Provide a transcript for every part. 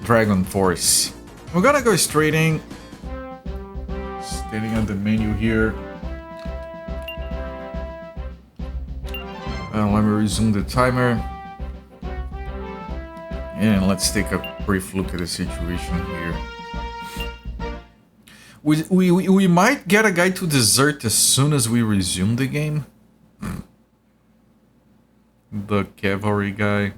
Dragon Force. We're gonna go straight in. Standing on the menu here. Let me resume the timer. And let's take a brief look at the situation here. We might get a guy to desert as soon as we resume the game. The cavalry guy.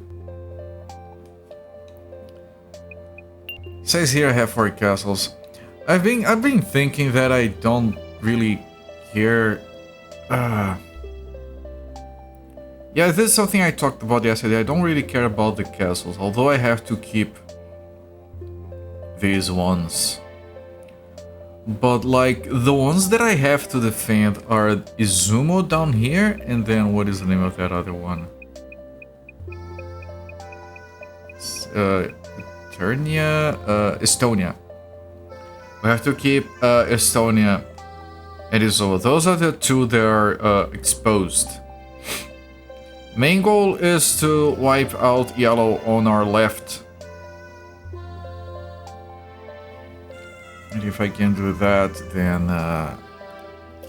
Says here I have 4 castles. I've been thinking that I don't really care. Yeah, this is something I talked about yesterday. I don't really care about the castles, although I have to keep these ones. But like the ones that I have to defend are Izumo down here, and then what is the name of that other one? Estonia. We have to keep Estonia and Izumo. Those are the 2 that are exposed. Main goal is to wipe out yellow on our left. And if I can do that, then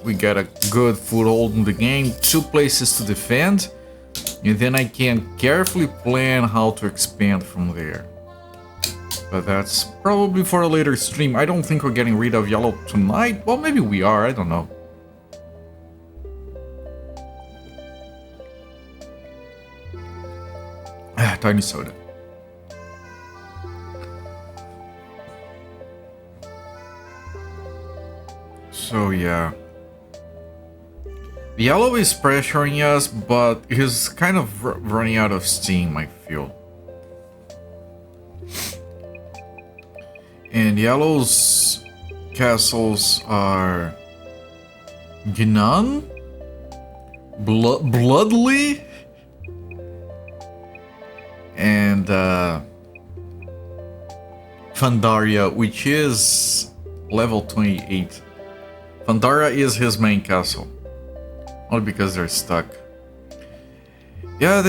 we get a good foothold in the game, 2 places to defend, and then I can carefully plan how to expand from there. But that's probably for a later stream. I don't think we're getting rid of yellow tonight. Well, maybe we are, I don't know. Tiny soda. So yeah. Yellow is pressuring us, but he's kind of running out of steam, I feel. And yellow's castles are Ginan, Bloodly, and Pandaria, which is level 28. Pandaria is his main castle. Only because they're stuck. Yeah,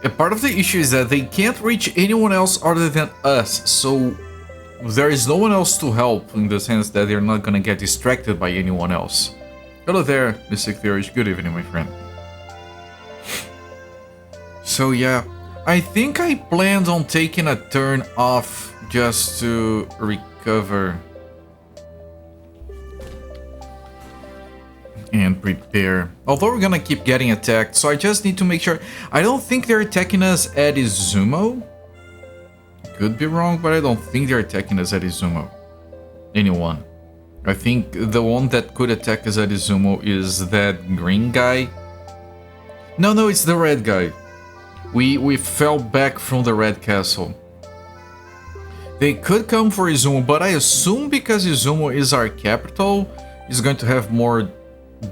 a part of the issue is that they can't reach anyone else other than us, so there is no one else to help, in the sense that they're not gonna get distracted by anyone else. Hello there, Mystic Theories. Good evening, my friend. So yeah, I think I planned on taking a turn off just to recover and prepare. Although we're gonna keep getting attacked, so I just need to make sure. I don't think they're attacking us at Izumo. Could be wrong, but I don't think they're attacking us at Izumo. Anyone. I think the one that could attack us at Izumo is that green guy. No, it's the red guy. We fell back from the red castle. They could come for Izumo, but I assume because Izumo is our capital, is going to have more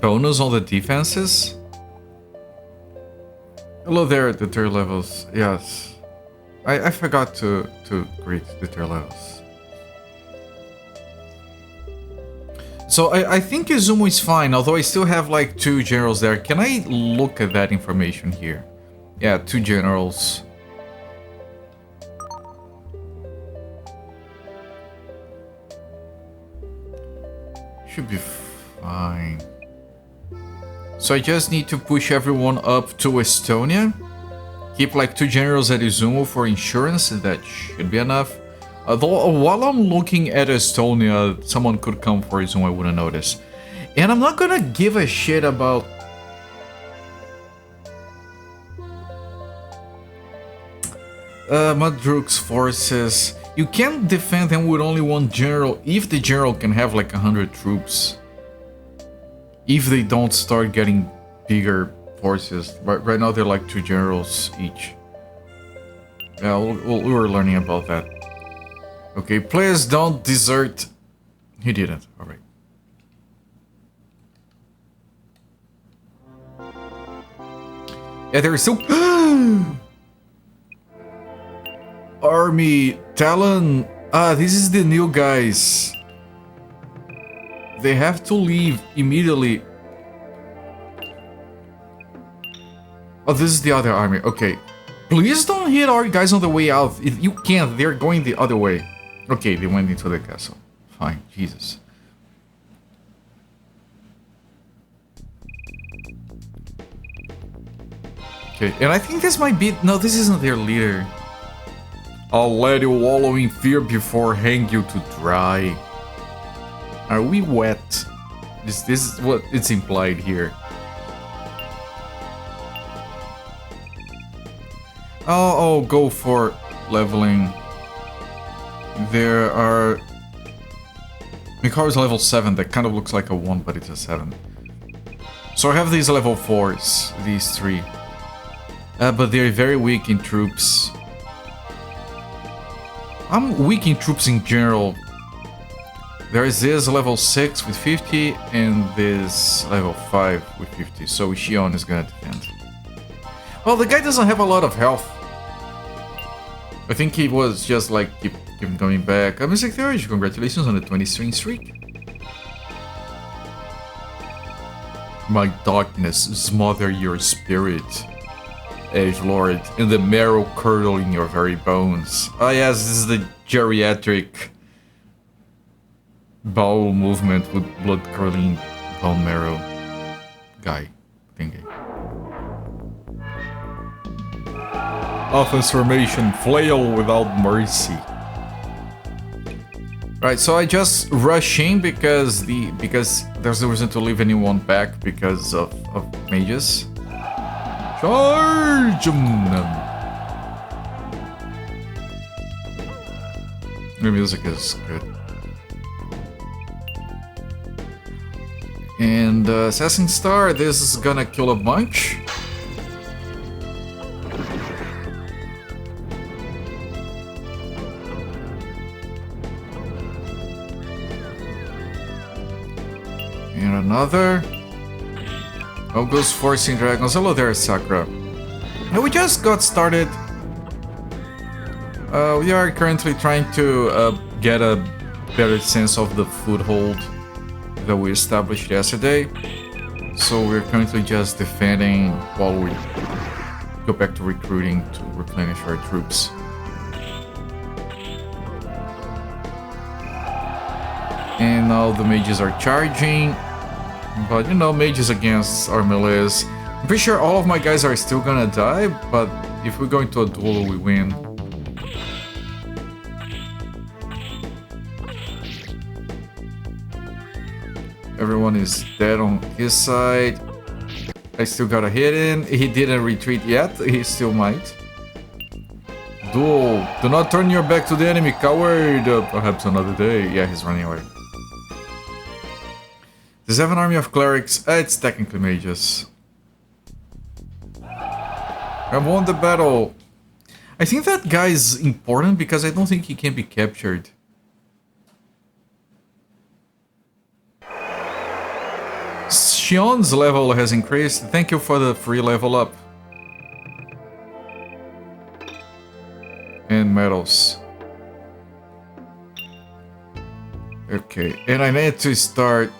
bonus on the defenses. Hello there, the tier levels. Yes, I forgot to greet the tier levels. So I think Izumo is fine, although I still have like 2 generals there. Can I look at that information here? Yeah, 2 generals. Should be fine. So I just need to push everyone up to Estonia. Keep like 2 generals at Izumo for insurance, that should be enough. Although while I'm looking at Estonia, someone could come for Izumo, I wouldn't notice. And I'm not gonna give a shit about... Madruk's forces. You can't defend them with only 1 general if the general can have like 100 troops. If they don't start getting bigger forces. Right now they're like 2 generals each. Yeah, we were learning about that. Okay, players don't desert. He didn't, alright. Yeah, there is still... Army, Talon. This is the new guys. They have to leave immediately. Oh, this is the other army. Okay. Please don't hit our guys on the way out. If you can't, they're going the other way. Okay, they went into the castle. Fine, Jesus. Okay, and I think this might be... No, this isn't their leader. I'll let you wallow in fear before hang you to dry. Are we wet? This is what it's implied here. Oh, go for leveling. There are... Mikaru's level 7, that kind of looks like a 1, but it's a 7. So I have these level 4s, these 3. But they're very weak in troops. I'm weak in troops in general. There is this level 6 with 50 and this level 5 with 50. So Shion is gonna defend. Well, the guy doesn't have a lot of health. I think he was just like keep coming back. Music Theory, congratulations on the 20 streak. My darkness smother your spirit, Edgelord, and the marrow curdle in your very bones. Oh yes, this is the geriatric bowel movement with blood curdling bone marrow guy thingy. Offense formation, flail without mercy. Right, so I just rush in because there's no reason to leave anyone back because of mages. Charge them! The music is good. And Assassin Star, this is gonna kill a bunch. And another. Oh, goes Forcing Dragons. Hello there, Sakura. Now, we just got started. We are currently trying to get a better sense of the foothold that we established yesterday. So we're currently just defending while we go back to recruiting to replenish our troops. And now the mages are charging. But, you know, mages against our melees. I'm pretty sure all of my guys are still gonna die, but if we go into a duel, we win. Everyone is dead on his side. I still got a hit in. He didn't retreat yet. He still might. Duel. Do not turn your back to the enemy, coward. Perhaps another day. Yeah, he's running away. Does he have an army of clerics? It's technically mages. I won the battle. I think that guy is important because I don't think he can be captured. Shion's level has increased. Thank you for the free level up. And medals. Okay, and I need to start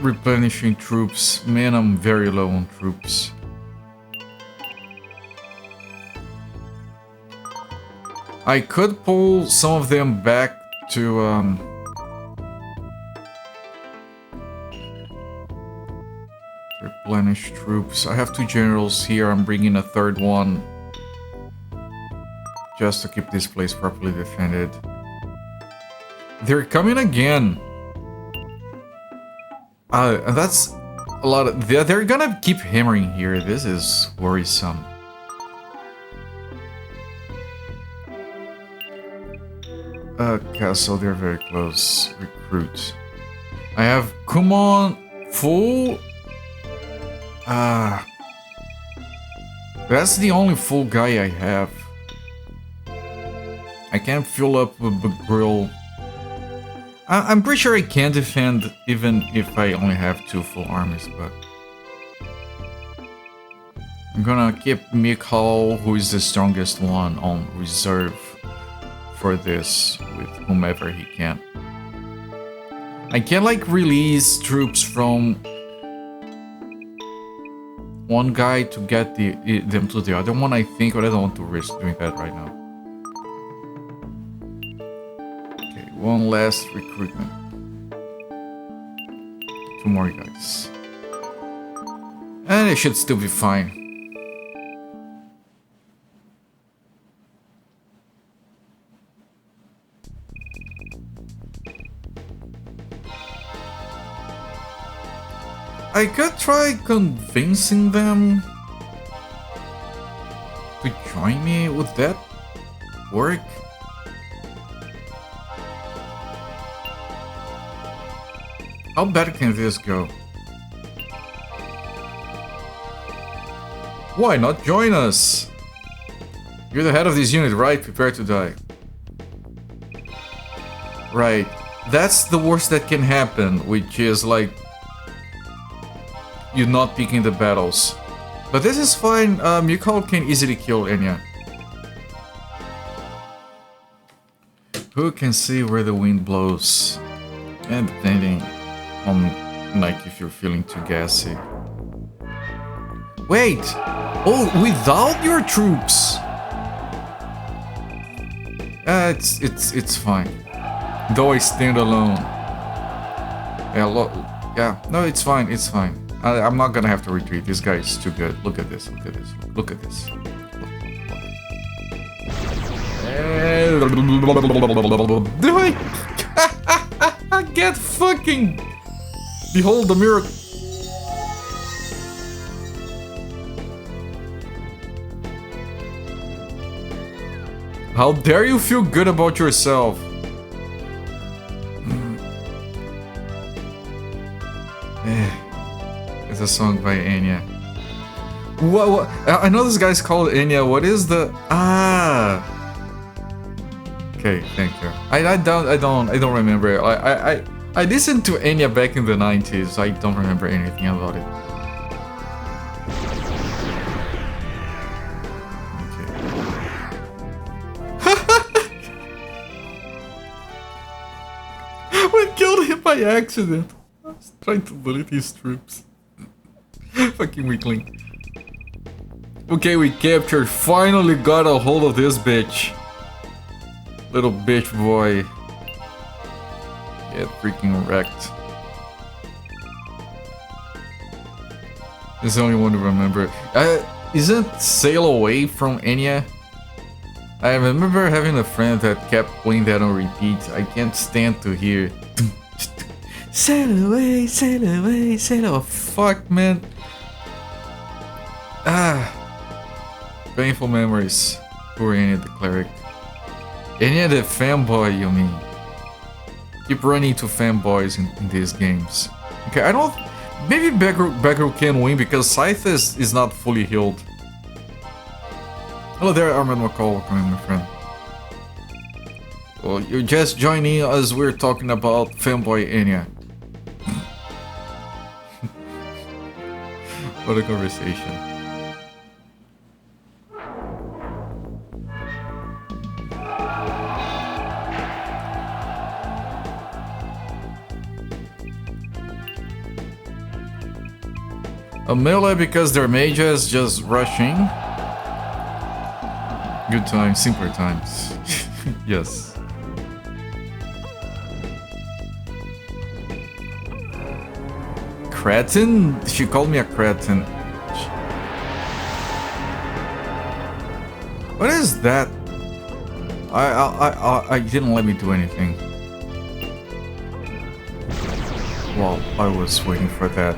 replenishing troops. Man, I'm very low on troops. I could pull some of them back to replenish troops. I have 2 generals here. I'm bringing a 3rd one just to keep this place properly defended. They're coming again. And that's a lot of... They're gonna keep hammering here. This is worrisome. Castle, they're very close. Recruit. I have Kumon full. That's the only full guy I have. I can't fill up with Grill. I'm pretty sure I can defend even if I only have 2 full armies, but... I'm gonna keep Mikhail, who is the strongest one, on reserve for this with whomever he can. I can like release troops from one guy to get them to the other one, I think, but I don't want to risk doing that right now. Okay, one last recruitment. 2 more guys. And it should still be fine. I could try convincing them to join me. Would that work? How bad can this go? Why not join us? You're the head of this unit, right? Prepare to die. Right. That's the worst that can happen, which is like you not picking the battles. But this is fine. Mikhail can easily kill Enya. Who can see where the wind blows? And depending on, like, if you're feeling too gassy. Wait! Oh, without your troops! It's fine. Though I stand alone. Yeah, no, it's fine, it's fine. I'm not gonna have to retreat. This guy is too good. Look at this, look at this, look at this. Do I get fucking... Behold the miracle. How dare you feel good about yourself? It's a song by Enya. What? I know this guy's called Enya. What is the... Ah! Okay, thank you. I don't remember. I listened to Enya back in the 90s. I don't remember anything about it. We killed him by accident. I was trying to bullet his troops. Fucking weakling. Okay, we captured. Finally got a hold of this bitch. Little bitch boy. Get freaking wrecked. There's only one to remember. Isn't Sail Away from Enya? I remember having a friend that kept playing that on repeat. I can't stand to hear. Sail away, sail away, sail away. Fuck, man. Painful memories. Poor Enya the cleric. Enya the fanboy, you mean? Keep running to fanboys in these games. Okay, I don't... Maybe Beggar can win because Scythe is not fully healed. Hello there, Armand McCall. Welcome, my friend. Well, you're just joining as we're talking about fanboy Enya. What a conversation. A melee because they're mages just rushing. Good times, simpler times. Yes. Cretin? She called me a cretin. What is that? I didn't let me do anything. Well, I was waiting for that.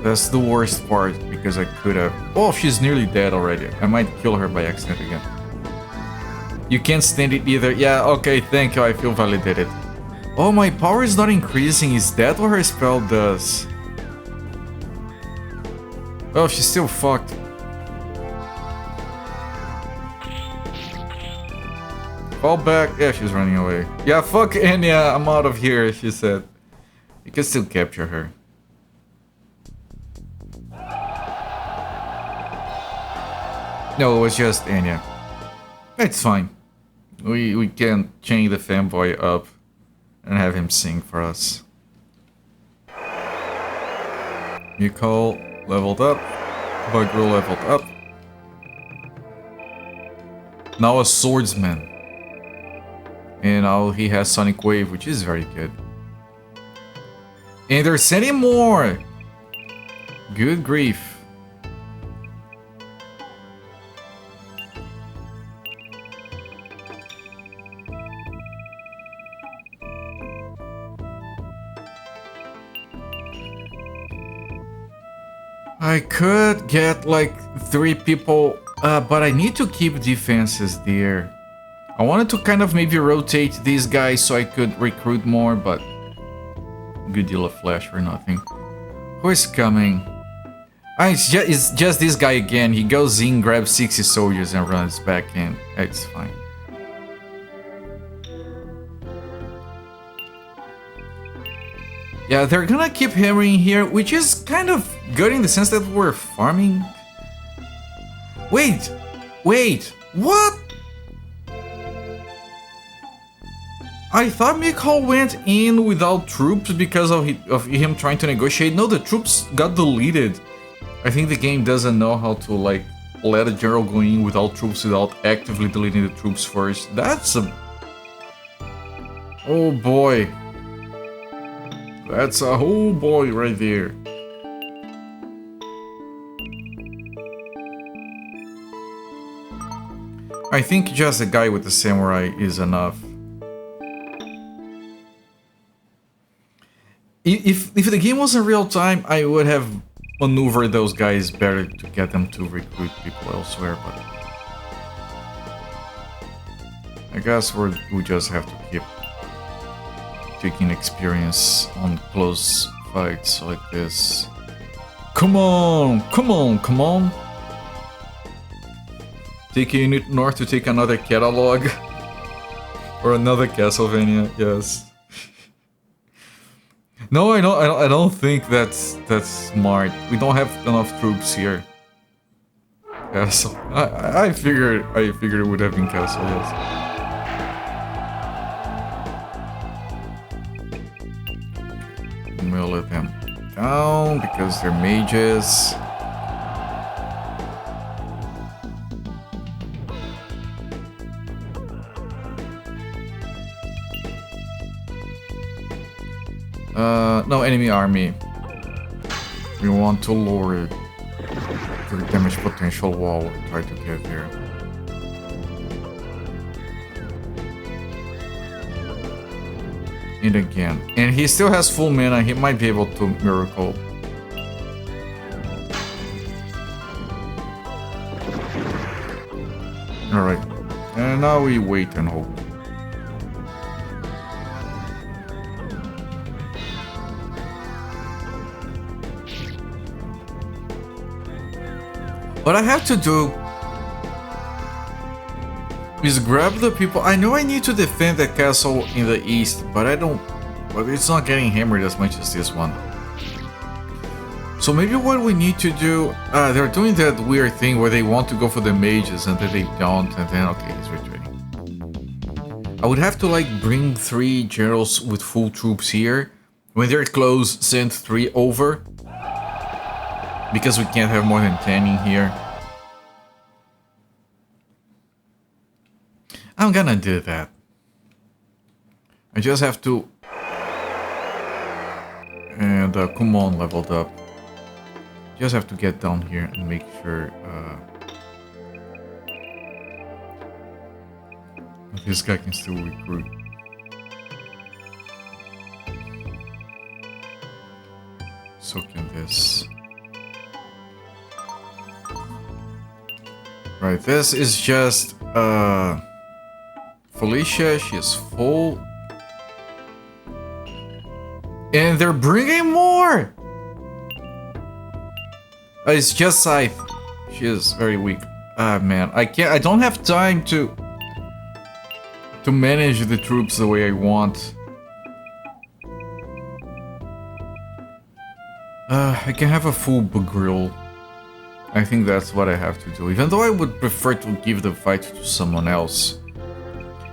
That's the worst part, because I could have... Oh, she's nearly dead already. I might kill her by accident again. You can't stand it either. Yeah, okay, thank you, I feel validated. Oh, my power is not increasing. Is that what her spell does? Oh, she's still fucked. Fall back. Yeah, she's running away. Yeah, fuck Enya, I'm out of here, she said. You can still capture her. No, it was just Enya. It's fine. We can chain the fanboy up and have him sing for us. Mikhail leveled up. Bugrill leveled up. Now a swordsman. And now he has Sonic Wave, which is very good. And they're sending more! Good grief. I could get like 3 people, but I need to keep defenses there. I wanted to kind of maybe rotate these guys so I could recruit more, but good deal of flash for nothing. Who is coming? It's just this guy again. He goes in, grabs 60 soldiers and runs back in. It's fine. Yeah, they're gonna keep hammering here, which is kind of good in the sense that we're farming. Wait! What? I thought Mikhail went in without troops because of him trying to negotiate. No, the troops got deleted. I think the game doesn't know how to like let a general go in without troops without actively deleting the troops first. That's a... Oh boy. That's a whole boy right there. I think just a guy with the samurai is enough. If the game wasn't real time, I would have maneuvered those guys better to get them to recruit people elsewhere, but I guess we just have to keep taking experience on close fights like this. Come on! Take a unit north to take another catalog. Or another Castlevania, yes. No, I don't think that's smart. We don't have enough troops here. Castle. I figured it would have been Castle, yes. We'll let them down because they're mages. No enemy army. We want to lower the damage potential wall. Try to get there. And again. And he still has full mana. He might be able to miracle. Alright. And now we wait and hope. What I have to do is grab the people. I know I need to defend the castle in the east, but but it's not getting hammered as much as this one. So maybe what we need to do, they're doing that weird thing where they want to go for the mages and then they don't, and then okay, he's retreating. I would have to like bring 3 generals with full troops here. When they're close, send 3 over. Because we can't have more than 10 in here. I'm gonna do that. I just have to... And Kumon leveled up. Just have to get down here and make sure this guy can still recruit. So can this. Right, this is just Felicia, she is full. And they're bringing more! It's just Scythe. She is very weak. Ah man, I don't have time to manage the troops the way I want. I can have a full Bagrill. I think that's what I have to do, even though I would prefer to give the fight to someone else.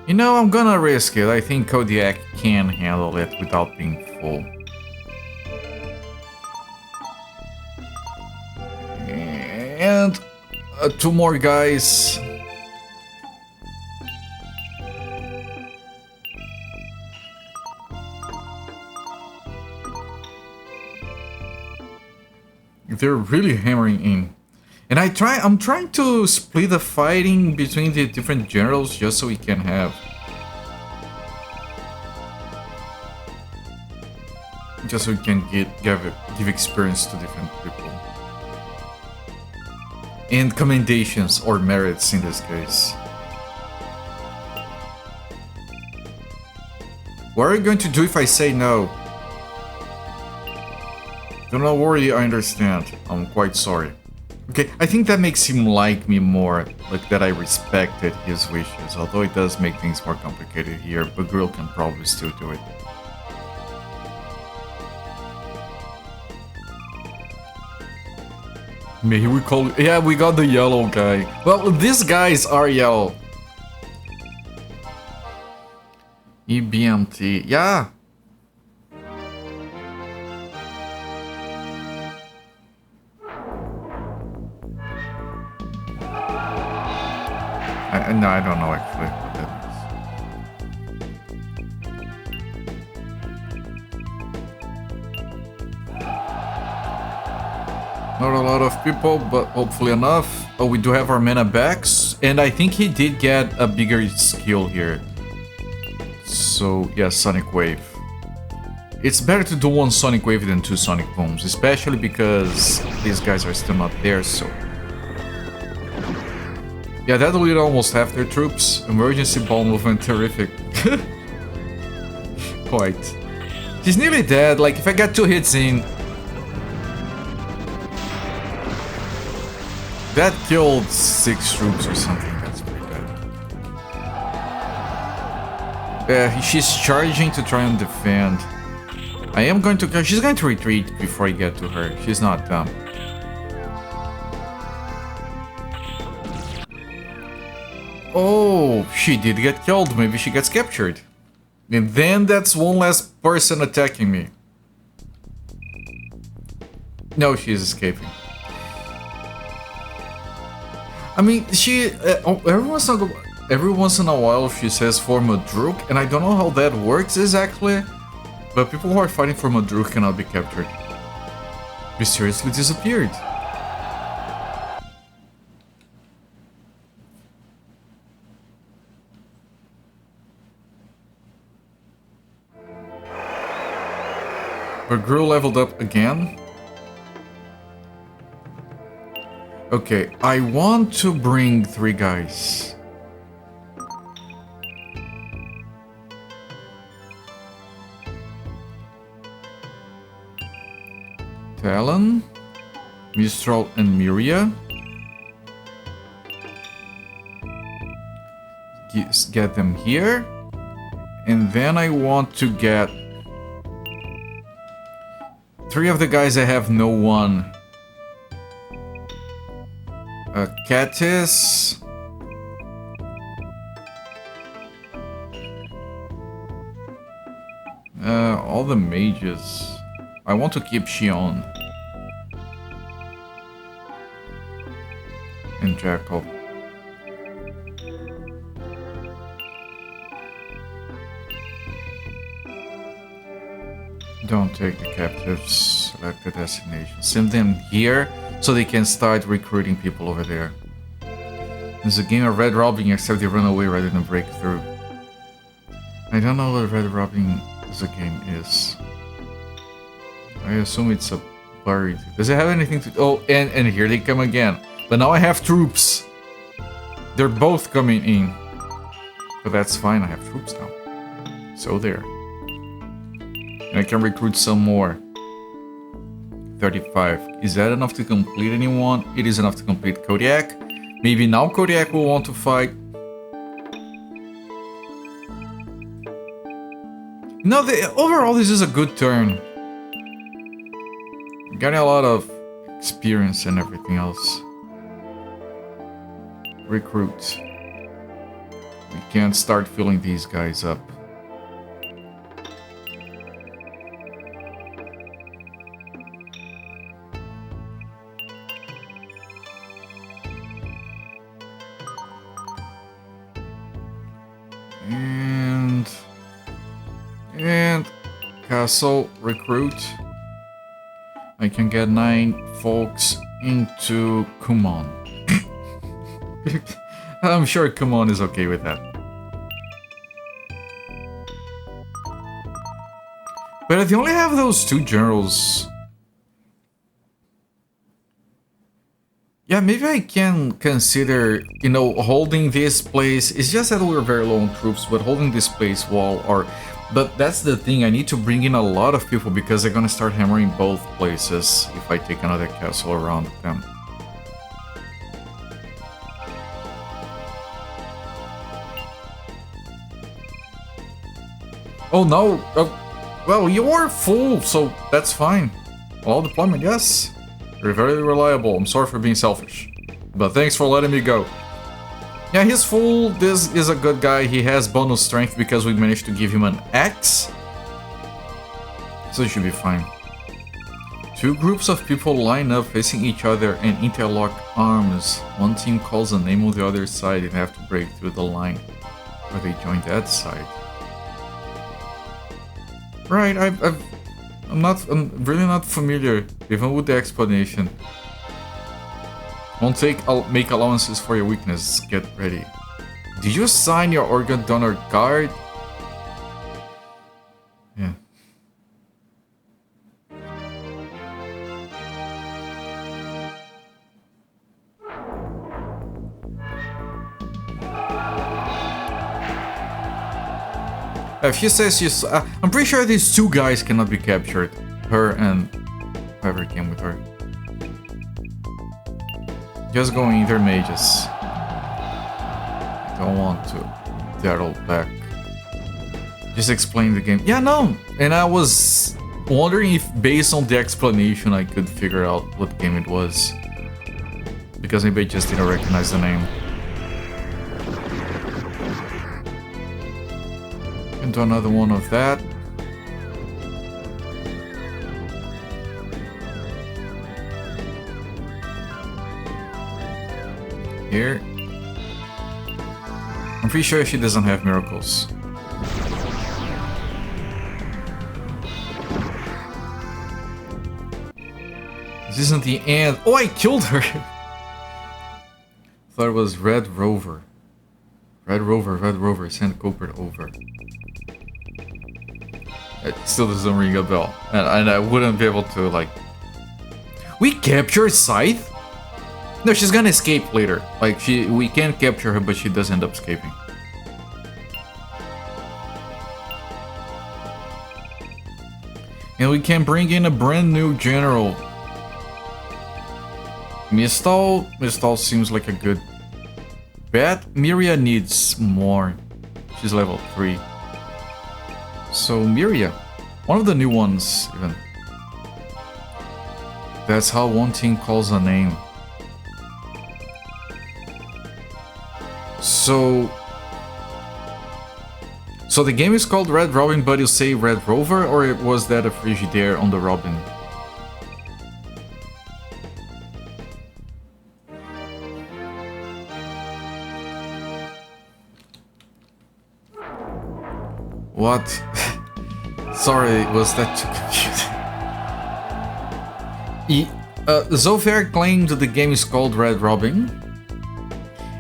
You know, I'm gonna risk it. I think Kodiak can handle it without being full. And 2 more guys. They're really hammering in. And I'm trying to split the fighting between the different generals just so we can have... Just so we can give experience to different people. And commendations, or merits in this case. What are you going to do if I say no? Do not worry, I understand. I'm quite sorry. Okay, I think that makes him like me more, like that I respected his wishes, although it does make things more complicated here, but Girl can probably still do it. Maybe we call... Yeah, we got the yellow guy. Well, these guys are yellow. EBMT, yeah. No, I don't know actually what that is. Not a lot of people, but hopefully enough. Oh, we do have our mana backs, and I think he did get a bigger skill here. So, yeah, Sonic Wave. It's better to do 1 Sonic Wave than 2 Sonic Booms, especially because these guys are still not there, so... Yeah, that'll lead almost half their troops. Emergency ball movement, terrific. Quite. She's nearly dead, like if I get 2 hits in... That killed 6 troops or something, that's pretty bad. Yeah, she's charging to try and defend. I am going to... She's going to retreat before I get to her, she's not dumb. Oh, she did get killed. Maybe she gets captured. And then that's 1 less person attacking me. No, she is escaping. I mean, she... every once in a while she says for Madruk, and I don't know how that works exactly. But people who are fighting for Madruk cannot be captured. Mysteriously disappeared. But Gru leveled up again. Okay, I want to bring 3 guys. Talon, Mistral, and Miria. Get them here. And then I want to get 3 of the guys I have no one. Katis. All the mages. I want to keep Shion. And Jackal. Don't take the captives, select the destination. Send them here so they can start recruiting people over there. It's a game of red robbing except they run away rather than break through. I don't know what red robbing as a game is. I assume it's a buried. Does it have anything to... Oh, and here they come again. But now I have troops. They're both coming in. But that's fine, I have troops now. So there. And I can recruit some more. 35. Is that enough to complete anyone? It is enough to complete Kodiak. Maybe now Kodiak will want to fight. No, overall this is a good turn. Getting a lot of experience and everything else. Recruit. We can start filling these guys up. And castle recruit. I can get 9 folks into Kumon. I'm sure Kumon is okay with that. But if you only have those 2 generals... Yeah, maybe I can consider, you know, holding this place. It's just that we're very low on troops, but holding this place while our... But that's the thing, I need to bring in a lot of people because they're gonna start hammering both places if I take another castle around them. Oh no! Well, you are full, so that's fine. All deployment, yes. You're very reliable. I'm sorry for being selfish. But thanks for letting me go. Yeah, he's full. This is a good guy. He has bonus strength because we managed to give him an X. So he should be fine. 2 groups of people line up facing each other and interlock arms. One team calls a name on the other side and have to break through the line. Or they join that side. Right, I'm really not familiar, even with the explanation. Won't make allowances for your weakness. Get ready. Did you sign your organ donor card? Yeah. If she says she's... I'm pretty sure these 2 guys cannot be captured. Her and whoever came with her. Just going either mages. I don't want to battle back. Just explain the game. Yeah, no! And I was wondering if based on the explanation I could figure out what game it was. Because maybe I just didn't recognize the name. Do another one of that. Here. I'm pretty sure she doesn't have miracles. This isn't the end. Oh, I killed her! Thought it was Red Rover. Red Rover, send Cooper over. It still doesn't ring a bell. And I wouldn't be able to, like... We captured Scythe? No, she's gonna escape later. Like, we can capture her, but she does end up escaping. And we can bring in a brand new general. Mistal seems like a good bet. Miria needs more. She's level 3. So Miria, one of the new ones even. That's how one team calls a name. So the game is called Red Robin, but you say Red Rover, or was that a Frigidaire on the Robin? What? Sorry, was that too confusing? Zofair claimed the game is called Red Robin,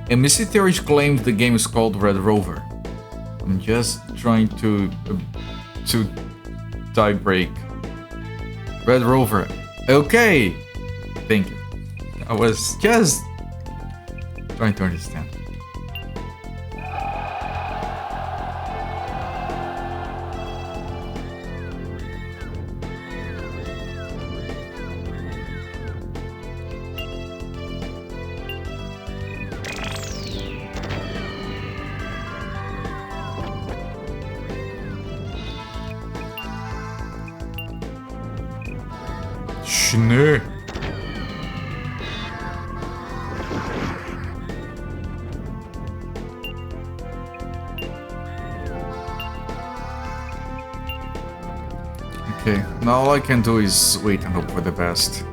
and Missy Theories claimed the game is called Red Rover. I'm just trying to tie break. Red Rover. Okay! Thank you. I was just trying to understand. Schnee. Okay, now all I can do is wait and hope for the best.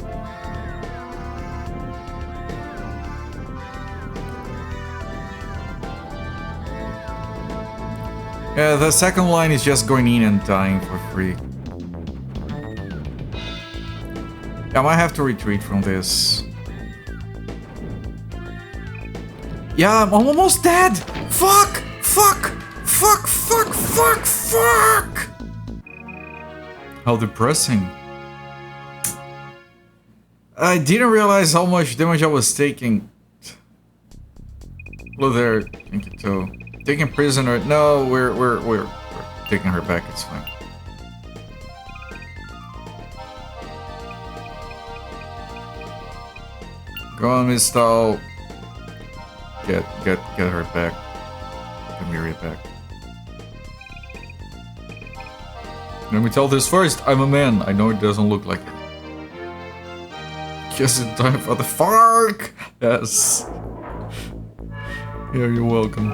Yeah, the second line is just going in and dying for free. I might have to retreat from this. Yeah, I'm almost dead! Fuck! Fuck! Fuck! Fuck! Fuck! Fuck! How depressing. I didn't realize how much damage I was taking. Hello there, thank you too. Taking prisoner. No, we're taking her back, it's fine. Go on, Miss Stahl. Get her back. Get Miri back. Let me tell this first, I'm a man. I know it doesn't look like it. Just in time for the FARC! Yes. Yeah, you're welcome.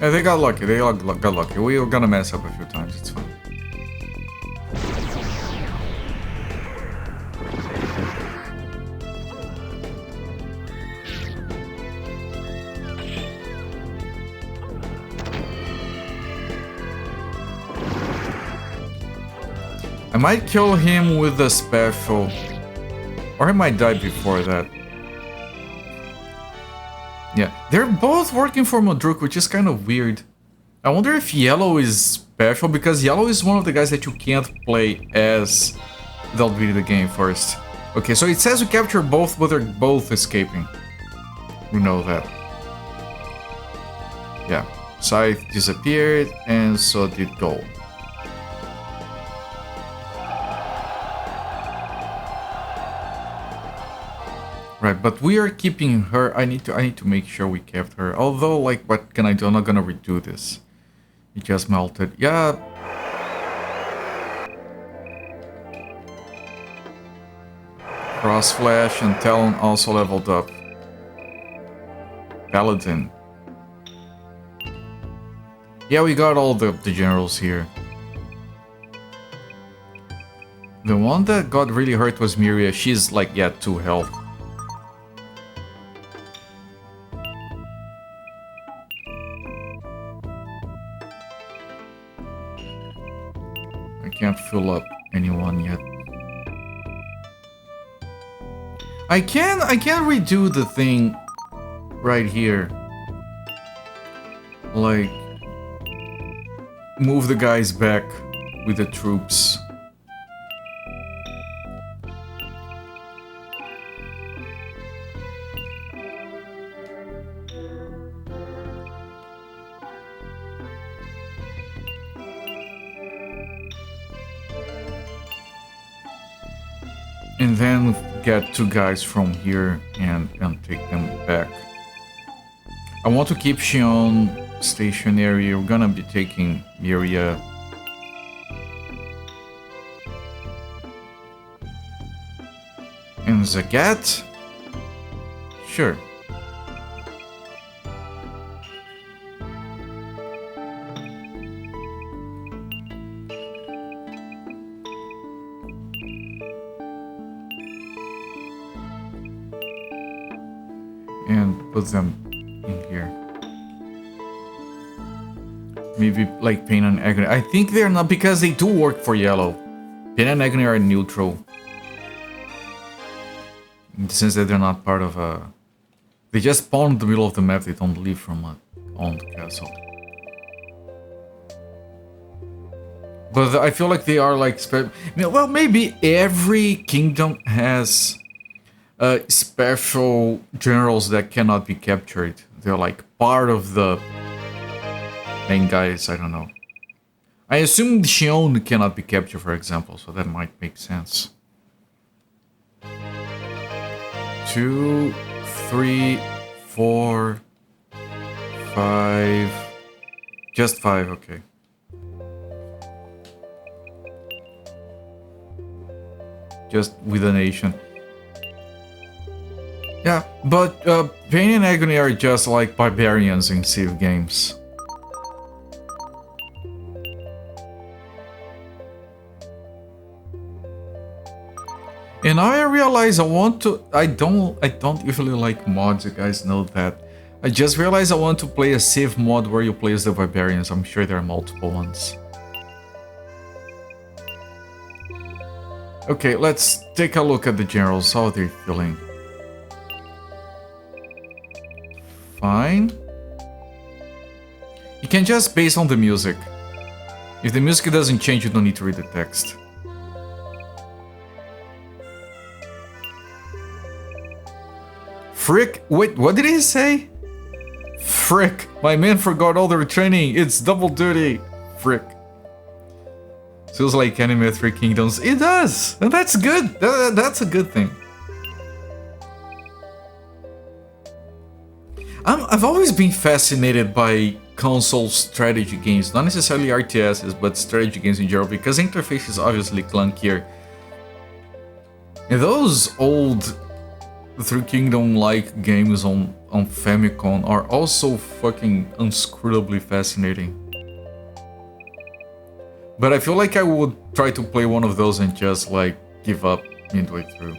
Yeah, they got lucky. They all got lucky. We were gonna mess up a few times. It's fine. I might kill him with the special, or I might die before that. Yeah, they're both working for Modruk, which is kind of weird. I wonder if Yellow is special, because Yellow is one of the guys that you can't play as without beating the game first. Okay, so it says we capture both, but they're both escaping. We know that. Yeah, Scythe disappeared, and so did Gold. Right, but we are keeping her. I need to make sure we kept her. Although, like, what can I do? I'm not gonna redo this. It just melted. Yeah. Cross Flash and Talon also leveled up. Paladin. Yeah, we got all the generals here. The one that got really hurt was Miria. She's like, yeah, 2 health. Can't fill up anyone yet. I can redo the thing right here. Like move the guys back with the troops. And then get 2 guys from here and take them back. I want to keep Xion stationary. We're gonna be taking Miria. And Zagat? Sure. And put them in here. Maybe like Pain and Agony. I think they're not, because they do work for Yellow. Pain and Agony are neutral. In the sense that they're not part of a... They just spawn in the middle of the map, they don't leave from a owned castle. But I feel like they are like... Well, maybe every kingdom has... special generals that cannot be captured. They're like part of the main guys, I don't know. I assume Xion cannot be captured, for example, so that might make sense. 2, 3, 4, 5... Just 5, okay. Just with a nation. Yeah, but Pain and Agony are just like barbarians in Civ games. And now I realize I don't usually like mods, you guys know that. I just realized I want to play a Civ mod where you play as the barbarians. I'm sure there are multiple ones. Okay, let's take a look at the generals. How are they feeling? Fine. You can just base on the music. If the music doesn't change, you don't need to read the text. Frick, wait, what did he say? Frick, my men forgot all their training. It's double duty. Frick. Feels like Anime 3 Kingdoms. It does, and that's good. That's a good thing. I've always been fascinated by console strategy games, not necessarily RTSs, but strategy games in general, because the interface is obviously clunkier. And those old Three Kingdom-like games on Famicom are also fucking unscrewably fascinating. But I feel like I would try to play one of those and just like give up midway through.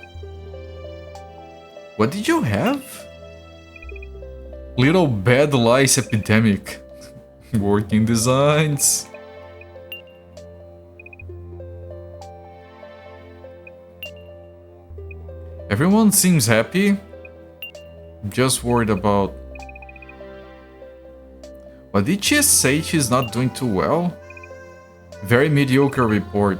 What did you have? Little bad lice epidemic. Working designs. Everyone seems happy. Just worried about... What did she say? She's not doing too well? Very mediocre report.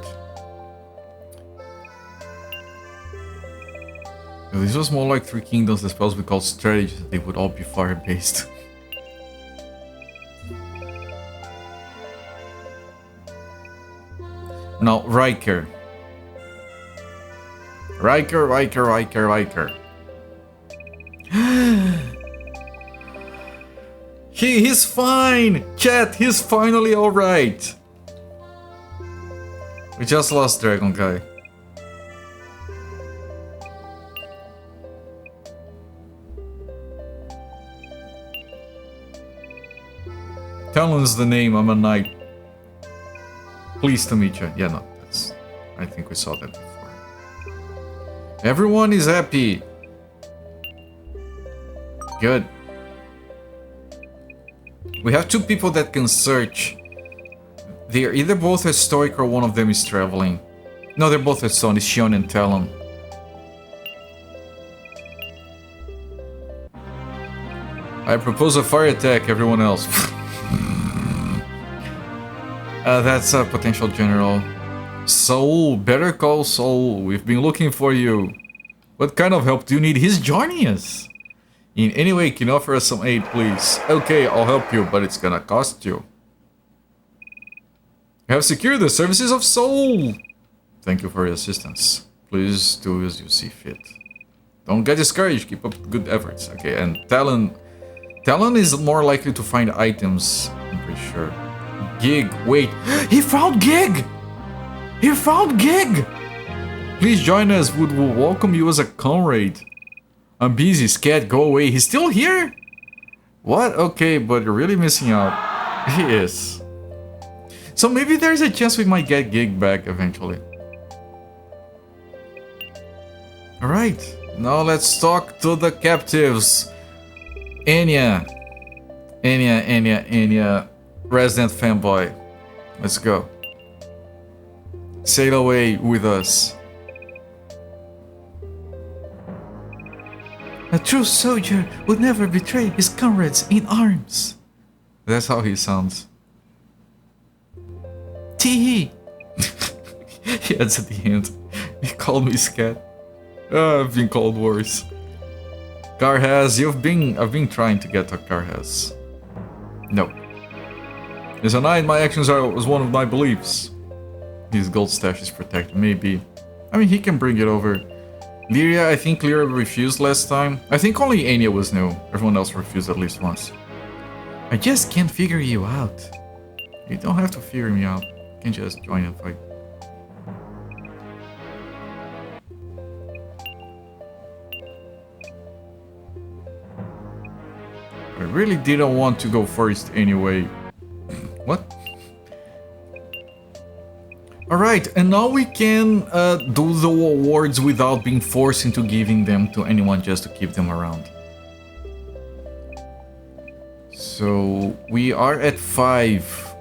If this was more like Three Kingdoms, the spells we call strategies, they would all be fire-based. Now, Riker. Riker. He's fine! Chat, he's finally alright! We just lost Dragon Guy. Talon's the name, I'm a knight. Pleased to meet you. Yeah, no, that's... I think we saw that before. Everyone is happy. Good. We have two people that can search. They are either both a stoic or one of them is traveling. No, they're both a stone. It's Shion and Talon. I propose a fire attack, everyone else. That's a potential general. Saul, better call Saul. We've been looking for you. What kind of help do you need? He's joining us. In any way, can you offer us some aid, please? Okay, I'll help you, but it's gonna cost you. You have secured the services of Saul. Thank you for your assistance. Please do as you see fit. Don't get discouraged. Keep up good efforts. Okay, and Talon is more likely to find items, I'm pretty sure. Gig, wait. He found Gig! He found Gig! Please join us. We'll welcome you as a comrade. I'm busy, scared, go away. He's still here? What? Okay, but you're really missing out. He is. So maybe there's a chance we might get Gig back eventually. Alright, now let's talk to the captives. Anya, resident fanboy. Let's go. Sail away with us. A true soldier would never betray his comrades in arms. That's how he sounds. Tee. He adds at the end. He called me scat. I've been called worse. Carhaz, I've been trying to get to Carhaz. No. As a knight, my actions was one of my beliefs. His gold stash is protected, maybe. I mean, he can bring it over. Lyria, I think Lyria refused last time. I think only Anya was new. Everyone else refused at least once. I just can't figure you out. You don't have to figure me out. You can just join and fight. I really didn't want to go first anyway. What? Alright, and now we can do the awards without being forced into giving them to anyone just to keep them around. So we are at 5.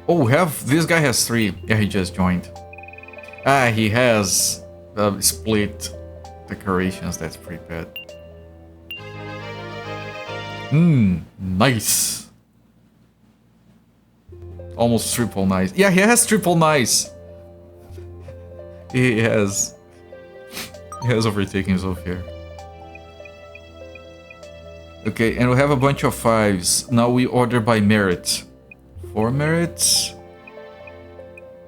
Oh, this guy has 3. Yeah, he just joined. Ah, he has split decorations. That's pretty bad. Nice. Almost triple nice. Yeah, he has triple nice. He has overtaken himself here. Okay, and we have a bunch of 5s. Now we order by merit. 4 merits.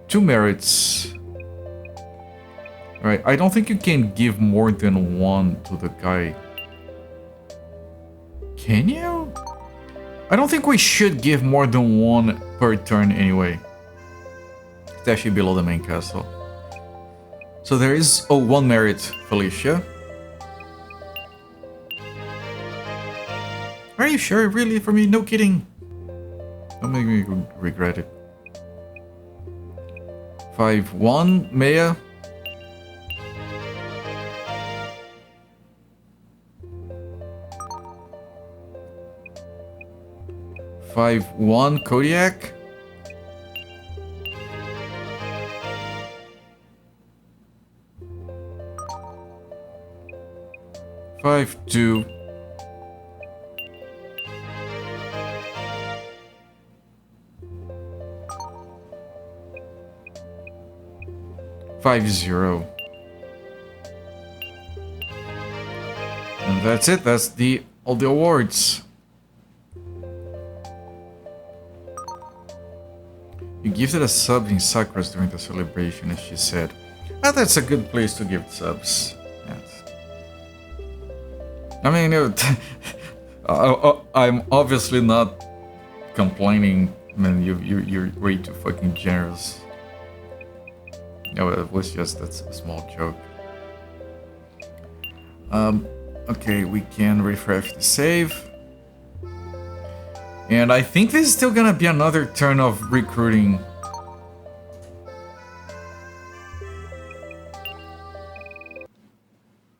2 merits. Right, I don't think you can give more than 1 to the guy. Can you? I don't think we should give more than 1 per turn anyway. It's actually below the main castle. So there is... Oh, 1 merit, Felicia. Are you sure? Really? For me? No kidding. Don't make me regret it. 5-1, Maya. 5-1, Kodiak. 5-2. 5-0. And that's it. That's all the awards. You gifted a sub in Sakura's during the celebration, as she said. Ah, that's a good place to give subs. Yes. I mean, I'm obviously not complaining. I mean, you're way too fucking generous. No, it was just a small joke. Okay, we can refresh the save. And I think this is still gonna be another turn of recruiting.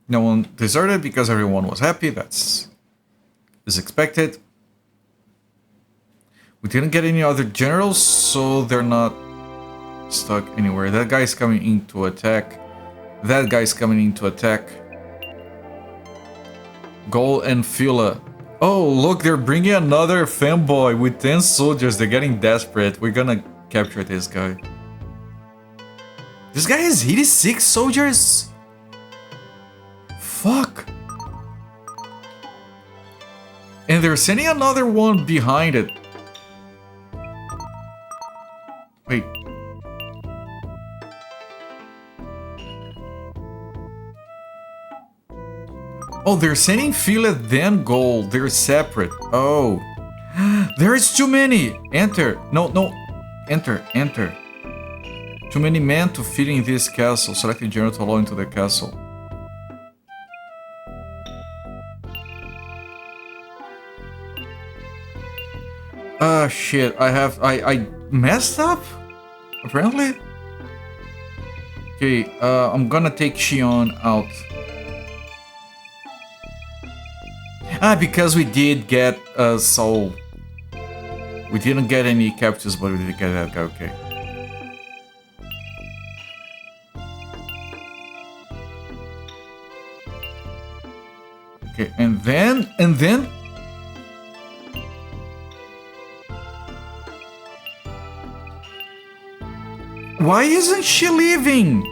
No one deserted because everyone was happy. That's is expected. We didn't get any other generals, so they're not stuck anywhere. That guy's coming in to attack. That guy's coming in to attack. Goal and Fila. Oh, look, they're bringing another fanboy with 10 soldiers. They're getting desperate. We're gonna capture this guy. This guy has 86 soldiers? Fuck. And they're sending another one behind it. Wait. Oh, they're sending Fila then Gold. They're separate. Oh. There is too many. Enter. No. Enter. Too many men to fit in this castle. Select the general to allow into the castle. Ah, shit. I messed up? Apparently? Okay, I'm gonna take Shion out. Ah, because we did get a soul. We didn't get any captures, but we did get that guy, okay. Okay, and then... Why isn't she leaving?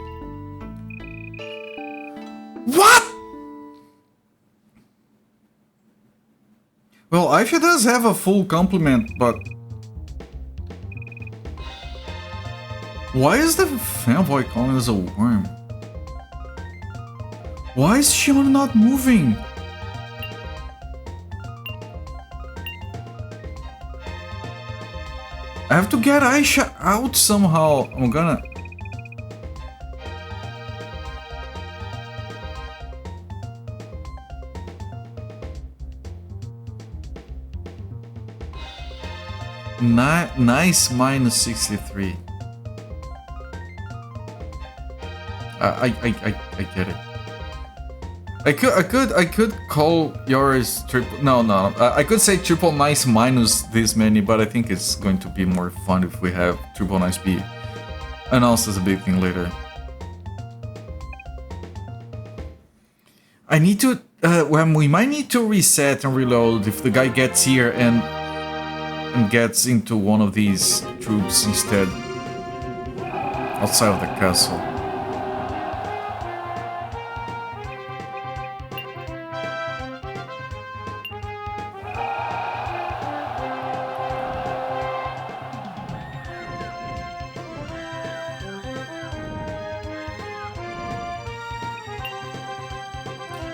What? Well, Aisha does have a full complement, but... Why is the fanboy calling us a worm? Why is Shion not moving? I have to get Aisha out somehow. I'm gonna... Nice minus 63. I get it. I could call yours triple. No. I could say triple nice minus this many, but I think it's going to be more fun if we have triple nice be announced as a big thing later. I need to. We might need to reset and reload if the guy gets here and gets into one of these troops instead, outside of the castle.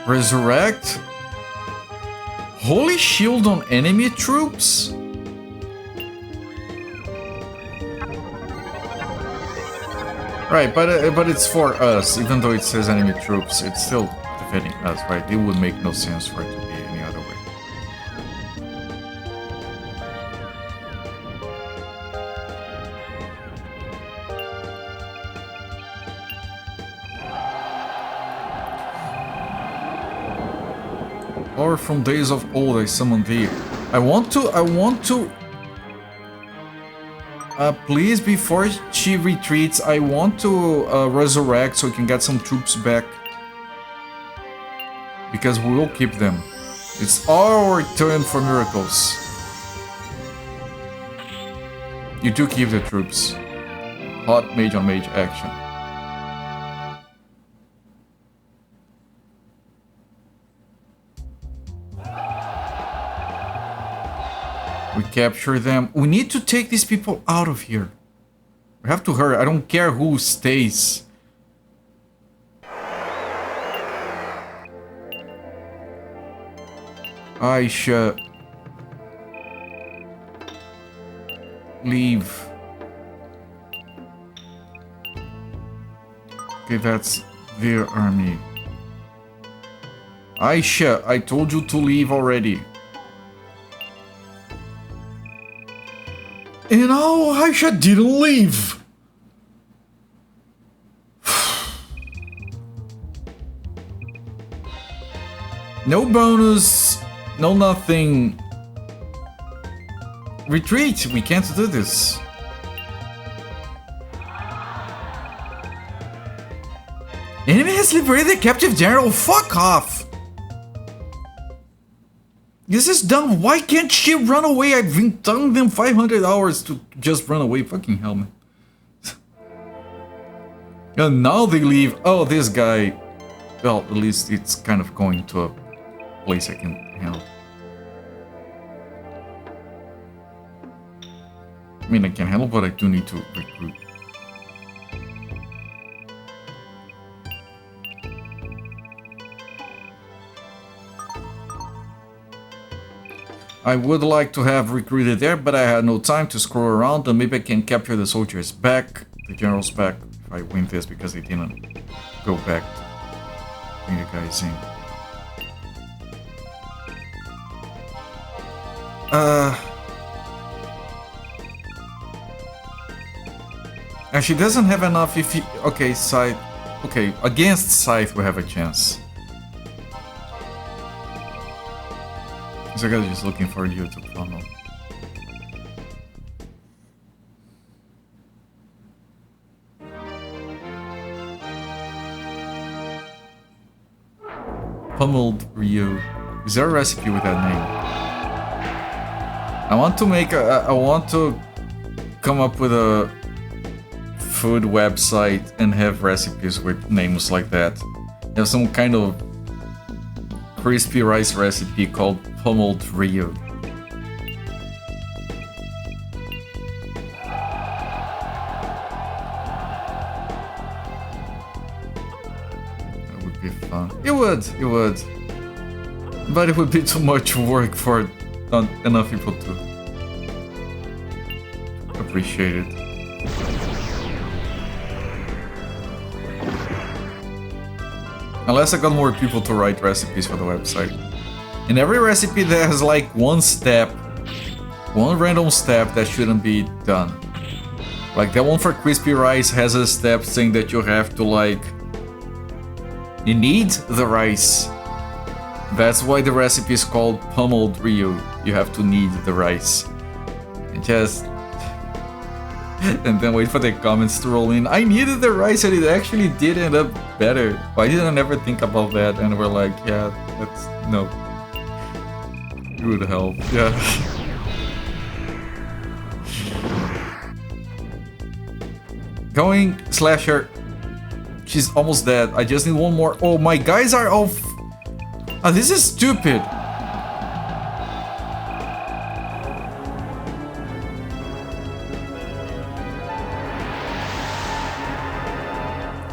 Resurrect? Holy shield on enemy troops? Right, but it's for us, even though it says enemy troops, it's still defending us, right? It would make no sense for it to be any other way. Or from days of old I summoned thee. I want to please, before she retreats, I want to resurrect so we can get some troops back. Because we will keep them. It's our turn for miracles. You do keep the troops. Hot mage on mage action. We capture them. We need to take these people out of here. We have to hurry. I don't care who stays. Aisha. Leave. Okay, that's their army. Aisha, I told you to leave already. And now Aisha didn't leave. No bonus, no nothing. Retreat, we can't do this. Enemy has liberated the captive general, fuck off. This is dumb. Why can't she run away? I've been telling them 500 hours to just run away. Fucking hell, man. And now they leave. Oh, this guy. Well, at least it's kind of going to a place I can handle. I mean, I can handle, but I do need to recruit. I would like to have recruited there, but I had no time to scroll around, and maybe I can capture the soldiers back, the generals back, if I win this, because they didn't go back to bring the guys in. And she doesn't have enough if you... Okay, Scythe... Okay, against Scythe we have a chance. So I guess just looking for you to pummel. Pummeled Rio. Is there a recipe with that name? I want to make a... I want to come up with a food website and have recipes with names like that. Have some kind of crispy rice recipe called Pummeled Rio. That would be fun. It would. But it would be too much work for not enough people to appreciate it. Unless I got more people to write recipes for the website. And every recipe that has like one step one random step that shouldn't be done. Like that one for crispy rice has a step saying that you have to like... You need the rice. That's why the recipe is called pummeled Rio. You have to need the rice. Just... and then wait for the comments to roll in. I needed the rice and it actually did end up better. Why didn't I never think about that? And we're like, yeah, that's... no. It would help, yeah. Going, Slasher. She's almost dead. I just need one more. Oh, my guys are off. Oh, this is stupid.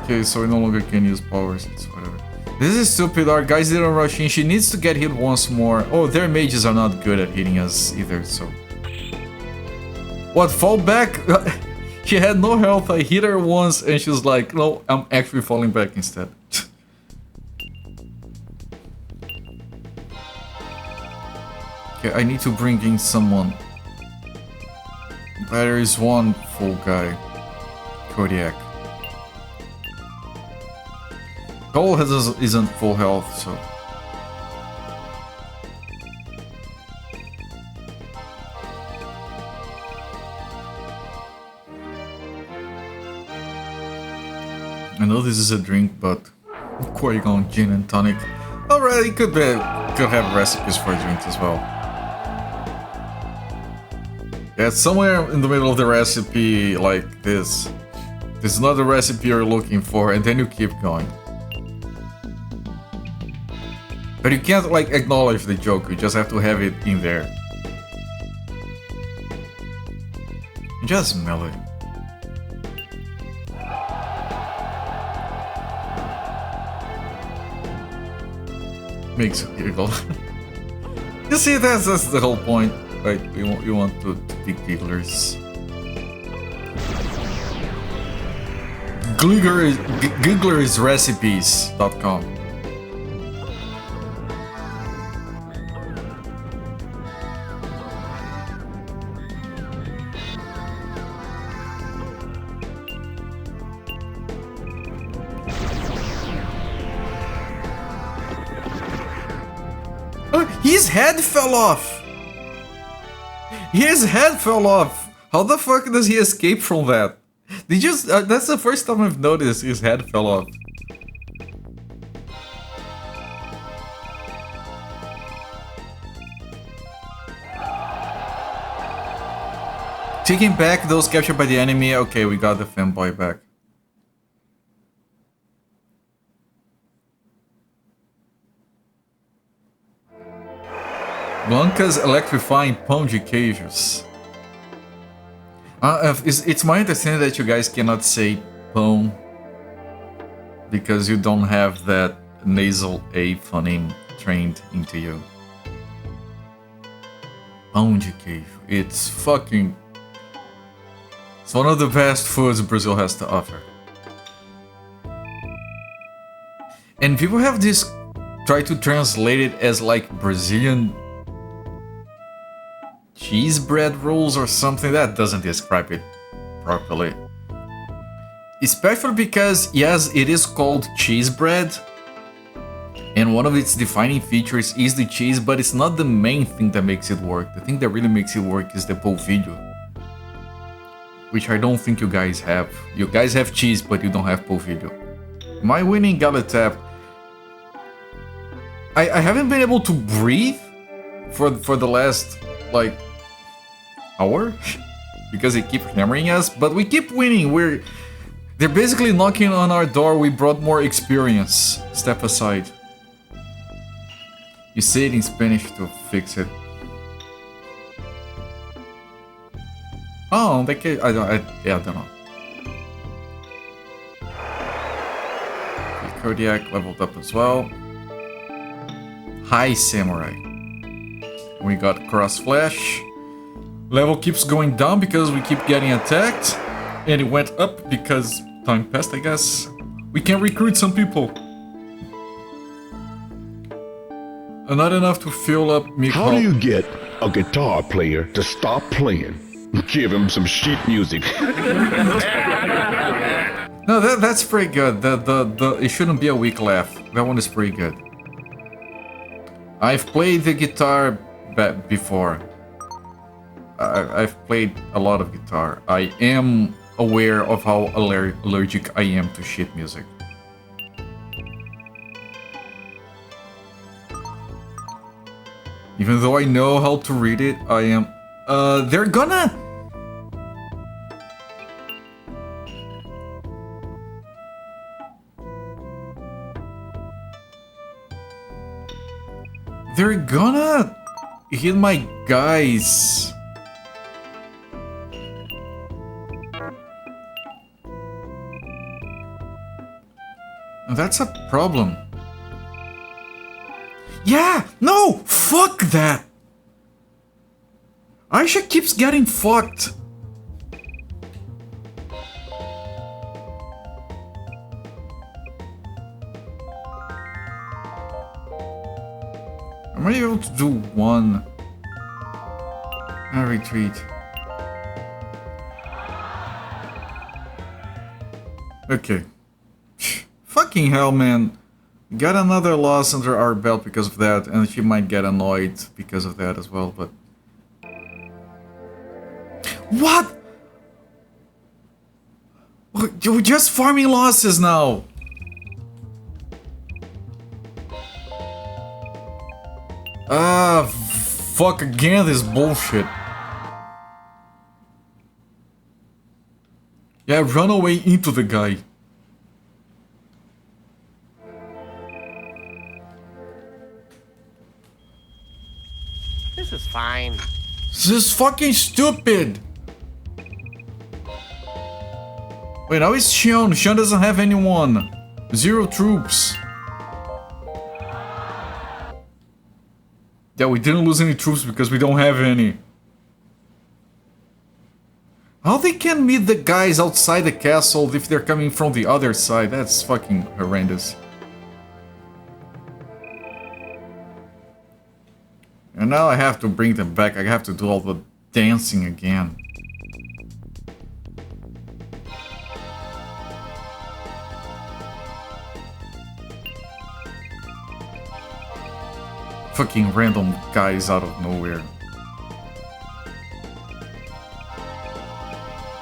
Okay, so we no longer can use powers. It's whatever. This is stupid. Our guys didn't rush in. She needs to get hit once more. Oh, their mages are not good at hitting us either, so... What, fall back? She had no health. I hit her once and she was like, no, I'm actually falling back instead. Okay, I need to bring in someone. There is one full guy. Kodiak. Cole isn't full health, so... I know this is a drink, but Qui-Gon gin and tonic. Alright, could have recipes for drinks as well. Yeah, it's somewhere in the middle of the recipe like this. This is not the recipe you're looking for, and then you keep going. But you can't like acknowledge the joke, you just have to have it in there. Just smell it. Makes you giggle. You see, that's the whole point. Like, you want to be gigglers. Gigglersrecipes.com. His head fell off! His head fell off! How the fuck does he escape from that? Did you... that's the first time I've noticed his head fell off. Taking back those captured by the enemy. Okay, we got the fanboy back. Blanca's electrifying pão de queijos. It's my understanding that you guys cannot say pão because you don't have that nasal A phoneme trained into you. Pão de queijo. It's fucking... It's one of the best foods Brazil has to offer. And people have this... try to translate it as like Brazilian... cheese bread rolls or something. That doesn't describe it properly. Especially because, yes, it is called cheese bread, and one of its defining features is the cheese, but it's not the main thing that makes it work. The thing that really makes it work is the polvilho, which I don't think you guys have. You guys have cheese, but you don't have polvilho. My winning Galatap. I haven't been able to breathe for the last, like, hour because they keep hammering us, but we keep winning. They're basically knocking on our door. We brought more experience. Step aside. You say it in Spanish to fix it. Oh, I don't know. Okay, Kodiak leveled up as well. High Samurai. We got Cross Flash. Level keeps going down because we keep getting attacked. And it went up because time passed, I guess. We can recruit some people. not enough to fill up me. How do you get a guitar player to stop playing? Give him some sheet music. No, that's pretty good. It shouldn't be a weak laugh. That one is pretty good. I've played the guitar before. I've played a lot of guitar. I am aware of how allergic I am to shit music. Even though I know how to read it, I am... they're gonna... They're gonna hit my guys. That's a problem. Yeah! No! Fuck that! Aisha keeps getting fucked. Am I able to do one? I retreat. Okay. Fucking hell, man. Got another loss under our belt because of that, and she might get annoyed because of that as well, but... What? We're just farming losses now! Fuck again, this bullshit. Yeah, run away into the guy. This is fine. This is fucking stupid. Wait, now it's Xion. Xion doesn't have anyone. 0 troops. Yeah, we didn't lose any troops because we don't have any. How they can meet the guys outside the castle if they're coming from the other side? That's fucking horrendous. And now I have to bring them back. I have to do all the dancing again. Fucking random guys out of nowhere.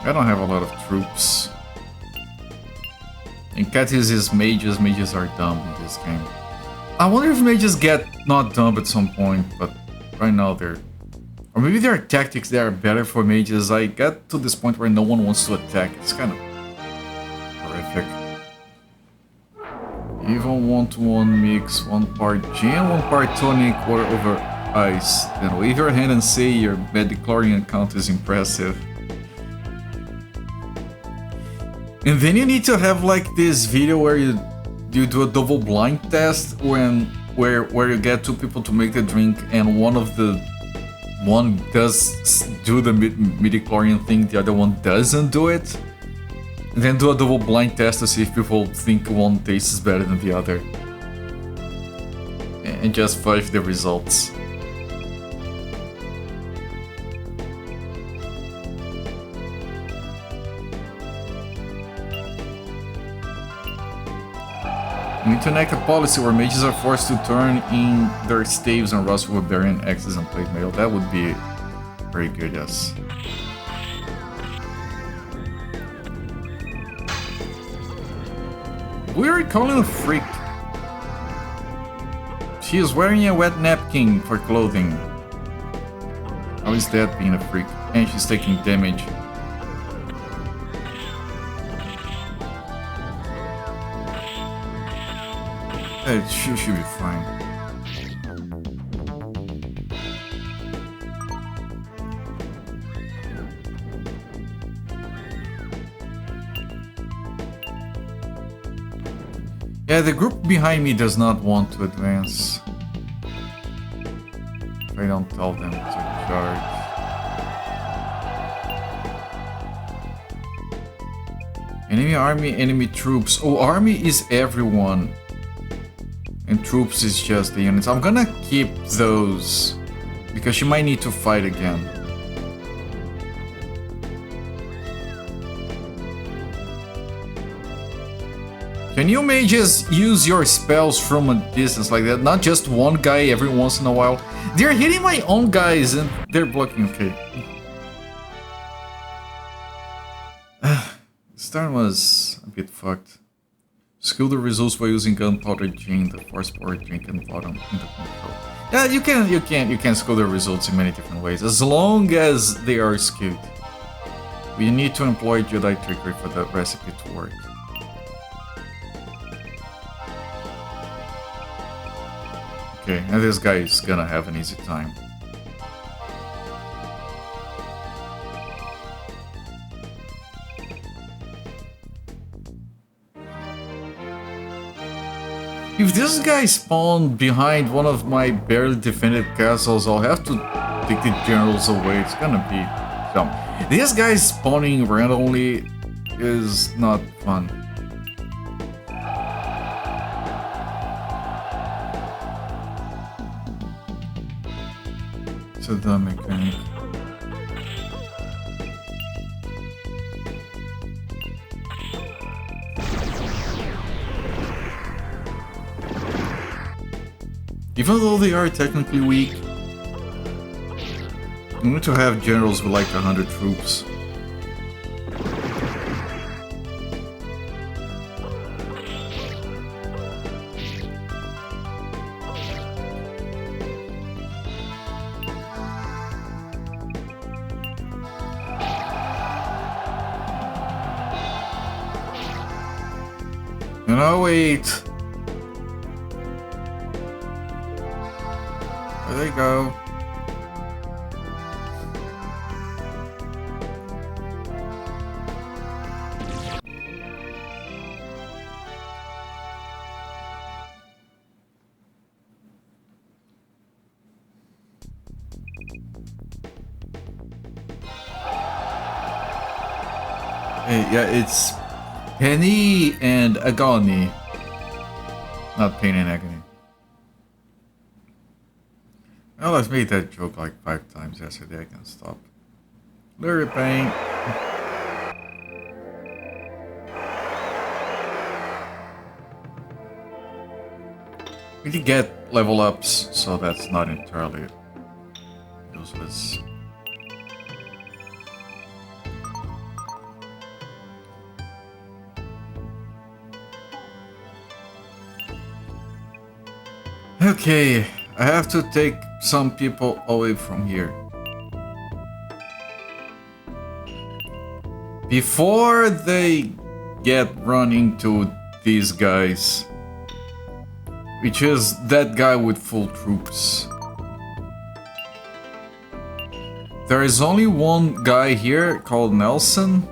I don't have a lot of troops. And Katis is mages. Mages are dumb in this game. I wonder if mages get not dumb at some point, but right now they're... Or maybe there are tactics that are better for mages. I got to this point where no one wants to attack. It's kind of horrific. Even 1-to-1 mix, 1 part gin, 1 part tonic, water over ice. Then wave your hand and say your midichlorian count is impressive. And then you need to have like this video where you do a double blind test where you get 2 people to make the drink and one does do the midichlorian thing, the other one doesn't do it. And then do a double blind test to see if people think one tastes better than the other. And just fudge the results. We need to enact a policy where mages are forced to turn in their staves and rust with barbarian axes and plate mail. That would be very good, yes. We are calling a freak. She is wearing a wet napkin for clothing. How is that being a freak? And she's taking damage. She should be fine. Yeah, the group behind me does not want to advance. If I don't tell them to charge. Enemy army, enemy troops. Oh, army is everyone. And troops is just the units. I'm gonna keep those because she might need to fight again. Can you mages use your spells from a distance like that? Not just one guy every once in a while. They're hitting my own guys and they're blocking. Okay. This turn was a bit fucked. Skill the results by using gunpowder gene, the force power drink and bottom in the control. Yeah, you can skill the results in many different ways, as long as they are skewed. We need to employ Jedi trickery for the recipe to work. Okay, and this guy is gonna have an easy time. If this guy spawned behind one of my barely defended castles, I'll have to take the generals away. It's gonna be dumb. This guy spawning randomly is not fun. It's a dumb mechanic. Even though they are technically weak, we need to have generals with like 100 troops. And I'll wait. There they go. Hey, yeah, it's Penny and Agony. Not Pain and Agony. Well, I've made that joke like 5 times yesterday, I can stop. Larry Pain. We did get level ups, so that's not entirely useless. Okay, I have to take some people away from here. Before they get run into these guys, which is that guy with full troops. There is only one guy here called Nelson.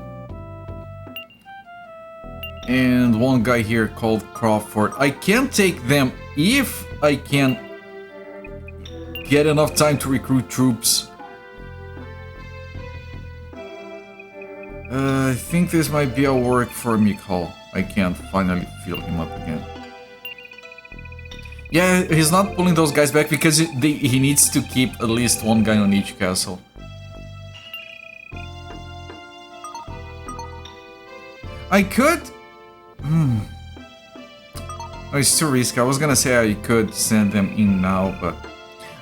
And one guy here called Crawford. I can take them if I can get enough time to recruit troops. I think this might be a work for Mikhail. I can finally fill him up again. Yeah, he's not pulling those guys back because he needs to keep at least one guy on each castle. I could... Oh, it's too risky. I was gonna say I could send them in now, but...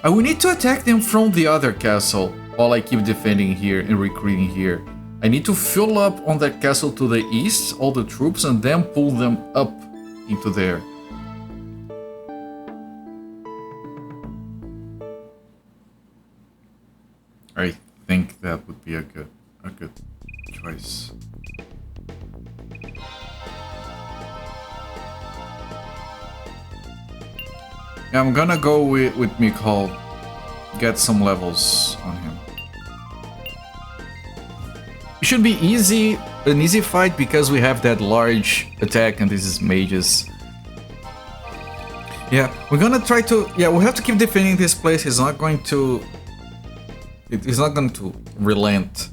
I will need to attack them from the other castle while I keep defending here and recruiting here. I need to fill up on that castle to the east, all the troops, and then pull them up into there. I think that would be a good choice. Yeah, I'm gonna go with Mikhail, get some levels on him. It should be an easy fight because we have that large attack and this is mages. Yeah, we're gonna try to... Yeah, we have to keep defending this place. He's not going to... He's not going to relent.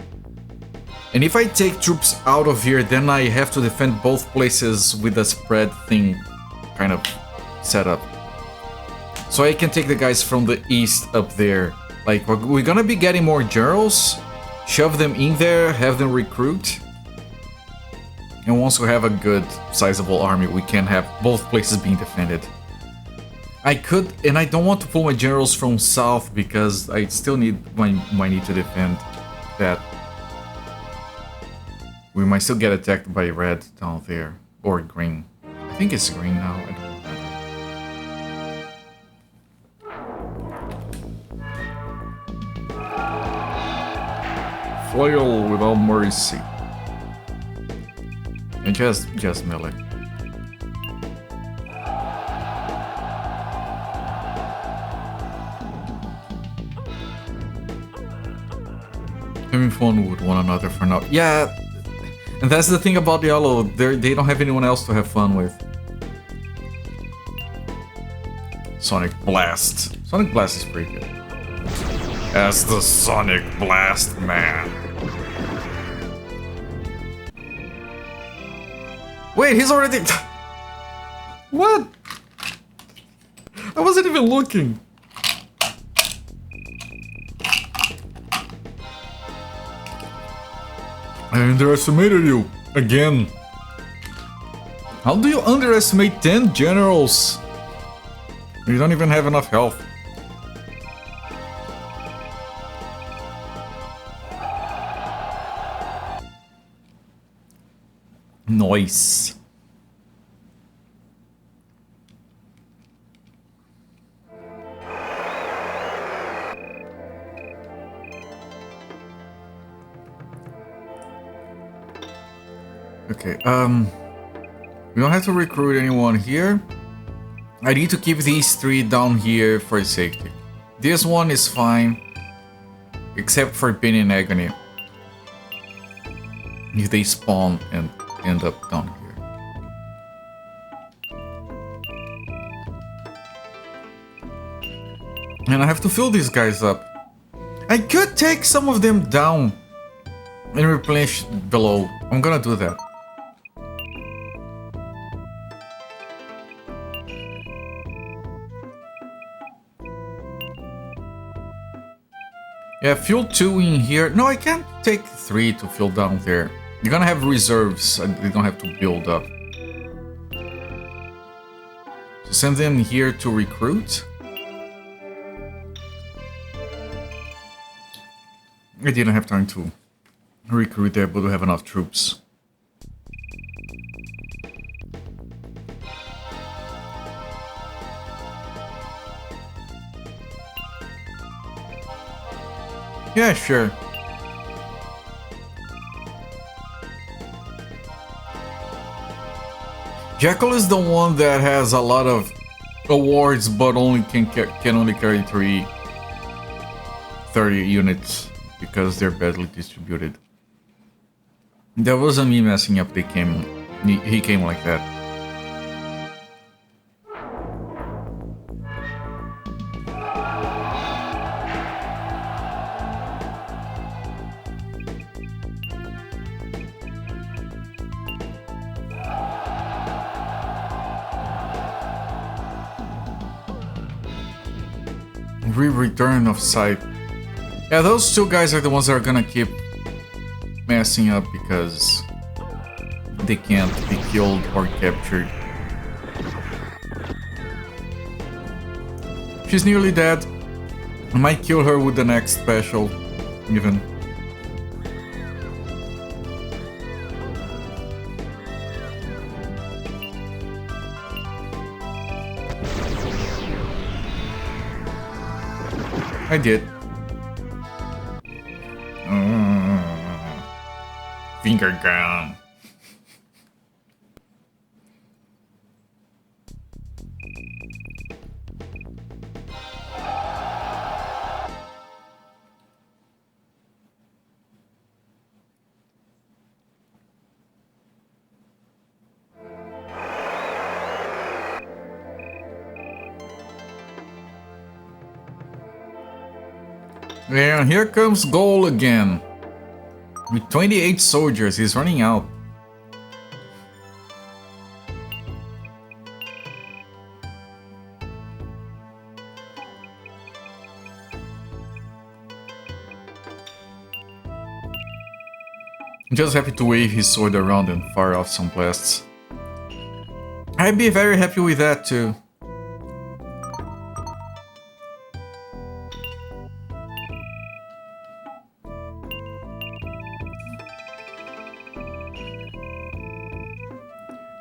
And if I take troops out of here, then I have to defend both places with a spread thing kind of set up. So I can take the guys from the east up there. Like, we're gonna be getting more generals, shove them in there, have them recruit. And once we have a good, sizable army, we can have both places being defended. I could, and I don't want to pull my generals from south because I still might need to defend that. We might still get attacked by red down there, or green. I think it's green now, I don't know. Flail without mercy. And just melee. Having fun with one another for now. Yeah, and that's the thing about Yellow. They don't have anyone else to have fun with. Sonic Blast. Sonic Blast is pretty good. As the Sonic Blast Man. Wait, he's already... What? I wasn't even looking. I underestimated you. Again. How do you underestimate 10 generals? You don't even have enough health. Nice. Okay, we don't have to recruit anyone here. I need to keep these three down here for safety. This one is fine, except for Pain and Agony. If they spawn and end up down here. And I have to fill these guys up. I could take some of them down and replenish below. I'm gonna do that. Yeah, fuel 2 in here. No, I can't take 3 to fill down there. You're gonna have reserves and they don't have to build up. So send them here to recruit. I didn't have time to recruit there, but we have enough troops. Yeah, sure. Jekyll is the one that has a lot of awards, but only can only carry 30 units because they're badly distributed. That wasn't me messing up. He came like that. Return of sight. Yeah, those two guys are the ones that are gonna keep messing up because they can't be killed or captured. She's nearly dead. I might kill her with the next special, even. I did. Finger gun. And here comes Goal again. With 28 soldiers, he's running out. I'm just happy to wave his sword around and fire off some blasts. I'd be very happy with that too.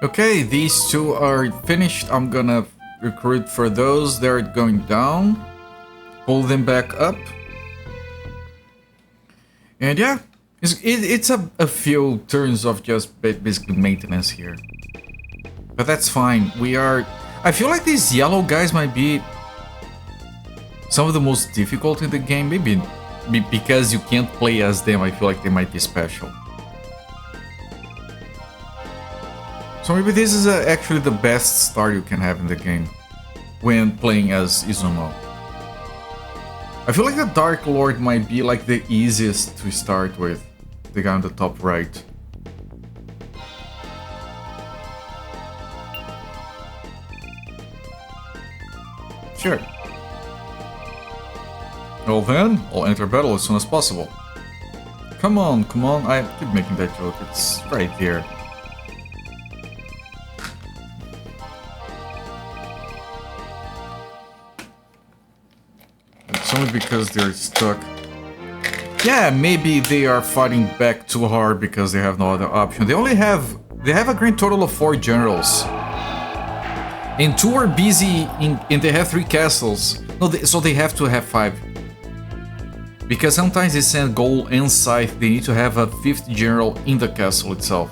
Okay, these two are finished. I'm gonna recruit for those. They're going down. Pull them back up. And yeah, it's a few turns of just basically maintenance here. But that's fine. I feel like these yellow guys might be some of the most difficult in the game. Maybe because you can't play as them, I feel like they might be special. So maybe this is actually the best start you can have in the game when playing as Izumo. I feel like the Dark Lord might be like the easiest to start with, the guy on the top right. Sure. Well then, I'll enter battle as soon as possible. Come on, I keep making that joke, it's right there. It's only because they're stuck. Yeah, maybe they are fighting back too hard because they have no other option. They have a grand total of 4 generals. And 2 are busy and they have 3 castles. No, so they have to have 5. Because sometimes they send gold and scythe, they need to have a 5th general in the castle itself.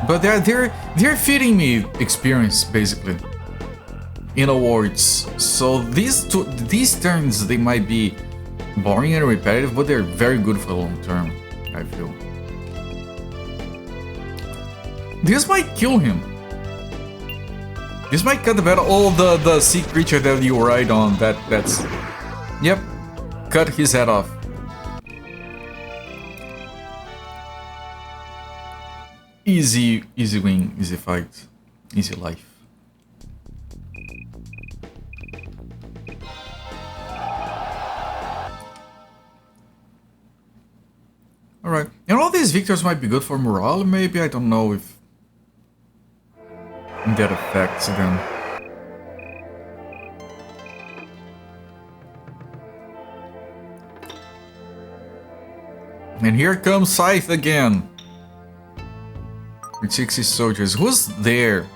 But they're feeding me experience basically in awards. So these turns they might be boring and repetitive, but they're very good for the long term, I feel. This might kill him. This might cut the battle. Oh, the sea creature that you ride on, that's... Yep, cut his head off. Easy win, easy fight, easy life. Alright, and all these victories might be good for morale, maybe, I don't know if that affects them. And here comes Scythe again. With 60 soldiers. Who's there?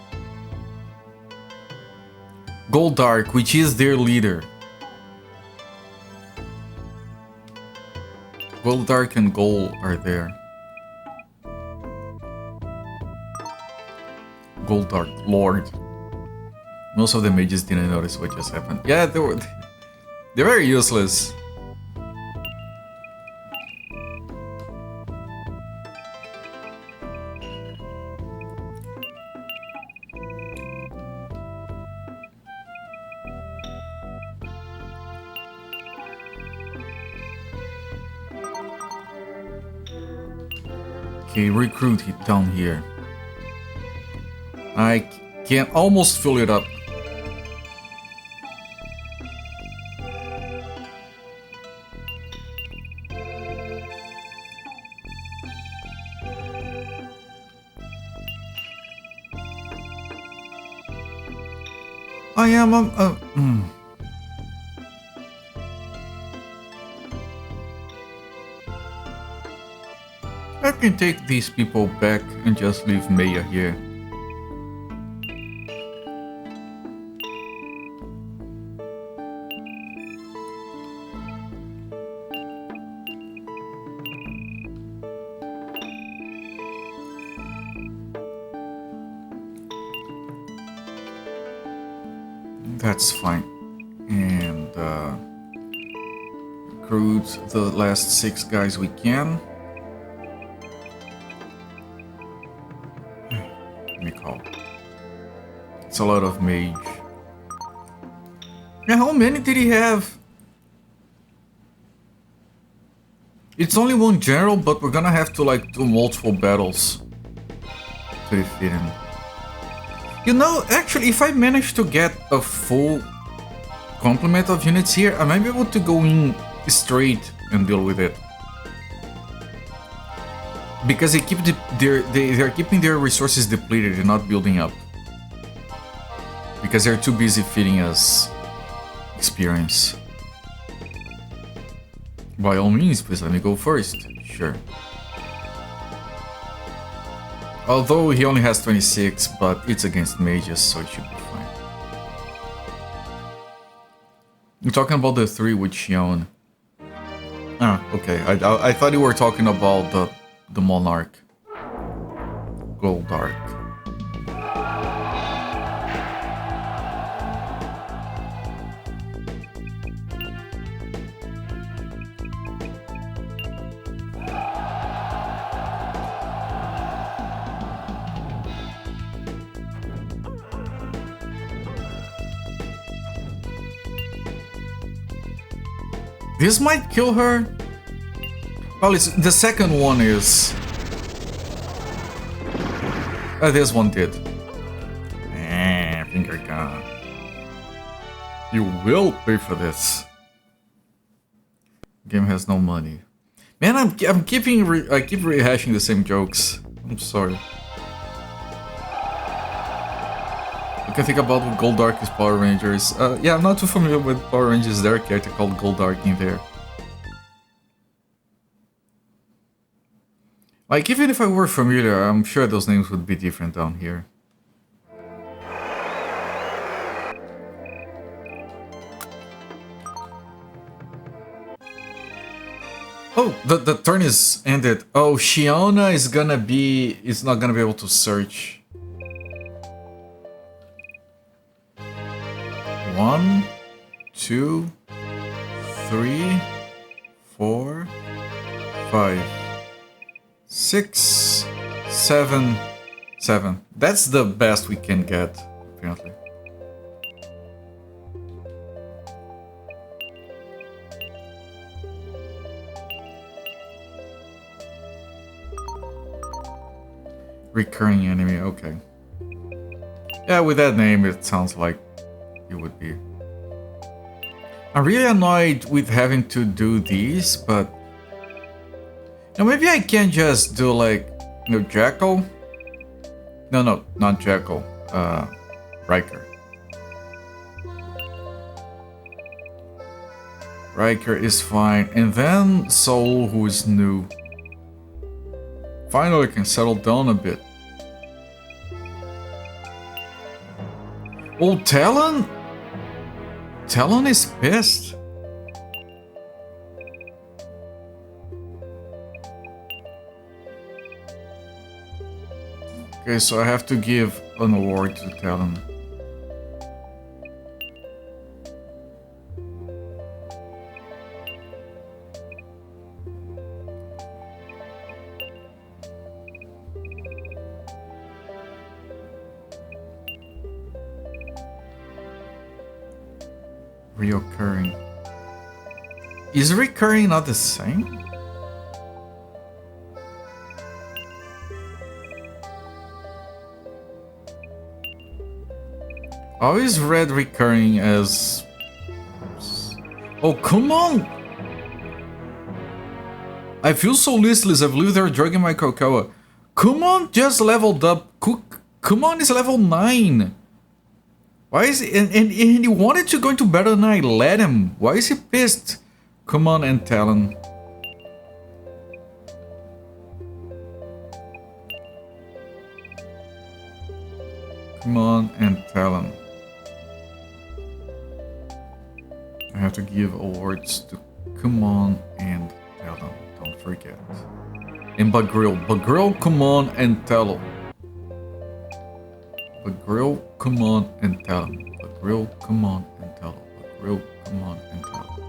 Goldark, which is their leader. Goldark and Gol are there. Goldark Lord. Most of the mages didn't notice what just happened. Yeah, they're very useless. Okay, recruit it down here. I can almost fill it up. I am I can take these people back and just leave Maya here. That's fine. And recruit the last 6 guys we can. Let me call. It's a lot of mage. Yeah, how many did he have? It's only 1 general, but we're gonna have to like do multiple battles to defeat him. You know, actually, if I manage to get a full complement of units here, I might be able to go in straight and deal with it. Because they keep they're keeping their resources depleted and not building up. Because they're too busy feeding us experience. By all means, please let me go first. Sure. Although he only has 26, but it's against mages, so it should be fine. I'm talking about the 3 with Xion. Ah, okay. I thought you were talking about the Monarch. Goldark. This might kill her. Well, the second one is... this one did. Finger gun. You will pay for this. Game has no money. Man, I keep rehashing the same jokes. I'm sorry. You can think about what Goldark is Power Rangers. Yeah, I'm not too familiar with Power Rangers. There are a character called Goldark in there. Like, even if I were familiar, I'm sure those names would be different down here. Oh, the turn is ended. Oh, Shiona is not gonna be able to search. 1, 2, 3, 4, 5, 6, 7, 7. That's the best we can get, apparently. Recurring enemy, okay. Yeah, with that name, it sounds like it would be. I'm really annoyed with having to do these, but now maybe I can just do like, you know, Jackal? No, not Jackal. Riker. Riker is fine, and then Soul, who is new. Finally, can settle down a bit. Oh, Talon? Talon is pissed. Okay, so I have to give an award to Talon. Reoccurring. Is recurring not the same? I always read recurring as... Oh, come on! I feel so listless, I believe they're drugging my cocoa. Come on, just leveled up. Come on, is level 9. Why is he... And he wanted to go into battle and I let him. Why is he pissed? Come on, and Talon. Come on, and Talon. I have to give awards to Come on and Talon. Don't forget. And Bagrill, come on and Talon. Bagrill, come on and Talon. Bagrill, come on and Talon. Bagrill, come on and Talon.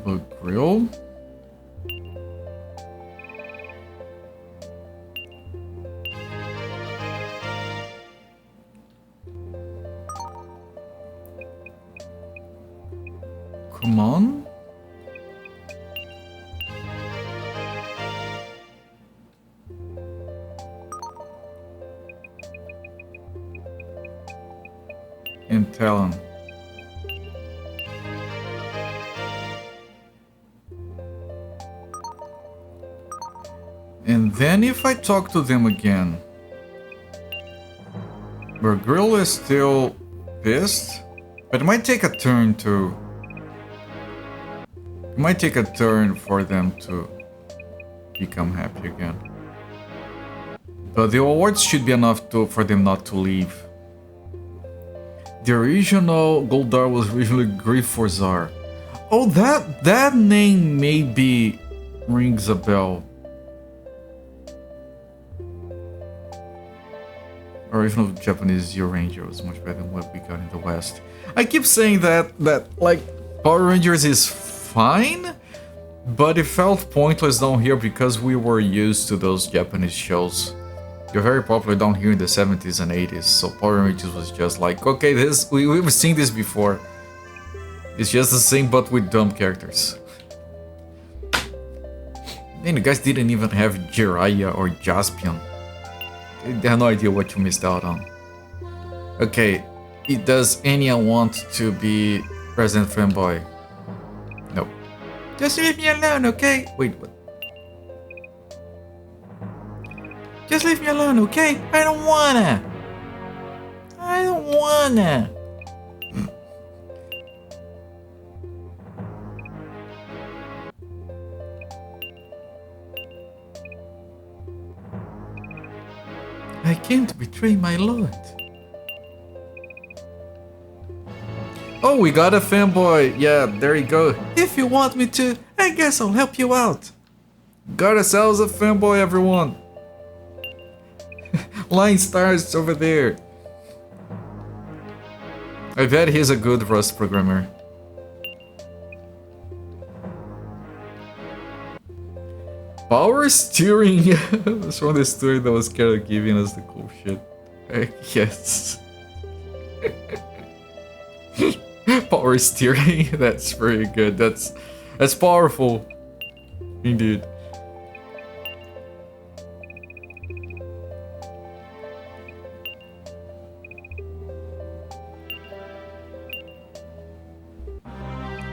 Bagrill. Come on. and Talon. And then if I talk to them again, but Grill is still pissed, but it might take a turn to... It might take a turn for them to become happy again. But the awards should be enough for them not to leave. The original Goldar was originally Grief for Czar. Oh, that name maybe rings a bell. Original Japanese Zero Ranger was much better than what we got in the West. I keep saying that like Power Rangers is fine, but it felt pointless down here because we were used to those Japanese shows. They're very popular down here in the 70s and 80s, so Power Rangers was just like, okay, we've seen this before. It's just the same but with dumb characters. And the guys didn't even have Jiraiya or Jaspion. They have no idea what you missed out on. Okay, does Anya want to be President Fanboy? No. Just leave me alone, okay? Wait, what? Just leave me alone, okay? I don't wanna! I don't wanna! I can't betray my lord. Oh, we got a fanboy. Yeah, there you go. If you want me to, I guess I'll help you out. Got ourselves a fanboy, everyone. Line stars over there. I bet he's a good Rust programmer. Power steering. That's from the story that was kind of giving us the cool shit. I guess. Power steering. That's very good. That's powerful. Indeed.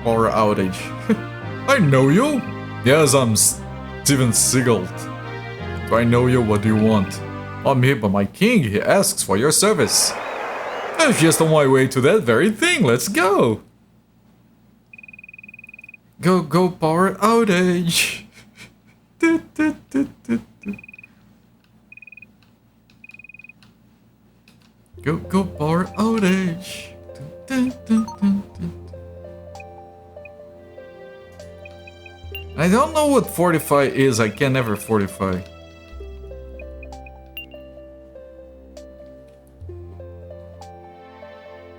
Power outage. I know you. Yes, I'm Steven Seagal. Do I know you? What do you want? I'm here by my king. He asks for your service. I'm just on my way to that very thing. Let's go. Go, power outage. Go, power outage. I don't know what fortify is. I can never fortify.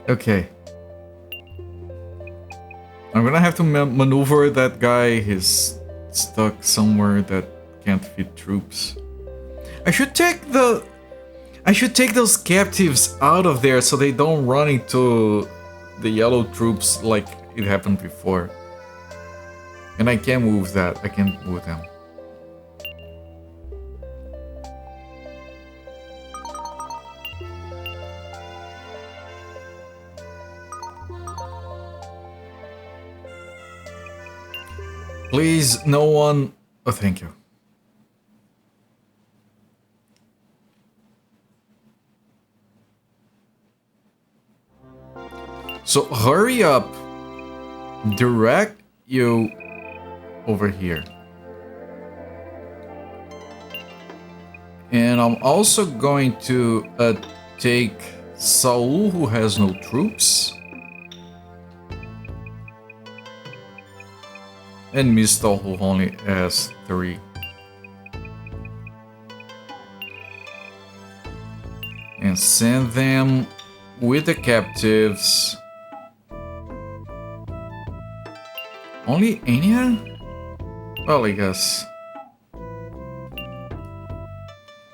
Okay. I'm gonna have to maneuver that guy. He's stuck somewhere that can't fit troops. I should take those captives out of there so they don't run into the yellow troops like it happened before. And I can move that. I can move them. Please, no one... Oh, thank you. So, hurry up. Direct you over here. And I'm also going to take Saul, who has no troops. And Mistal, who only has 3. And send them with the captives. Only Anya? Well, I guess.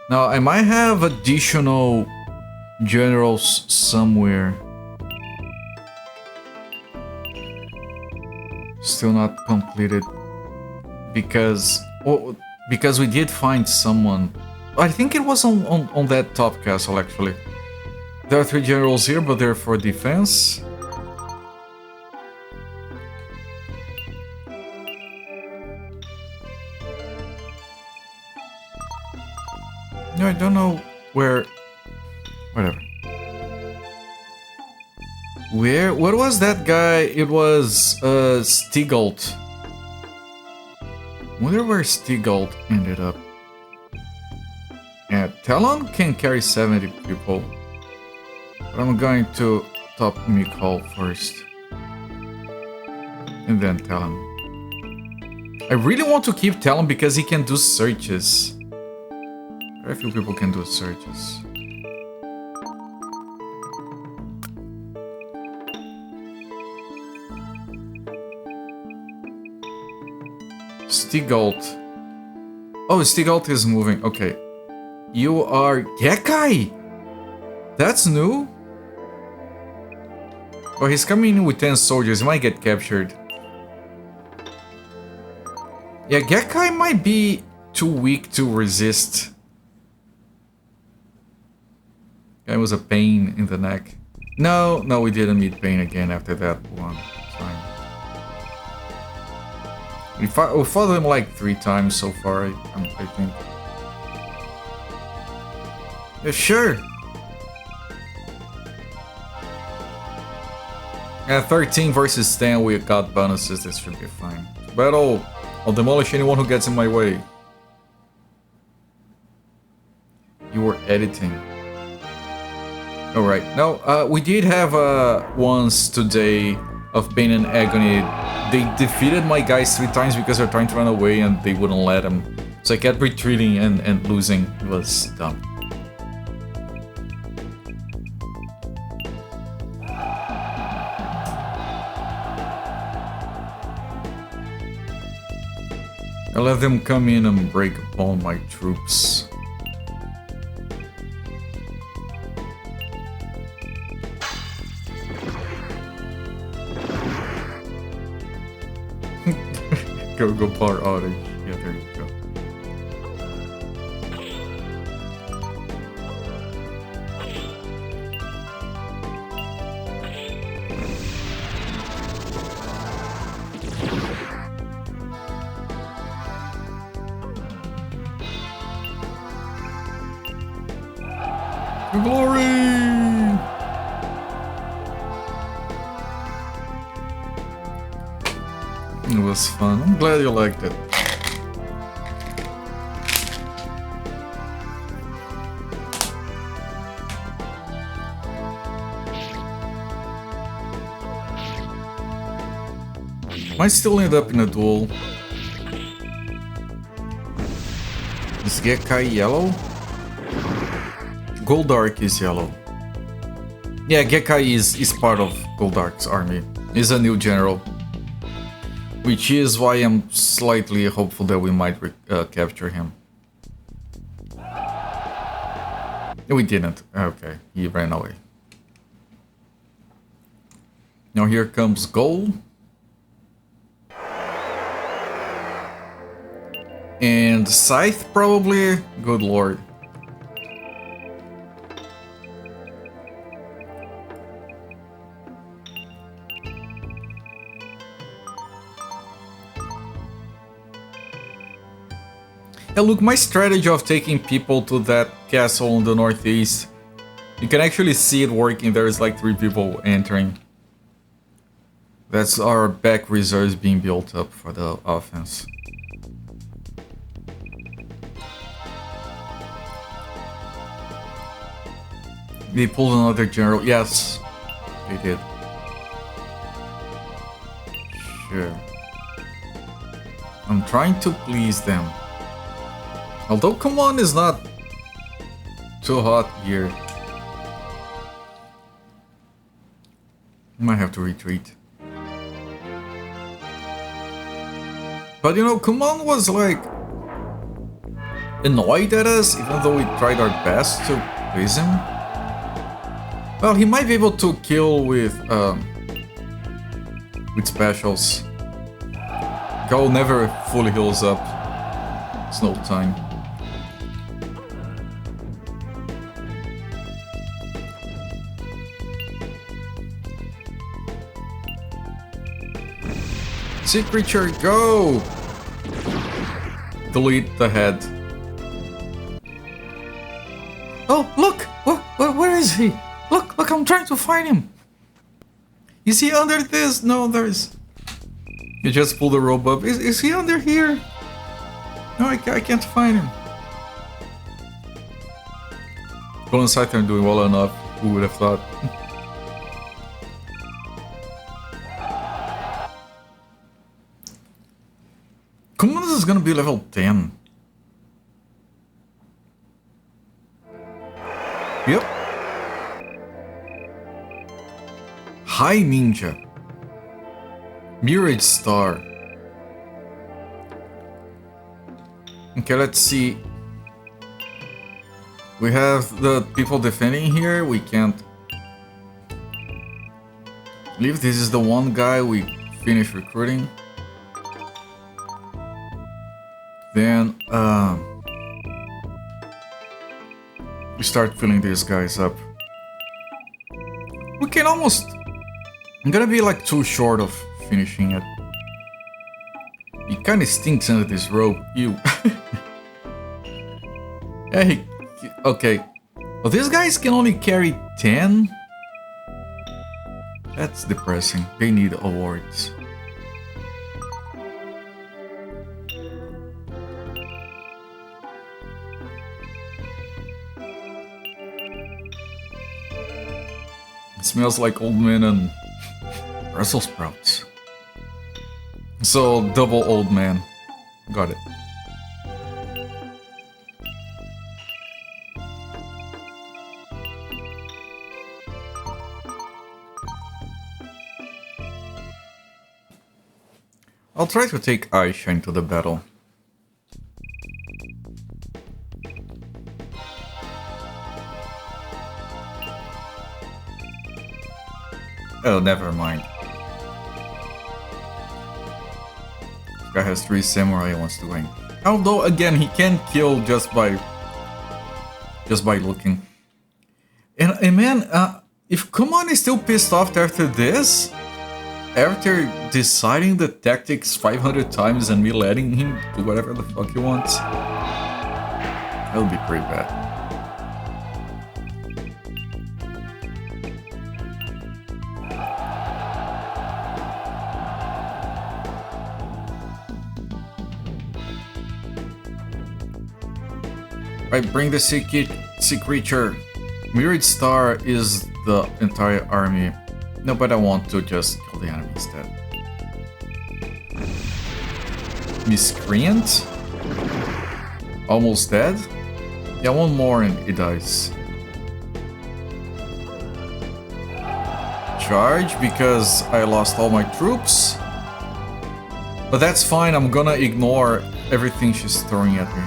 Now, I might have additional generals somewhere. Still not completed. Because we did find someone. I think it was on that top castle, actually. There are 3 generals here, but they're for defense. No, I don't know where... Whatever. Where? What was that guy? It was Stigalt. Wonder where Stigalt ended up. Yeah, Talon can carry 70 people. But I'm going to top Mikhail first. And then Talon. I really want to keep Talon because he can do searches. Very few people can do searches. Stigalt. Oh, Stigalt is moving. Okay. You are Gekai! That's new? Oh, he's coming in with 10 soldiers. He might get captured. Yeah, Gekai might be too weak to resist. Guy was a pain in the neck. No, we didn't meet pain again after that one time. We fought him like 3 times so far, I think. Yeah, sure. Yeah, 13 versus 10, we got bonuses, this should be fine. Battle! I'll demolish anyone who gets in my way. You were editing. Alright, no, we did have once today of Pain and Agony. They defeated my guys 3 times because they're trying to run away and they wouldn't let them. So I kept retreating and losing. It was dumb. I let them come in and break upon my troops. Go power outage. Yeah, there you go. Glory! It was fun. I'm glad you liked it. Might still end up in a duel. Is Gekai yellow? Goldark is yellow. Yeah, Gekai is part of Goldark's army. He's a new general. Which is why I'm slightly hopeful that we might capture him. We didn't. Okay, he ran away. Now here comes Gold. And Scythe, probably? Good lord. Yeah, look, my strategy of taking people to that castle in the northeast, you can actually see it working. There's like 3 people entering. That's our back reserves being built up for the offense. They pulled another general. Yes, they did. Sure. I'm trying to please them. Although Command is not too hot here. Might have to retreat. But you know, Command was like annoyed at us, even though we tried our best to please him. Well, he might be able to kill with specials. Go never fully heals up. It's no time. Sea creature, go! Delete the head. Oh, look! Where is he? Look, I'm trying to find him. Is he under this? No, there's... You just pull the rope up. Is he under here? No, I can't find him. Colin Saturn doing well enough. Who would have thought? Commandus is gonna be level 10. Yep. High Ninja. Mirage Star. Okay, let's see. We have the people defending here. We can't leave. This is the one guy we finished recruiting. Then we start filling these guys up. We can almost... I'm gonna be like too short of finishing it. It kinda stinks under this rope. Ew. Yeah, okay. Well, these guys can only carry 10? That's depressing. They need awards. It smells like old men and Brussels sprouts. So, double old man. Got it. I'll try to take Aisha into the battle. Oh, never mind. This guy has 3 samurai he wants to win. Although, again, he can kill just by looking. And man, if Kumon is still pissed off after this, after deciding the tactics 500 times and me letting him do whatever the fuck he wants, that'll be pretty bad. Right, bring the sea creature. Mirage Star is the entire army. No, but I want to just kill the enemy instead. Miscreant? Almost dead? Yeah, one more and he dies. Charge because I lost all my troops. But that's fine, I'm gonna ignore everything she's throwing at me.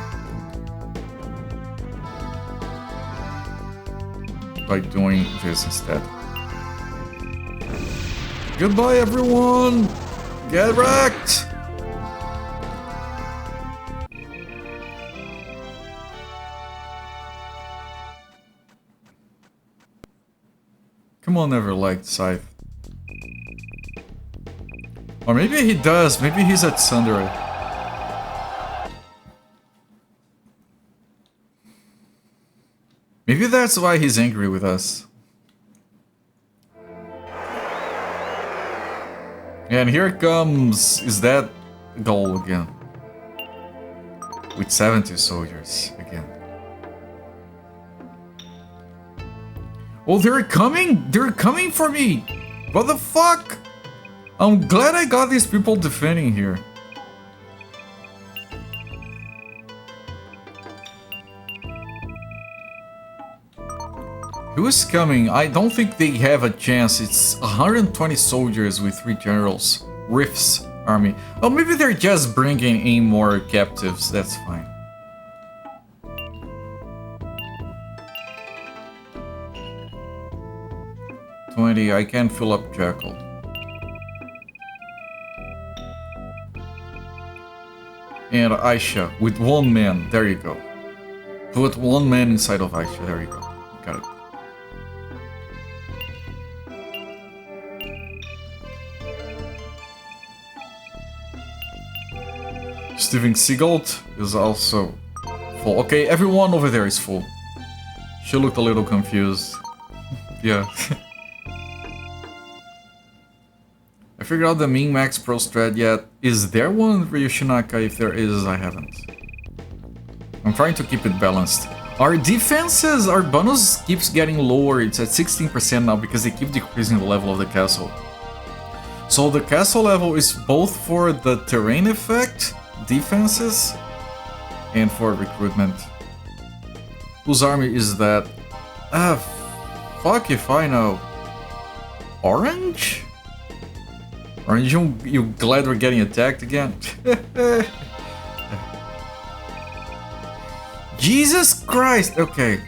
By doing this instead. Goodbye, everyone! Get wrecked! Come on, never liked Scythe. Or maybe he does, maybe he's at Sundering. Maybe that's why he's angry with us. And here comes... is that goal again? With 70 soldiers again. Oh, they're coming! They're coming for me! What the fuck? I'm glad I got these people defending here. Who's coming? I don't think they have a chance. It's 120 soldiers with 3 generals. Rift's army. Oh, maybe they're just bringing in more captives. That's fine. I can fill up Jackal. And Aisha with 1 man. There you go. Put 1 man inside of Aisha. There you go. Got it. Steven Seagold is also full. Okay, everyone over there is full. She looked a little confused. Yeah. I figured out the min max pro strat yet. Is there one Ryushinaka? If there is, I haven't. I'm trying to keep it balanced. Our defenses, our bonus keeps getting lower. It's at 16% now because they keep decreasing the level of the castle. So the castle level is both for the terrain effect, defenses, and for recruitment. Whose army is that? Fuck if I know. Orange? Orange, you glad we're getting attacked again? Jesus Christ! Okay.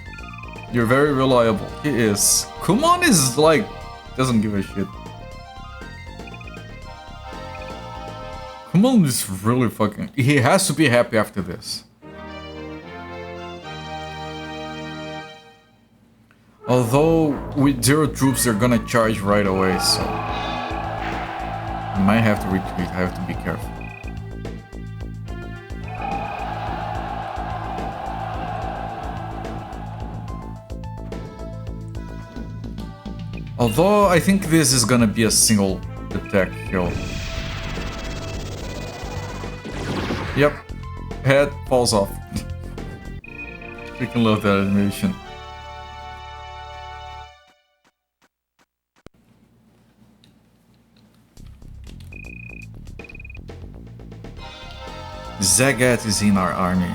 You're very reliable. He is. Kumon is like... doesn't give a shit. Kumon is really fucking... He has to be happy after this. Although, with 0 troops, they're gonna charge right away, so... I might have to retreat, I have to be careful. Although, I think this is gonna be a single attack kill. Yep. Head falls off. Freaking love that animation. Zagat is in our army.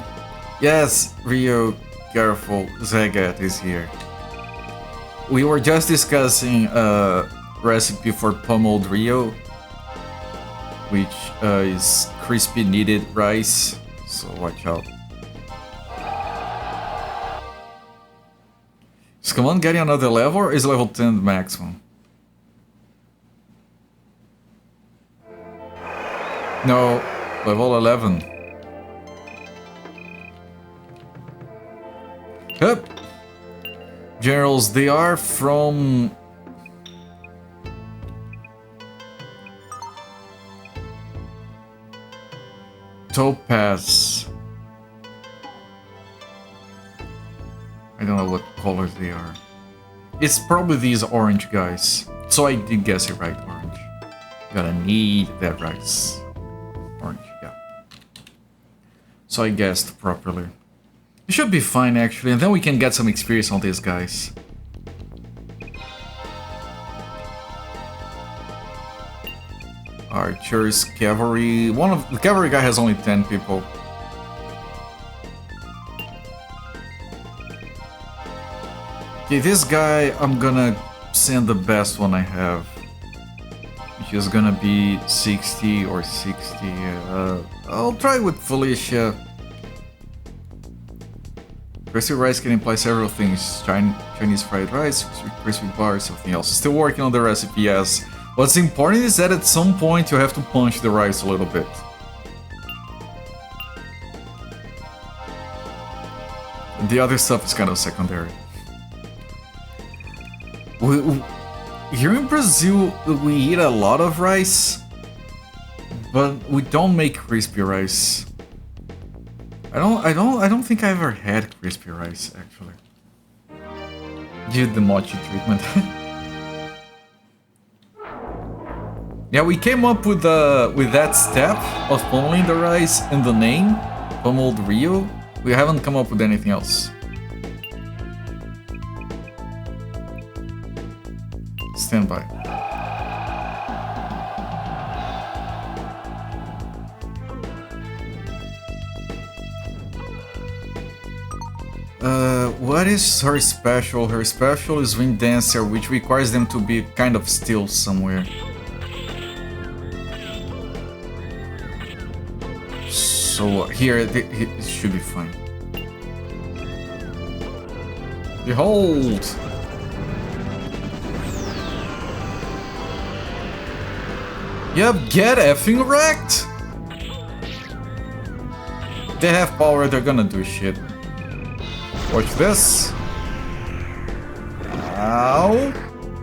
Yes, Rio, careful, Zagat is here. We were just discussing a recipe for pummeled Rio, which is crispy kneaded rice, so watch out. Is Command getting another level or is level 10 maximum? No, level 11. Yep. Generals, they are from... Topaz. I don't know what colors they are. It's probably these orange guys. So I did guess it right, orange. Gotta need that rice. Orange, yeah. So I guessed properly. It should be fine actually, and then we can get some experience on these guys. Archers, cavalry. The cavalry guy has only 10 people. Okay, this guy, I'm gonna send the best one I have. Which is gonna be 60 or 60. I'll try with Felicia. Crispy rice can imply several things. Chinese fried rice, crispy bar, something else. Still working on the recipe, yes. What's important is that at some point you have to punch the rice a little bit. The other stuff is kind of secondary. Here in Brazil, we eat a lot of rice, but we don't make crispy rice. I don't think I ever had crispy rice actually. Did the mochi treatment. Yeah, we came up with that step of pummeling the rice and the name, Pummeled Rio. We haven't come up with anything else. Stand by. What is her special? Her special is Wind Dancer, which requires them to be kind of still somewhere. So here, it should be fine. Behold! Yep, get effing wrecked! They have power, they're gonna do shit. Watch this. Ow!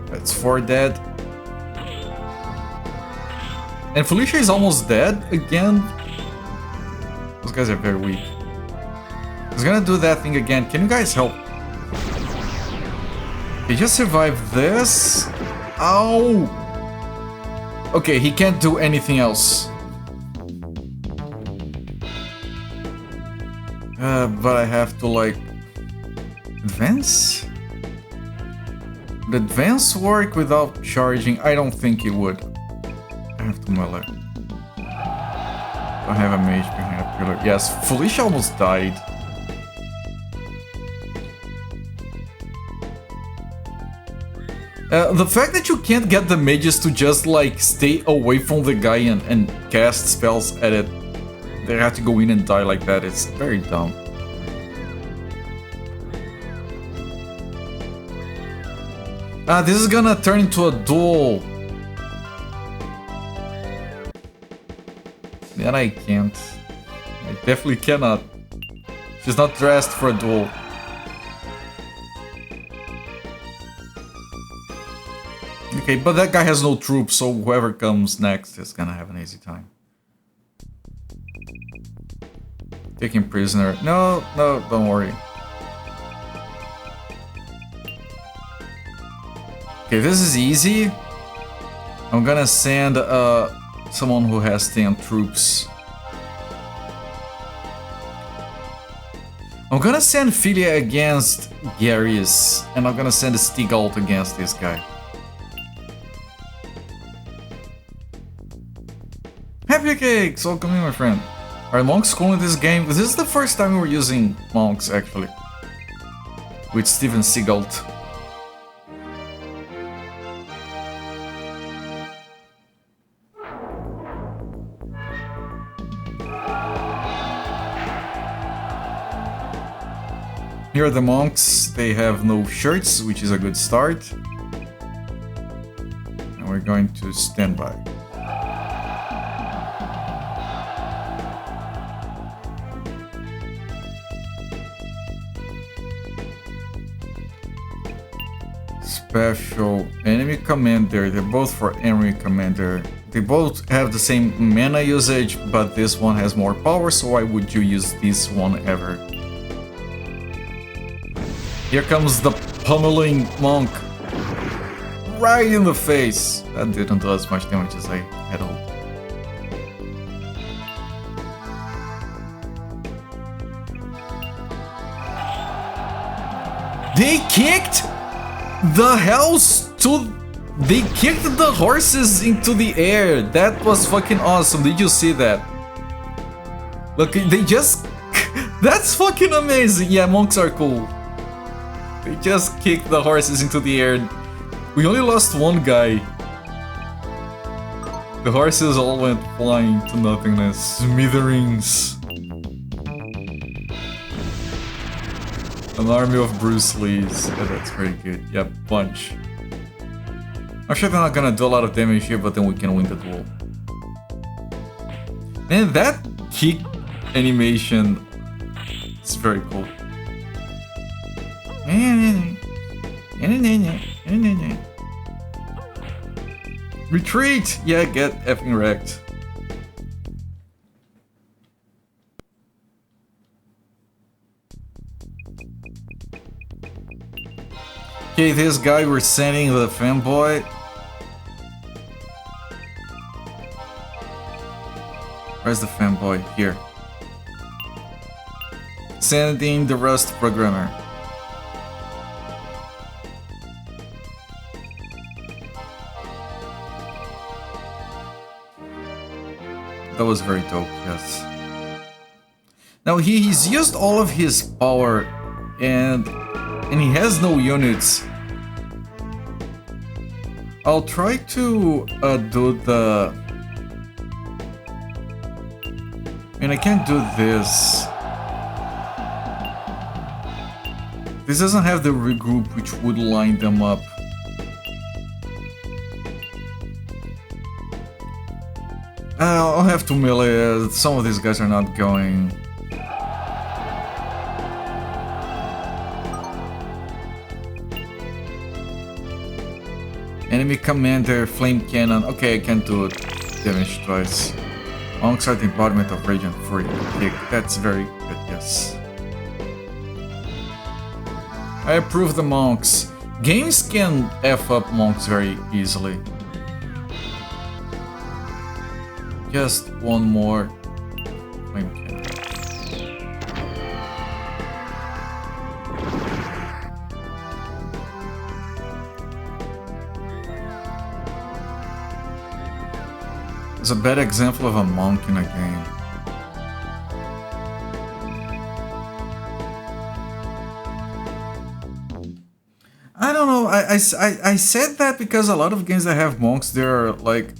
That's 4 dead. And Felicia is almost dead again. Those guys are very weak. He's gonna do that thing again. Can you guys help? He just survived this. Ow! Okay, he can't do anything else. But I have to, like... Advance? Would advance work without charging? I don't think it would. I have to melee. I have a mage behind a pillar. Yes, Felicia almost died. The fact that you can't get the mages to just like stay away from the guy and cast spells at it, they have to go in and die like that, it's very dumb. This is gonna turn into a duel. And I can't. I definitely cannot. She's not dressed for a duel. Okay, but that guy has no troops, so whoever comes next is gonna have an easy time. Take him prisoner. No, don't worry. Okay, this is easy. I'm gonna send someone who has 10 troops. I'm gonna send Philia against Garius, and I'm gonna send Stigalt against this guy. Happy cakes! Welcome in, my friend. Are monks cool in this game? This is the first time we're using monks, actually. With Steven Seagal. Here are the monks. They have no shirts, which is a good start. And we're going to stand by. Special enemy commander. They're both for enemy commander. They both have the same mana usage, but this one has more power, so why would you use this one ever? Here comes the pummeling monk. Right in the face. That didn't do as much damage as I had hoped. They kicked the hells to... They kicked the horses into the air. That was fucking awesome. Did you see that? Look, they just... That's fucking amazing. Yeah, monks are cool. They just kicked the horses into the air. We only lost one guy. The horses all went flying to nothingness. Smithereens. An army of Bruce Lees. Yeah, that's very good. Yep, punch. I'm sure they're not gonna do a lot of damage here, but then we can win the duel. And that kick animation is very cool. Retreat! Yeah, get effing wrecked. Okay, this guy we're sending the fanboy. Where's the fanboy? Here. Sending the Rust programmer. That was very dope, yes. Now he's used all of his power and he has no units. I'll try to do the... I can't do this. This doesn't have the regroup which would line them up. I'll have to melee. Some of these guys are not going. Enemy commander, flame cannon. Okay, I can't do it. Damage twice. Monks are the embodiment of radiant fury. Okay, that's very good, yes. I approve the monks. Games can F up monks very easily. Just one more. Flame cannon. It's a bad example of a monk in a game. I don't know. I said that because a lot of games that have monks, they're like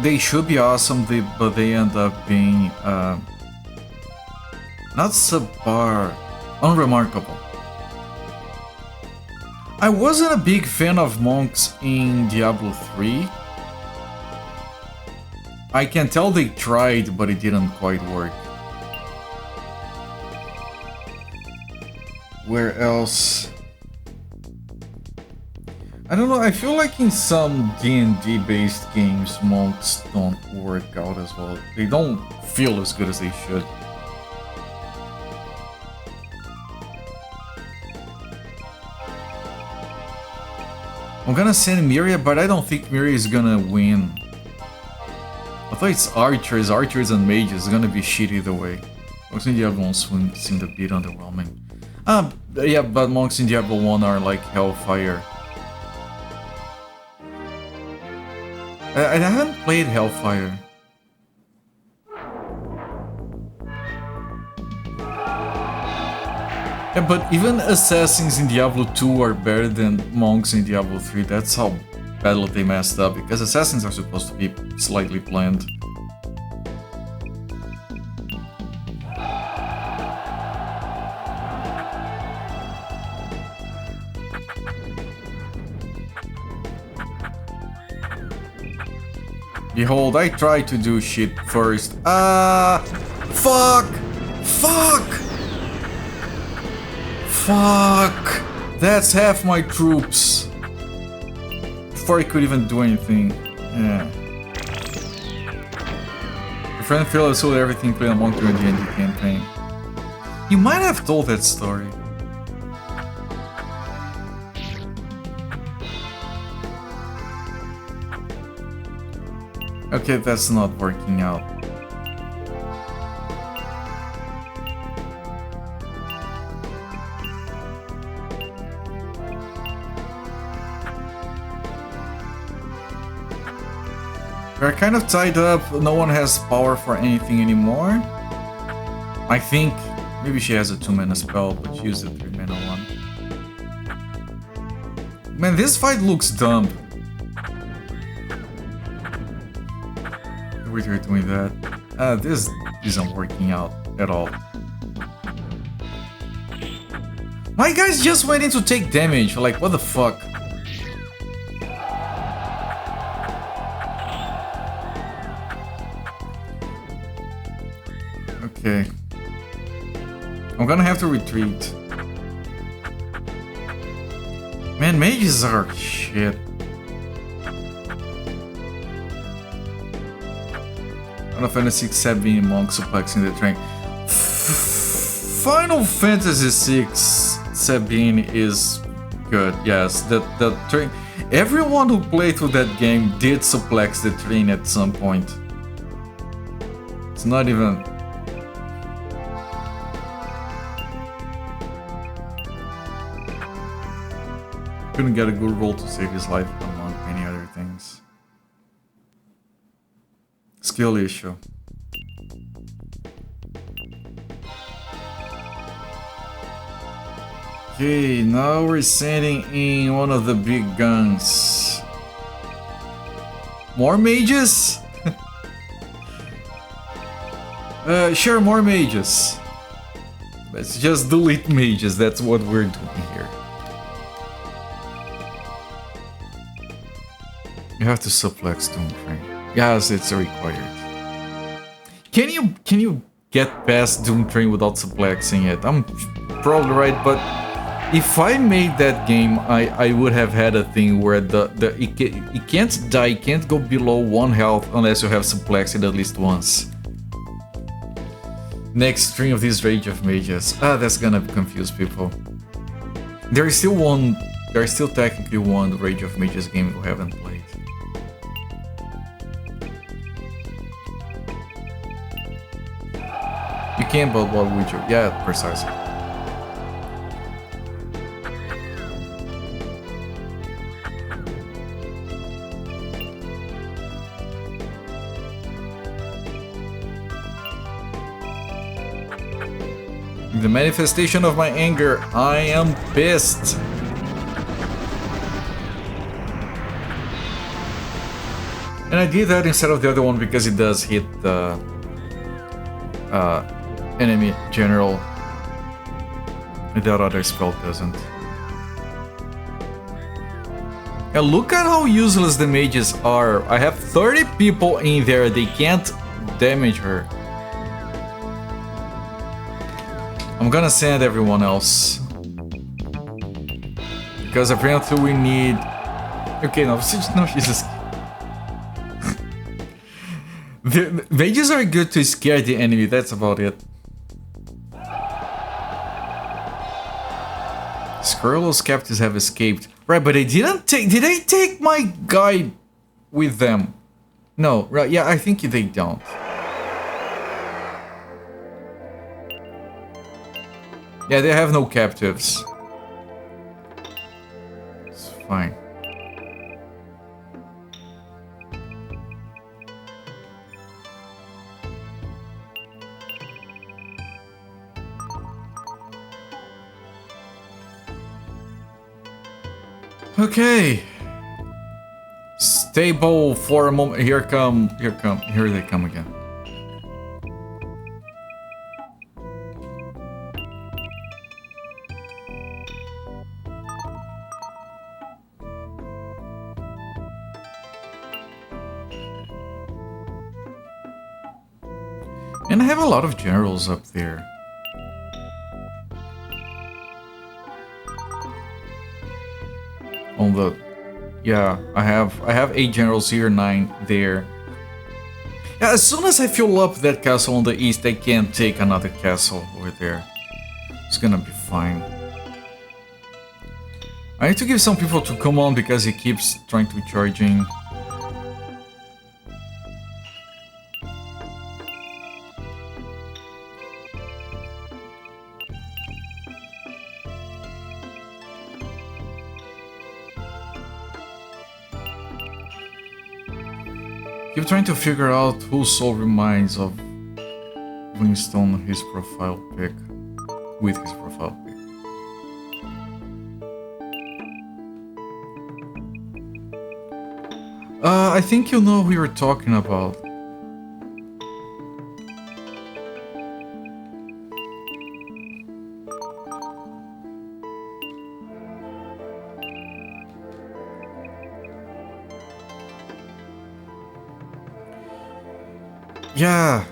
they should be awesome, but they end up being not subpar, unremarkable. I wasn't a big fan of monks in Diablo 3. I can tell they tried, but it didn't quite work. Where else? I don't know, I feel like in some D&D based games, monks don't work out as well. They don't feel as good as they should. I'm gonna send Miria, but I don't think Miria is gonna win. I thought it's archers and mages. It's gonna be shit either way. Monks in Diablo 1 seemed a bit underwhelming. Yeah, but monks in Diablo 1 are like Hellfire. I haven't played Hellfire. Yeah, but even assassins in Diablo 2 are better than monks in Diablo 3. That's how badly they messed up, because assassins are supposed to be slightly bland. Behold, I tried to do shit first. Fuck! That's half my troops. Before I could even do anything. Yeah. My friend Phil sold everything playing a monk during the D&D campaign. You might have told that story. Okay, that's not working out. We're kind of tied up. No one has power for anything anymore. I think maybe she has a 2-mana spell, but she used a 3-mana one. Man, this fight looks dumb. We're doing that. This isn't working out at all. My guys just went in to take damage. Like, what the fuck? Okay. I'm gonna have to retreat. Man, mages are shit. Final Fantasy VI being monk suplexing the train. Final Fantasy VI Sabine is good, yes. The train. Everyone who played through that game did suplex the train at some point. It's not even. Couldn't get a good roll to save his life among many other things. Skill issue. Okay, now we're sending in one of the big guns. More mages? Sure, more mages. Let's just delete mages, that's what we're doing here. You have to suplex Doomtrain. Yes, it's required. Can you get past Doomtrain without suplexing it? I'm probably right, but If I made that game, I would have had a thing where it can't die, it can't go below 1 health unless you have suplexed it at least once. Next stream of this Rage of Mages. That's gonna confuse people. There is still technically one Rage of Mages game we haven't played. You can, but what would you? Yeah, precisely. The manifestation of my anger. I am pissed. And I did that instead of the other one because it does hit the enemy general. And that other spell doesn't. And look at how useless the mages are. I have 30 people in there. They can't damage her. I'm gonna send everyone else. Because apparently we need... Okay, no, Jesus. The mages are good to scare the enemy, that's about it. Squirrel's captives have escaped. Right, but they didn't take... Did they take my guy with them? No, right, yeah, I think they don't. Yeah, they have no captives. It's fine. Okay. Stable for a moment. Here they come again. And I have a lot of generals up there. On the... Yeah, I have 8 generals here, 9 there. Yeah, as soon as I fill up that castle on the east, I can take another castle over there. It's gonna be fine. I need to give some people to come on because he keeps trying to charging. Keep trying to figure out whose soul reminds of Winston his profile pic. With his profile pic. I think you know who you're talking about. Yeah.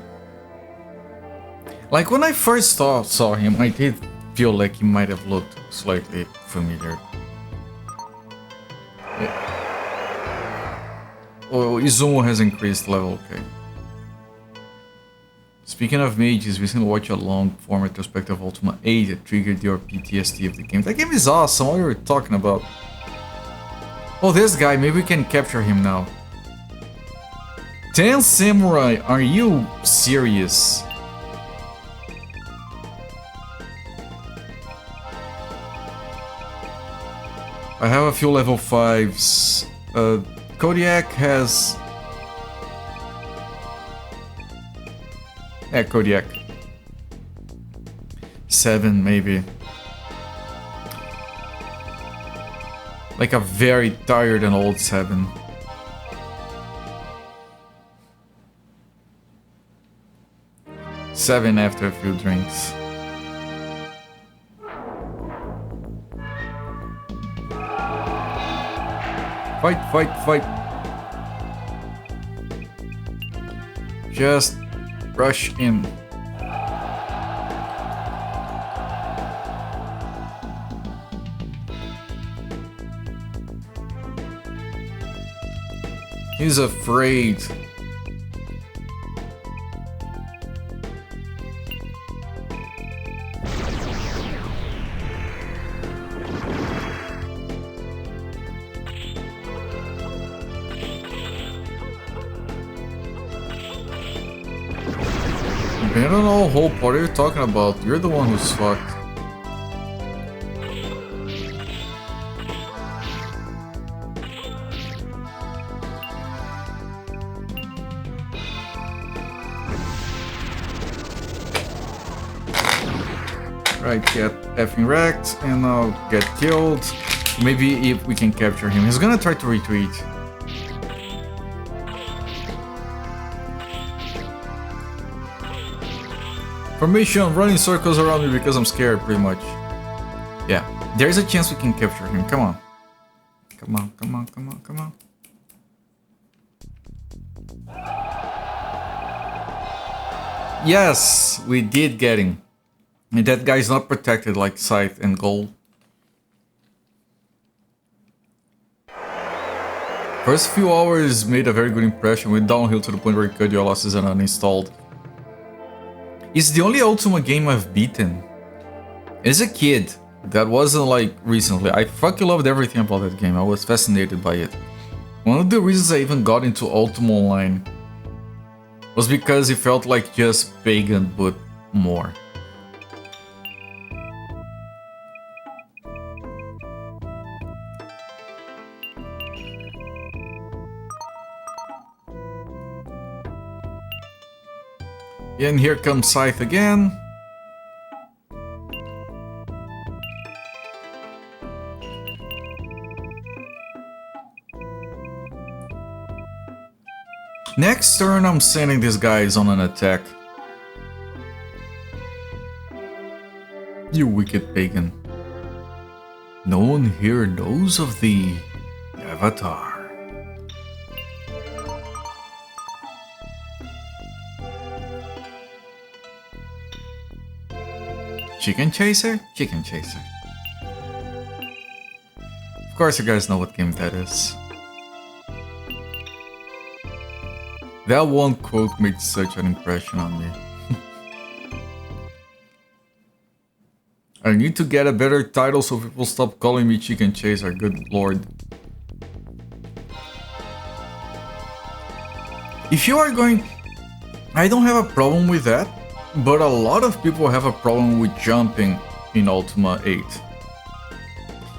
Like when I first saw him, I did feel like he might have looked slightly familiar. Yeah. Oh, Izumo has increased level, okay. Speaking of mages, recently watched a long-form retrospective of Ultima 8 that triggered your PTSD of the game. That game is awesome, what are you talking about? Oh, this guy, maybe we can capture him now. 10 Samurai, are you serious? I have a few level 5s. Kodiak has... Yeah, Kodiak. 7 maybe. Like a very tired and old 7. Seven after a few drinks. Fight, fight, fight. Just rush in. He's afraid. I don't know, Hope, what are you talking about? You're the one who's fucked. Right, get effing wrecked, and I'll get killed. Maybe if we can capture him. He's gonna try to retreat. Formation, running circles around me because I'm scared, pretty much. Yeah, there's a chance we can capture him. Come on. Come on, come on, come on, come on. Yes, we did get him. And that guy's not protected like Scythe and Gold. First few hours made a very good impression, went downhill to the point where you cut your losses and uninstalled. It's the only Ultima game I've beaten. As a kid, that wasn't like recently. I fucking loved everything about that game. I was fascinated by it. One of the reasons I even got into Ultima Online was because it felt like just Pagan, but more. And here comes Scythe again. Next turn, I'm sending these guys on an attack. You wicked pagan. No one here knows of the Avatar. Chicken Chaser? Chicken Chaser. Of course you guys know what game that is. That one quote made such an impression on me. I need to get a better title so people stop calling me Chicken Chaser, good lord. If you are going... I don't have a problem with that. But a lot of people have a problem with jumping in Ultima 8.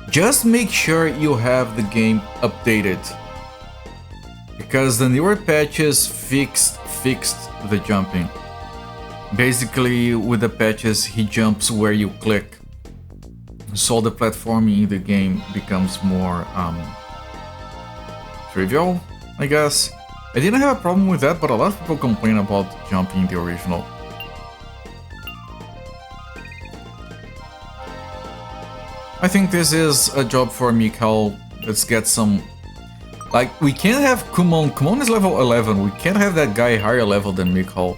Just make sure you have the game updated. Because the newer patches fixed the jumping. Basically, with the patches, he jumps where you click. So the platforming in the game becomes more trivial, I guess. I didn't have a problem with that, but a lot of people complain about jumping in the original. I think this is a job for Mikhail. Let's get some... Like, we can't have Kumon. Kumon is level 11. We can't have that guy higher level than Mikhail.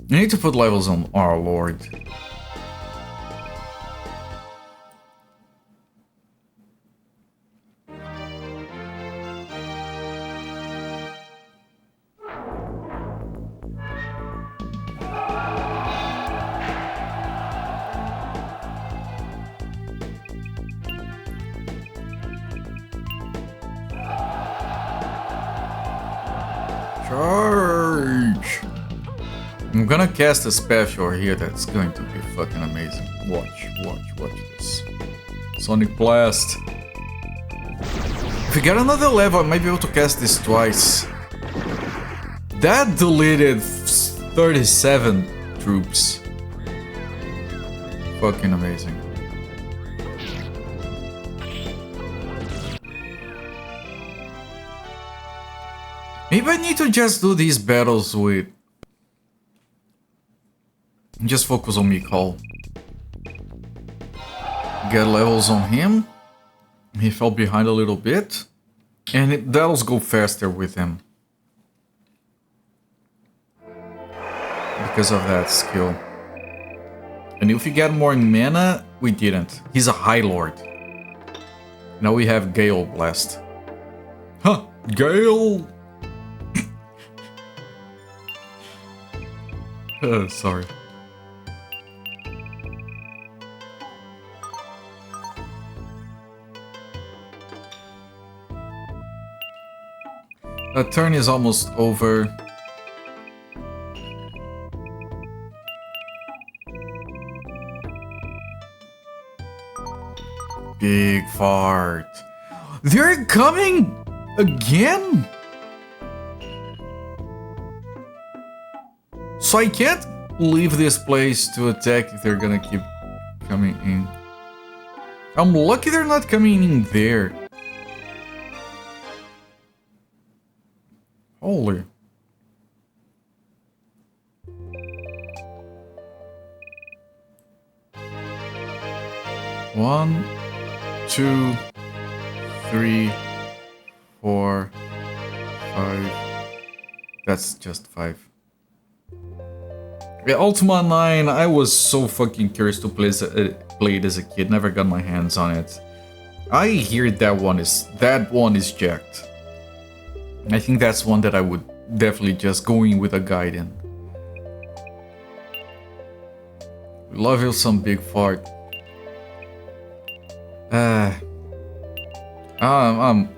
You need to put levels on our lord. Charge! I'm gonna cast a special here that's going to be fucking amazing. Watch this. Sonic Blast. If we get another level, I might be able to cast this twice. That deleted 37 troops. Fucking amazing. Maybe I need to just do these battles with... Just focus on Mikhail. Get levels on him. He fell behind a little bit. And battles go faster with him. Because of that skill. And if we get more mana, we didn't. He's a High Lord. Now we have Gale Blast. Huh, Gale! Sorry. That turn is almost over. Big fart. They're coming again? So I can't leave this place to attack if they're gonna keep coming in. I'm lucky they're not coming in there. Holy. One, 2, 3, 4, 5. That's just 5. Yeah, Ultima 9, I was so fucking curious to play it as a kid. Never got my hands on it. I hear that one is jacked. I think that's one that I would definitely just go in with a guide in. Love you some big fart.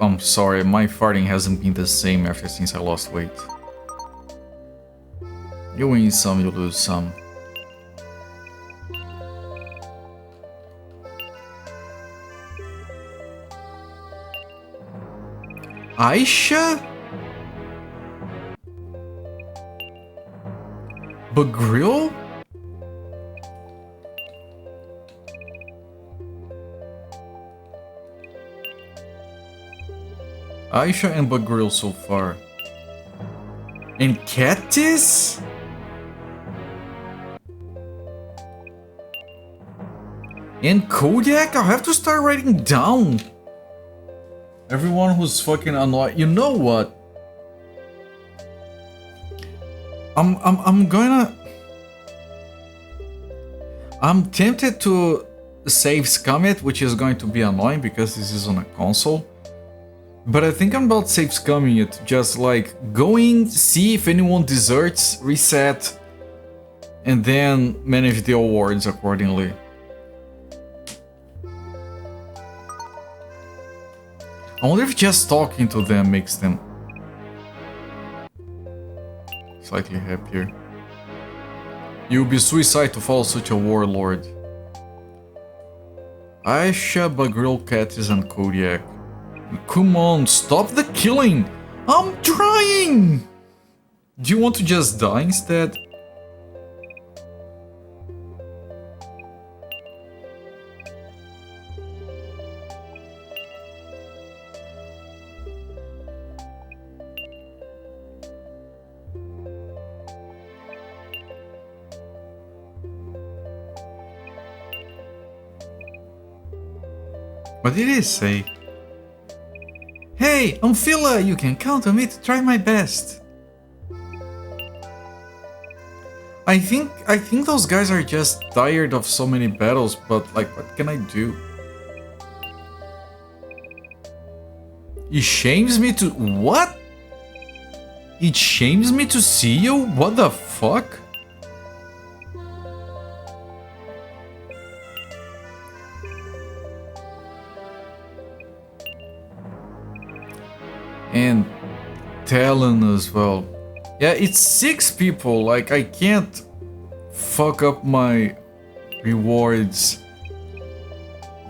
I'm sorry, my farting hasn't been the same since I lost weight. You win some, you lose some. Aisha? Bagril? Aisha and Bagril so far. And Katis? And Kodak? I'll have to start writing down. Everyone who's fucking annoyed. You know what? I'm tempted to save Scummit, which is going to be annoying because this is on a console. But I think I'm about save scumming it, just like going, see if anyone deserts, reset, and then manage the awards accordingly. I wonder if just talking to them makes them slightly happier. You would be suicide to follow such a warlord. Aisha, Bagril, Katis, and Kodiak. Come on, stop the killing! I'm trying! Do you want to just die instead? What did he say? Hey, I'm Phila! You can count on me to try my best. I think those guys are just tired of so many battles, but like, what can I do? It shames me to... What? It shames me to see you? What the fuck? And Talon as well. Yeah, it's 6 people, like I can't fuck up my rewards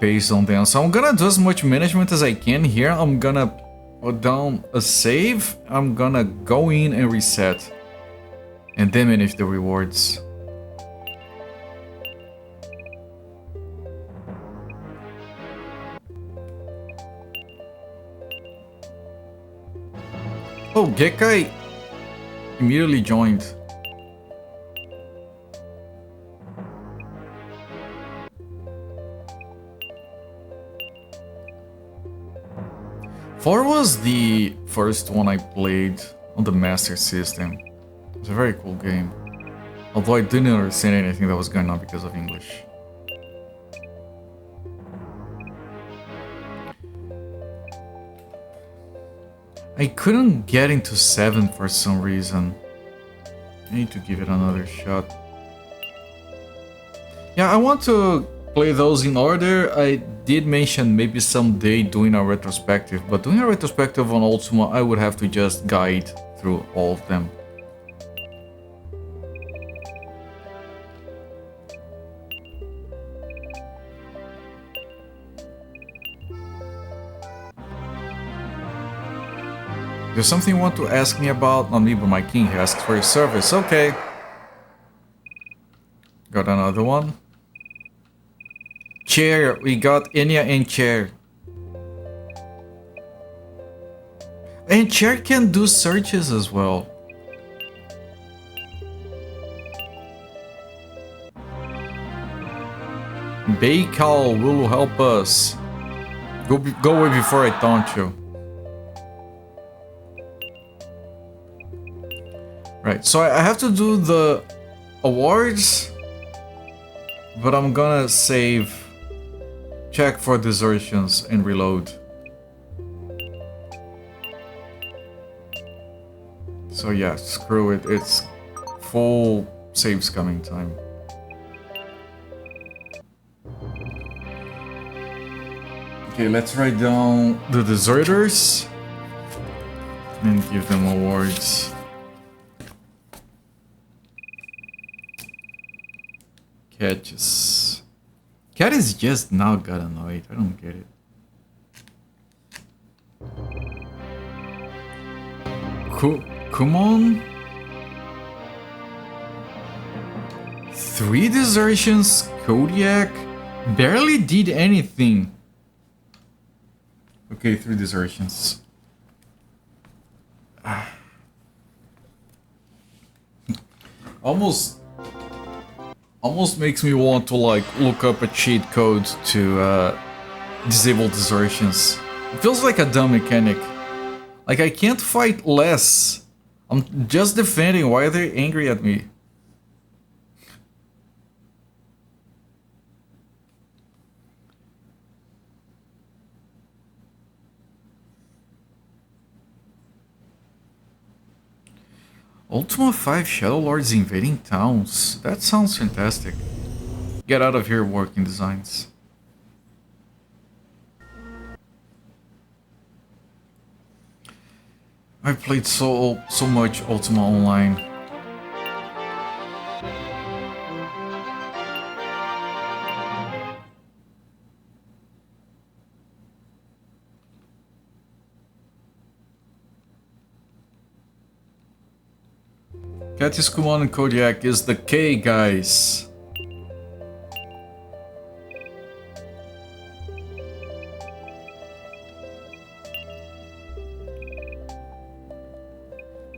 based on them. So I'm gonna do as much management as I can here. I'm gonna put down a save. I'm gonna go in and reset. And then manage the rewards. Oh, Gekkai immediately joined. Four was the first one I played on the Master System. It was a very cool game. Although I didn't understand anything that was going on because of English. I couldn't get into 7 for some reason. I need to give it another shot. Yeah, I want to play those in order. I did mention maybe someday doing a retrospective, but doing a retrospective on Ultima, I would have to just guide through all of them. There's something you want to ask me about? Not me, but my king. He asks for your service. Okay. Got another one. Chair. We got Enya and Chair. And Chair can do searches as well. Baikal will help us. Go away before I taunt you. Right, so I have to do the awards, but I'm gonna save, check for desertions, and reload. So yeah, screw it, it's full saves coming time. Okay, let's write down the deserters and give them awards. Catches. Cat is just now got annoyed. I don't get it. Kumon? 3 desertions. Kodiak barely did anything. Okay, 3 desertions. Almost makes me want to like look up a cheat code to disable desertions. It feels like a dumb mechanic. Like I can't fight less. I'm just defending. Why are they angry at me? Ultima 5 Shadow Lords invading towns. That sounds fantastic. Get out of here, working designs. I played so much Ultima Online. Katis, Kumon, and Kodiak is the K, guys.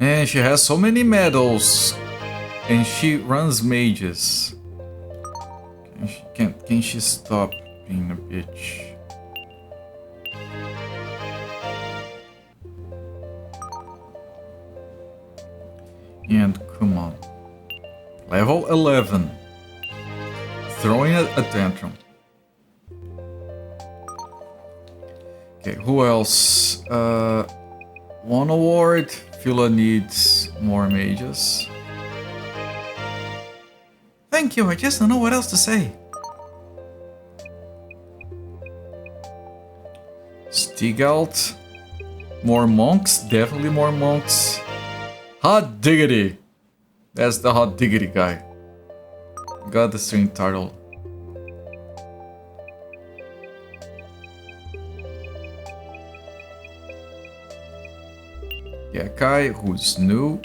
And she has so many medals. And she runs mages. Can she stop being a bitch? And come on. Level 11. Throwing a tantrum. Okay, who else? One award. Phila needs more mages. Thank you, I just don't know what else to say. Stigalt. More monks, definitely more monks. Hot diggity! That's the hot diggity guy. Got the string turtle. Yeah, Kai, who's new.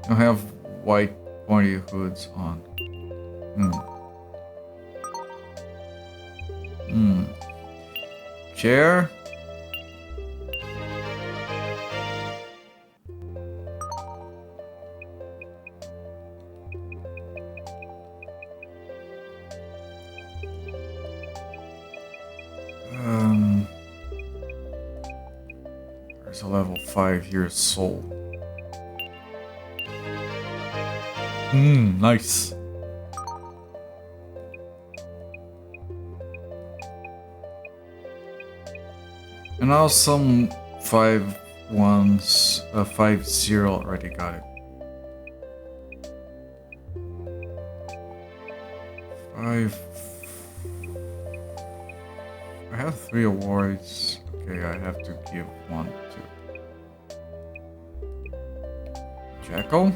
I have white pointy hoods on. Chair. There's a level 5 here, soul. Nice. And now some 5-1s, 5-0 already got it. 5. I have 3 awards. Okay, I have to give 1 to Jackal.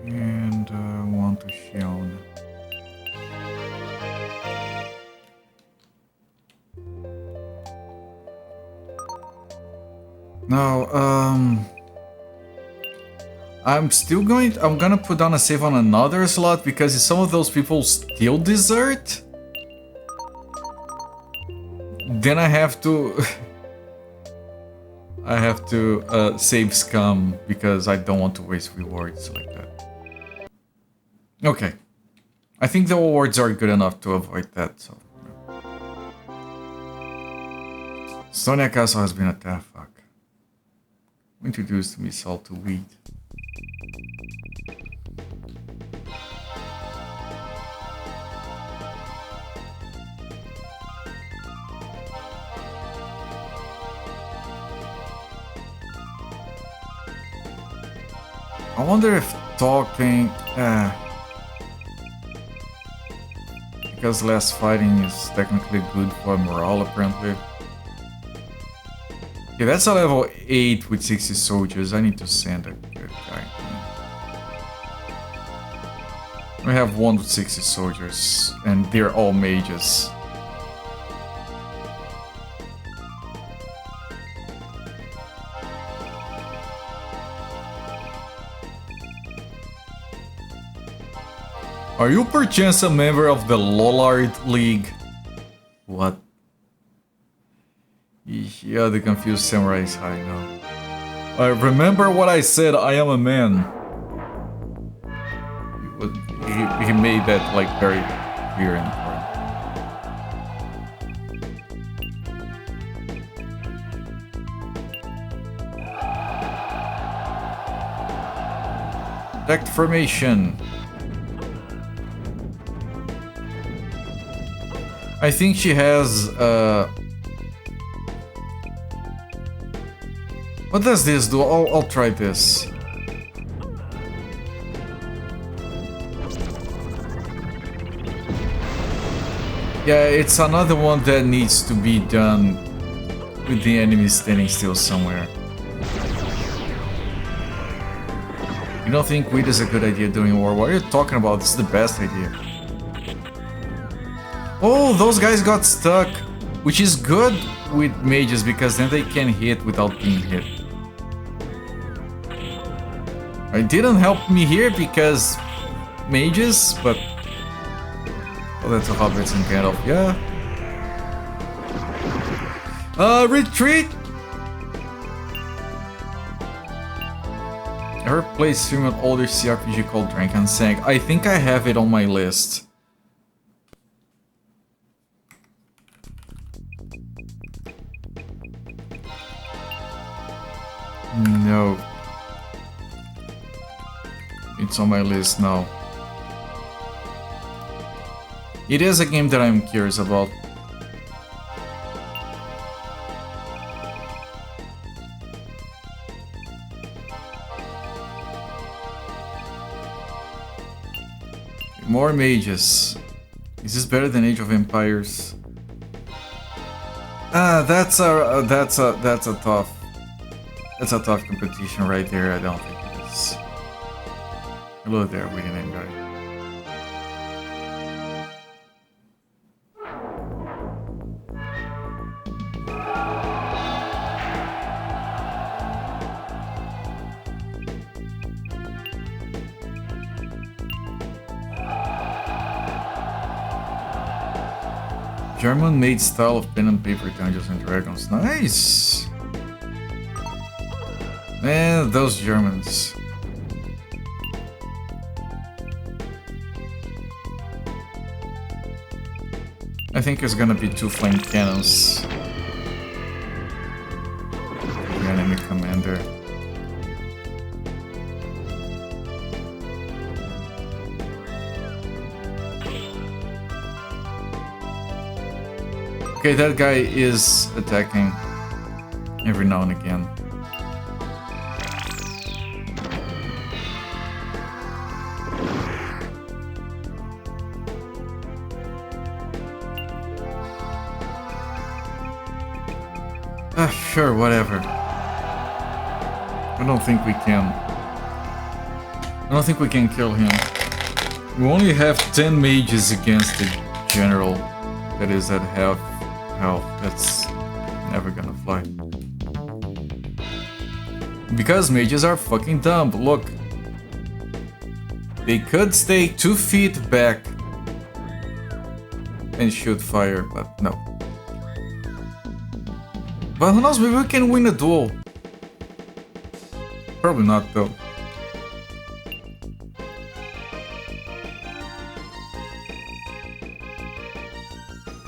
And 1 to Shion. Now, I'm gonna put down a save on another slot because if some of those people still desert, then I have to save scum because I don't want to waste rewards like that. Okay. I think the awards are good enough to avoid that, so. Sonia Castle has been attacked. Fuck. Introduced me salt to weed. I wonder if talking... because less fighting is technically good for morale, apparently. Yeah, that's a level 8 with 60 soldiers. I need to send a good guy. We have 1 with 60 soldiers, and they're all mages. Are you perchance a member of the Lollard League? What? Yeah, the confused samurai is high now. Remember what I said, I am a man. He made that like very clear and important. Detect formation. I think she has what does this do? I'll try this. Yeah, it's another one that needs to be done with the enemy standing still somewhere. You don't think weed is a good idea during war? What are you talking about? This is the best idea. Oh, those guys got stuck, which is good with mages because then they can hit without being hit. It didn't help me here because mages, but oh, that's a hobbits and Gandalf, yeah. Retreat. I ever played stream an older CRPG called Drank and Sang. I think I have it on my list. No. It's on my list now. It is a game that I'm curious about. More mages. Is this better than Age of Empires? That's a tough competition right there. I don't think it is. Hello there, we didn't guy. German-made style of pen and paper Dungeons and Dragons. Nice! Man, those Germans. I think it's gonna be 2 flame cannons. The enemy commander. Okay, that guy is attacking every now and again. Sure, whatever. I don't think we can. I don't think we can kill him. We only have 10 mages against the general that is at half health. That's never gonna fly. Because mages are fucking dumb. Look. They could stay 2 feet back and shoot fire, but no. But who knows, maybe we can win a duel. Probably not, though.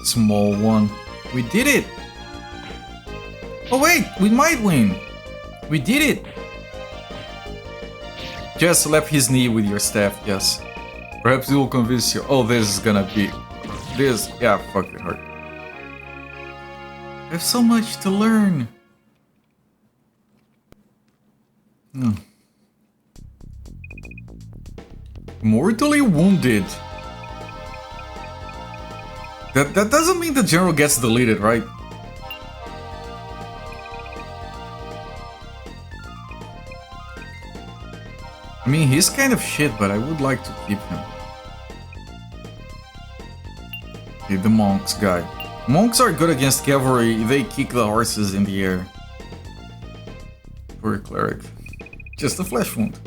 Small one. We did it! Oh wait, we might win! We did it! Just slap his knee with your staff, yes. Perhaps it will convince you. Oh, this is gonna be... This... Yeah, fuck it hurt. I have so much to learn. Mortally wounded. That doesn't mean the general gets deleted, right? I mean, he's kind of shit, but I would like to keep him. Okay, the monks guy. Monks are good against cavalry, they kick the horses in the air. Poor cleric. Just a flesh wound.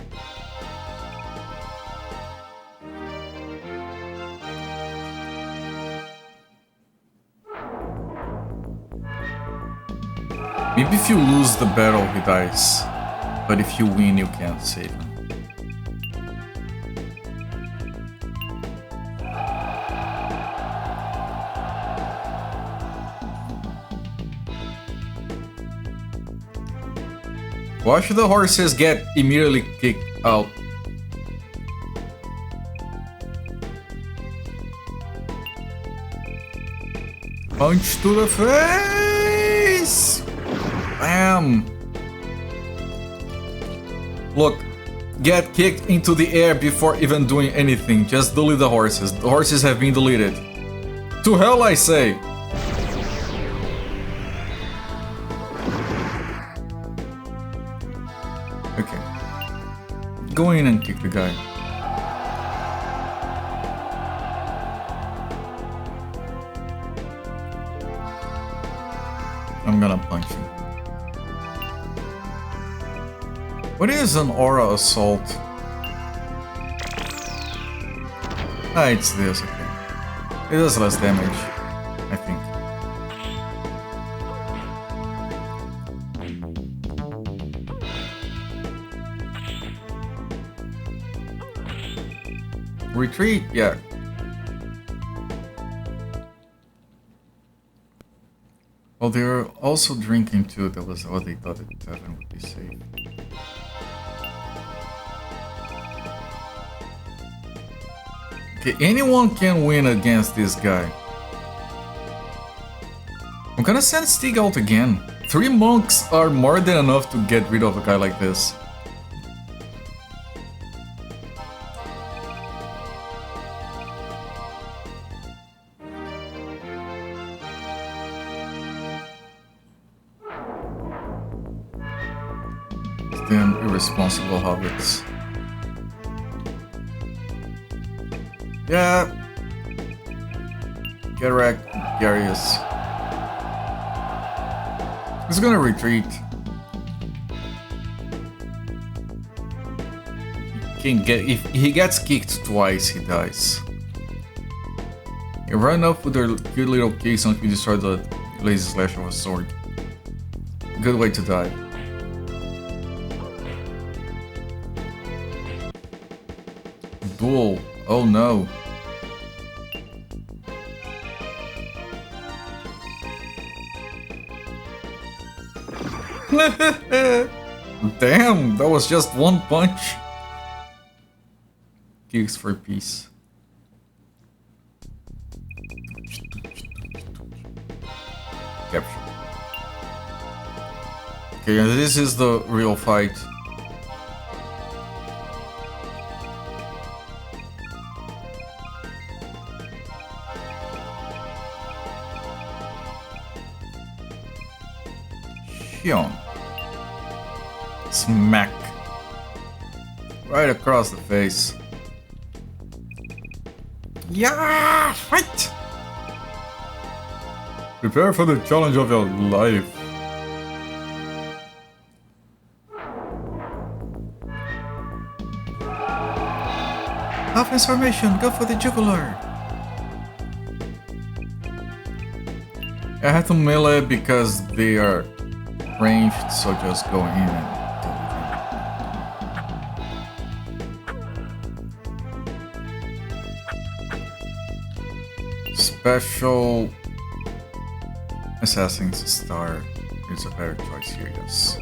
Maybe if you lose the battle, he dies. But if you win, you can't save him. Watch the horses get immediately kicked out. Punch to the face! Bam! Look, get kicked into the air before even doing anything. Just delete the horses. The horses have been deleted. To hell, I say! Okay. Go in and kick the guy. I'm gonna punch him. What is an aura assault? Ah, it's this, okay. It does less damage, I think. Retreat? Yeah. Well, they were also drinking too. That was what they thought the tavern would be safe. Okay, anyone can win against this guy. I'm gonna send Stig out again. 3 monks are more than enough to get rid of a guy like this. Damn irresponsible hobbits. Yeah. Get wrecked, Garius. He's gonna retreat. If he gets kicked twice, he dies. You run up with your cute little case until you destroy the lazy slash of a sword. Good way to die. Duel. Oh no. Damn, that was just one punch. Kicks for peace. Capture. Okay, and this is the real fight. Hyun. Smack. Right across the face. Yeah! Fight! Prepare for the challenge of your life. Offense formation, go for the jugular. I have to melee because they are ranged, so just go in and special Assassin's Star is a better choice here, yes.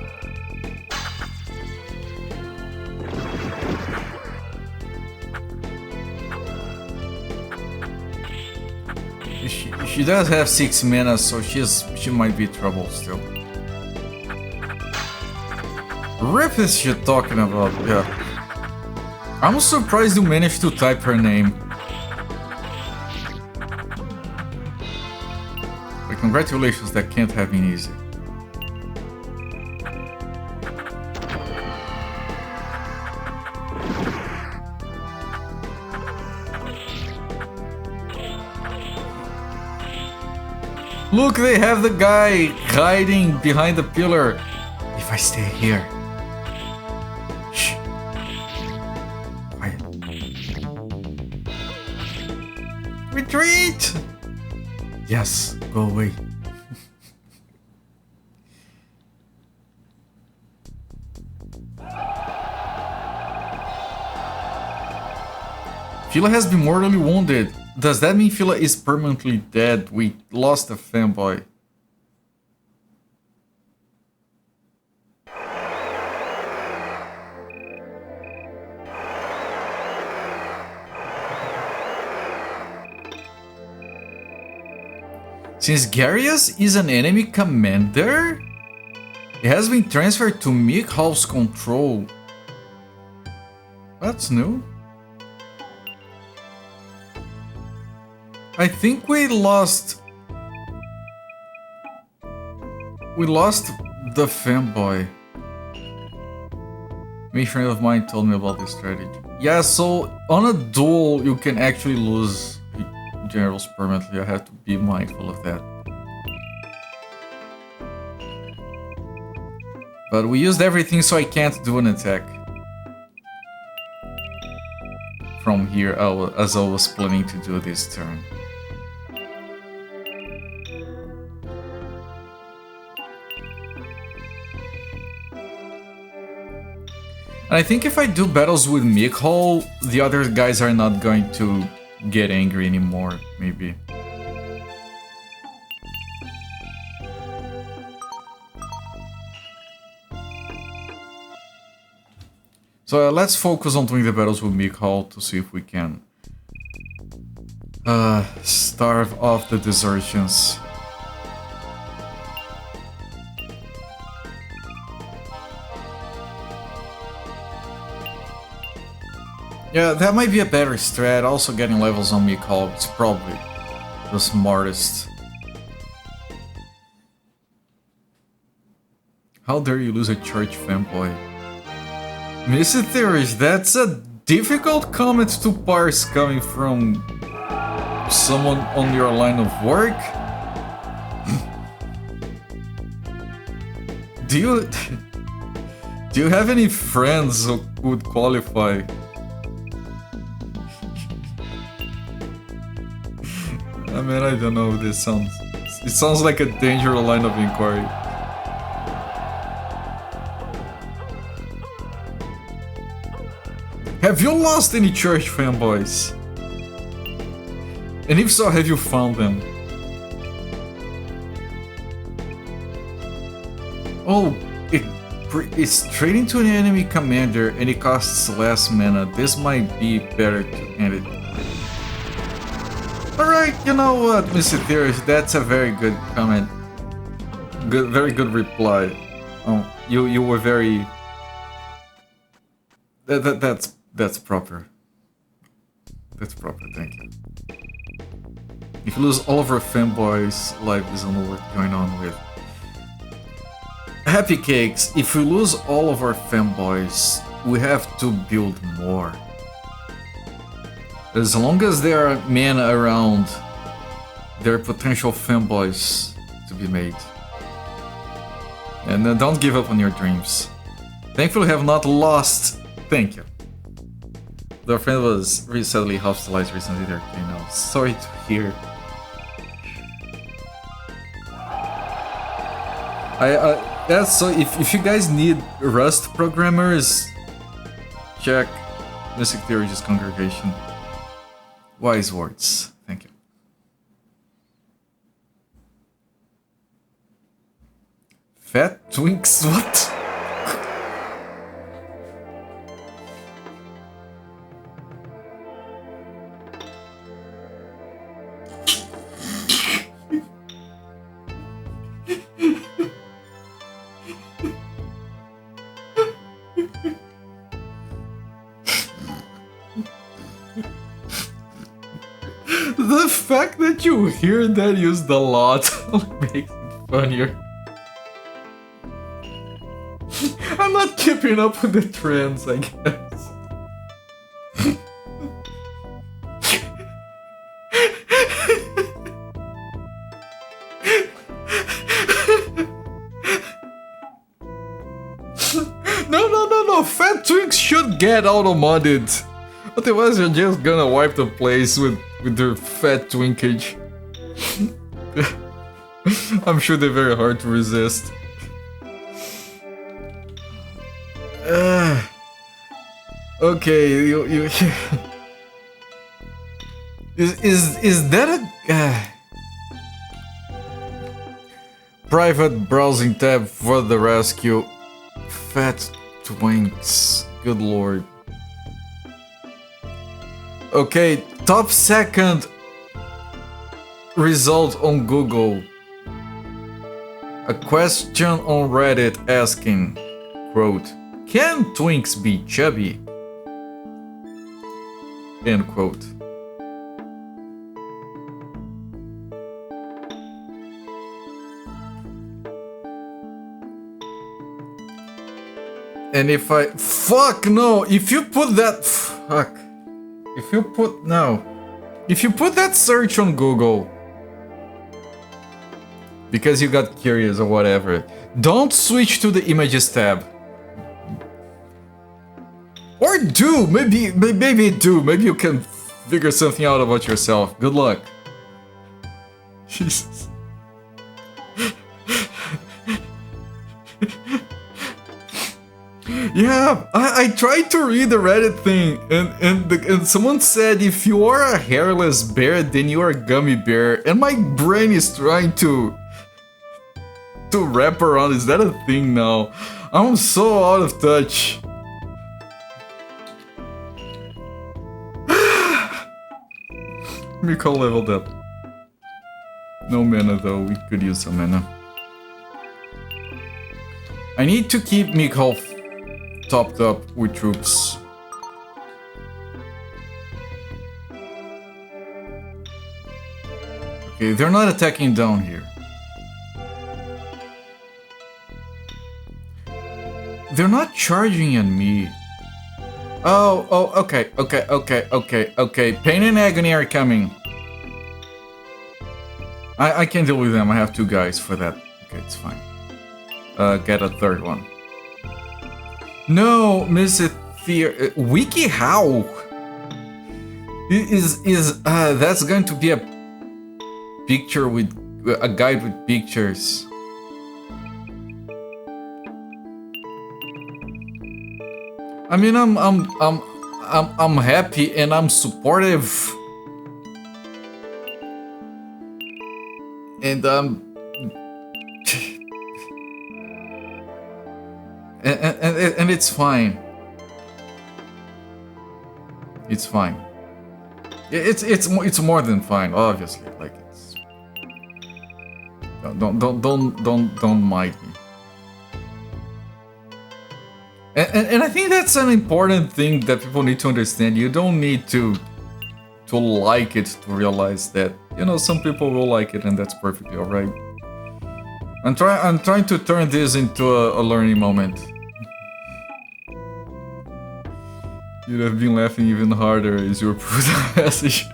She does have 6 mana, so she might be trouble still. Rip is she talking about? Yeah. I'm surprised you managed to type her name. But congratulations, that can't have been easy. Look, they have the guy hiding behind the pillar. If I stay here. Shh. Quiet. Retreat! Yes, go away. Phila has been mortally wounded. Does that mean Phila is permanently dead? We lost a fanboy. Since Garius is an enemy commander, it has been transferred to Mikhal's control. That's new. I think we lost the fanboy. A friend of mine told me about this strategy. Yeah, so on a duel you can actually lose generals permanently. I have to be mindful of that. But we used everything, so I can't do an attack from here as I was planning to do this turn. And I think if I do battles with Mikhal, the other guys are not going to get angry anymore, maybe. So let's focus on doing the battles with Mikhal to see if we can starve off the desertions. Yeah, that might be a better strat. Also getting levels on Mikhal is probably the smartest. How dare you lose a church fanboy? Mr. Theories, that's a difficult comment to parse coming from someone on your line of work. Do you have any friends who would qualify? I mean, I don't know, it sounds like a dangerous line of inquiry. Have you lost any church fanboys? And if so, have you found them? Oh, it's straight into an enemy commander and it costs less mana. This might be better to end it. Alright, you know what, Mr. Theorist, that's a very good comment. Very good reply. Oh, you were very... That's proper. That's proper, thank you. If you lose all of our fanboys, life isn't worth going on with. Happy Cakes, if we lose all of our fanboys, we have to build more. As long as there are men around, there are potential fanboys to be made. And don't give up on your dreams. Thankfully, have not lost. Thank you. Their friend was sadly hospitalized recently. There, you know. Sorry to hear. Yeah, so if you guys need Rust programmers, check Mystic Theory's congregation. Wise words. Thank you. Fat Twinks, what? The fact that you hear that used a lot makes it funnier. I'm not keeping up with the trends, I guess. No. Fat Twinks should get auto-modded. Otherwise, you're just gonna wipe the place with their fat twinkage. I'm sure they're very hard to resist. Okay, you is that a private browsing tab for the rescue? Fat Twinks, good lord. Okay, top second result on Google. A question on Reddit asking, quote, "Can twinks be chubby?" End quote. And if I... Fuck no! If you put that... Fuck. If you put... No. If you put that search on Google... Because you got curious or whatever, don't switch to the images tab. Or do! Maybe do. Maybe you can figure something out about yourself. Good luck. Jesus. Yeah, I tried to read the Reddit thing, and someone said if you are a hairless bear, then you are a gummy bear, and my brain is trying to wrap around. Is that a thing now? I'm so out of touch. Miko leveled up. No mana though, we could use some mana. I need to keep Miko topped up with troops. Okay, they're not attacking down here. They're not charging at me. Oh, okay. Pain and Agony are coming. I can deal with them. I have 2 guys for that. Okay, it's fine. Get a 3rd one. No, Miss Fear. Wiki how? That's going to be a picture with a guide with pictures. I mean, I'm happy and I'm supportive, and And it's fine. It's fine. It's more than fine, obviously. Like it's don't mind me. And I think that's an important thing that people need to understand. You don't need to like it to realize that, you know, some people will like it and that's perfectly alright. I'm trying to turn this into a learning moment. You'd have been laughing even harder as you put the message.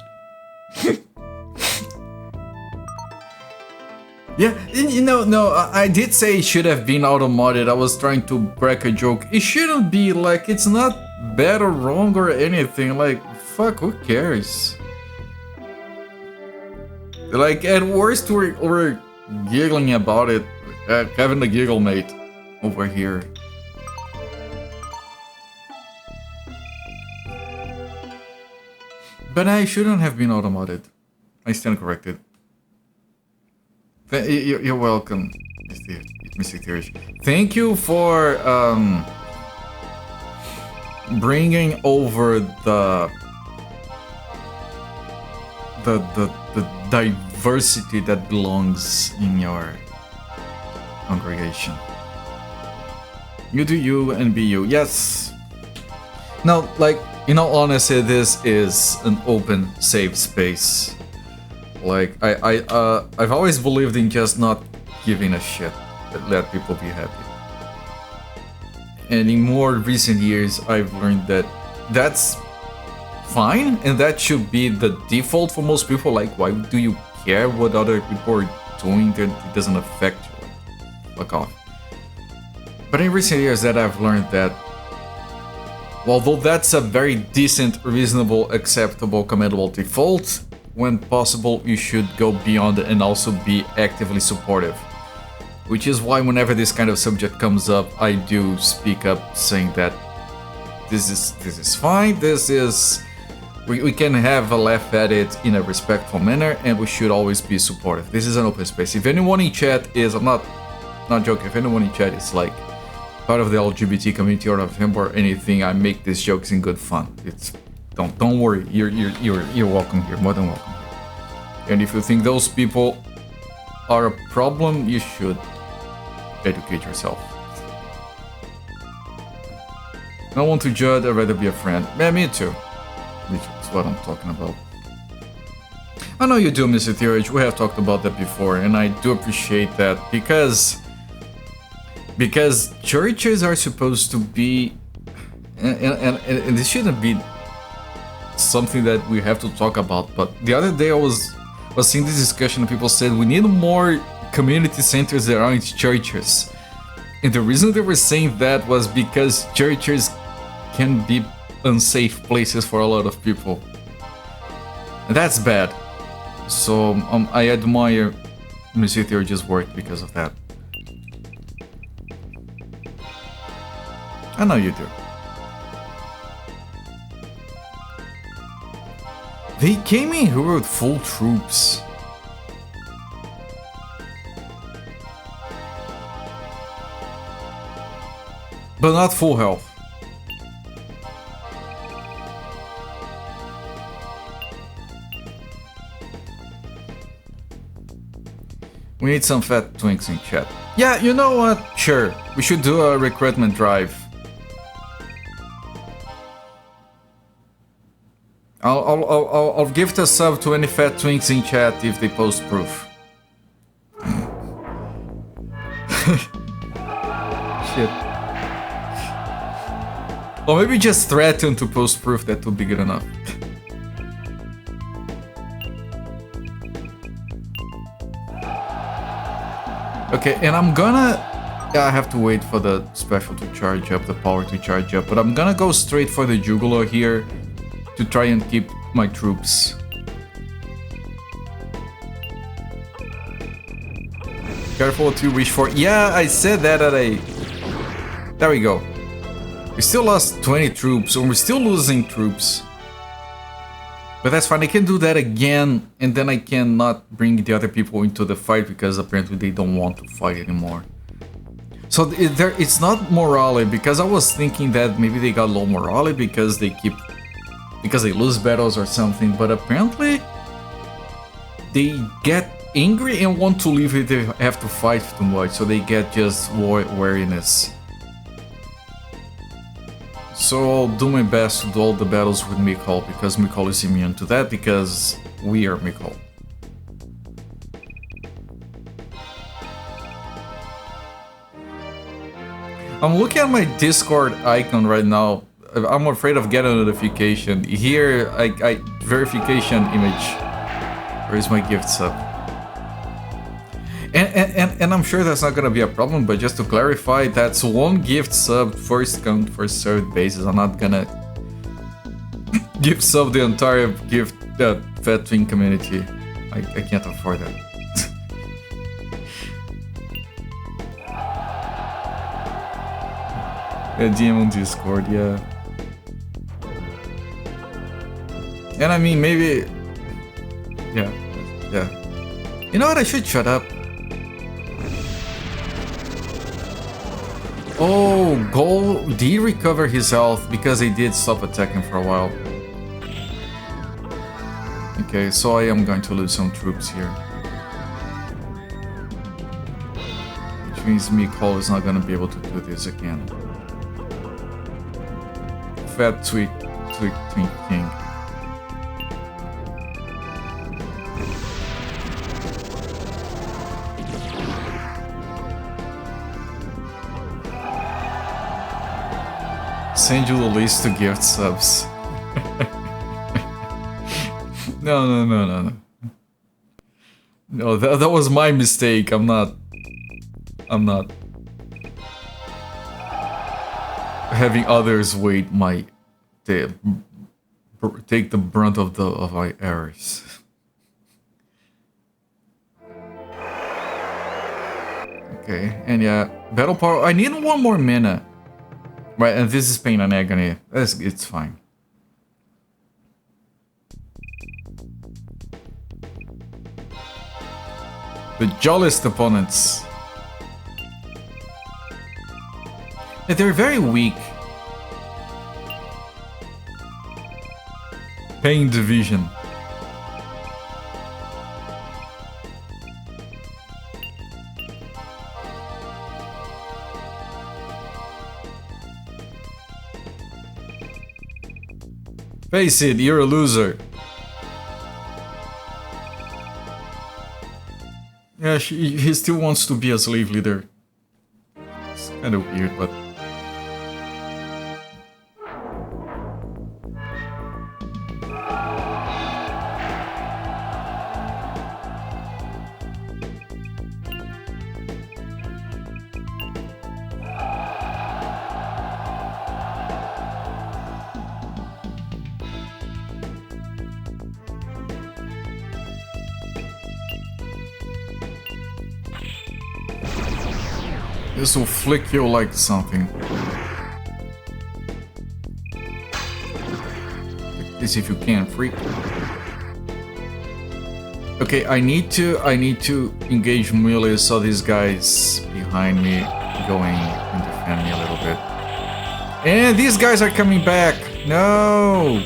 Yeah, you know, no, I did say it should have been auto-modded. I was trying to crack a joke. It shouldn't be, like, it's not bad or wrong or anything. Like, fuck, who cares? Like, at worst, we're giggling about it. Having a giggle mate over here. But I shouldn't have been auto-modded. I stand corrected. You're welcome, Mr. Thierry. Thank you for bringing over the diversity that belongs in your congregation. You do you and be you. Yes. No, like, in all honesty, this is an open, safe space. Like, I've always believed in just not giving a shit, but let people be happy. And in more recent years, I've learned that that's fine, and that should be the default for most people. Like, why do you care what other people are doing that it doesn't affect you? Fuck off. But in recent years that I've learned that, although that's a very decent, reasonable, acceptable, commendable default, when possible, you should go beyond it and also be actively supportive. Which is why whenever this kind of subject comes up, I do speak up saying that this is fine, this is... We can have a laugh at it in a respectful manner, and we should always be supportive. This is an open space. If anyone in chat is... I'm not joking, if anyone in chat is like part of the LGBT community or of him or anything, I make these jokes in good fun. It's... Don't worry, you're welcome here, more than welcome here. And if you think those people are a problem, you should educate yourself. I don't want to judge, I'd rather be a friend. Yeah, me too. Which is what I'm talking about. I know you do, Mr. Theorage, we have talked about that before, and I do appreciate that because churches are supposed to be, and this shouldn't be something that we have to talk about, but the other day I was seeing this discussion and people said we need more community centers that aren't churches. And the reason they were saying that was because churches can be unsafe places for a lot of people. And that's bad. So I admire Mr. Theurge's work because of that. I know you do. They came in here with full troops. But not full health. We need some fat twinks in chat. Yeah, you know what? Sure, we should do a recruitment drive. I'll gift a sub to any fat twinks in chat if they post proof. Shit. Or maybe just threaten to post proof, that would be good enough. Okay, and I'm gonna... Yeah, I have to wait for the special to charge up, the power to charge up, but I'm gonna go straight for the jugular here to try and keep my troops. Careful what you wish for. Yeah, I said that at a... There we go. We still lost 20 troops, and we're still losing troops. But that's fine, I can do that again, and then I cannot bring the other people into the fight because apparently they don't want to fight anymore. So it's not morale, because I was thinking that maybe they got low morale because they lose battles or something, but apparently they get angry and want to leave if they have to fight too much, so they get just wariness. So I'll do my best to do all the battles with Mikol, because Mikol is immune to that, because we are Mikol. I'm looking at my Discord icon right now. I'm afraid of getting a notification. Here, I verification image. Where's my gift sub? And I'm sure that's not gonna be a problem, but just to clarify, that's one gift sub, first come, first served basis. I'm not gonna gift sub the entire gift Fat Twin community. I can't afford that. Yeah, DM on Discord, yeah. And I mean, maybe... Yeah. You know what, I should shut up. Oh, Gol did recover his health because he did stop attacking for a while. Okay, so I am going to lose some troops here. Which means Mikol is not going to be able to do this again. Fat Twin King. Send you the list to gift subs. No. No, that was my mistake. I'm not having others wait take the brunt of my errors. Okay, and yeah, battle power. I need one more mana. Right, and this is pain and agony. It's fine. The jolliest opponents. Yeah, they're very weak. Pain division. Face it, you're a loser. Yeah, he still wants to be a slave leader. It's kind of weird, but... This will flick you like something. Like this if you can, freak. Okay, I need to engage melee so these guys behind me going and defend me a little bit. And these guys are coming back! No!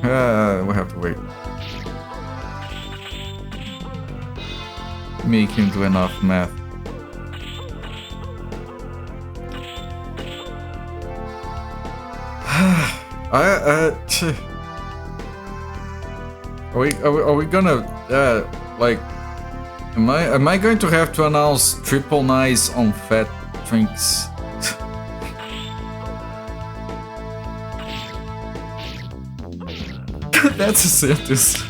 We'll have to wait. Make him do enough math. Are we gonna like? Am I going to have to announce triple nice on Fat Drinks? That's a sentence.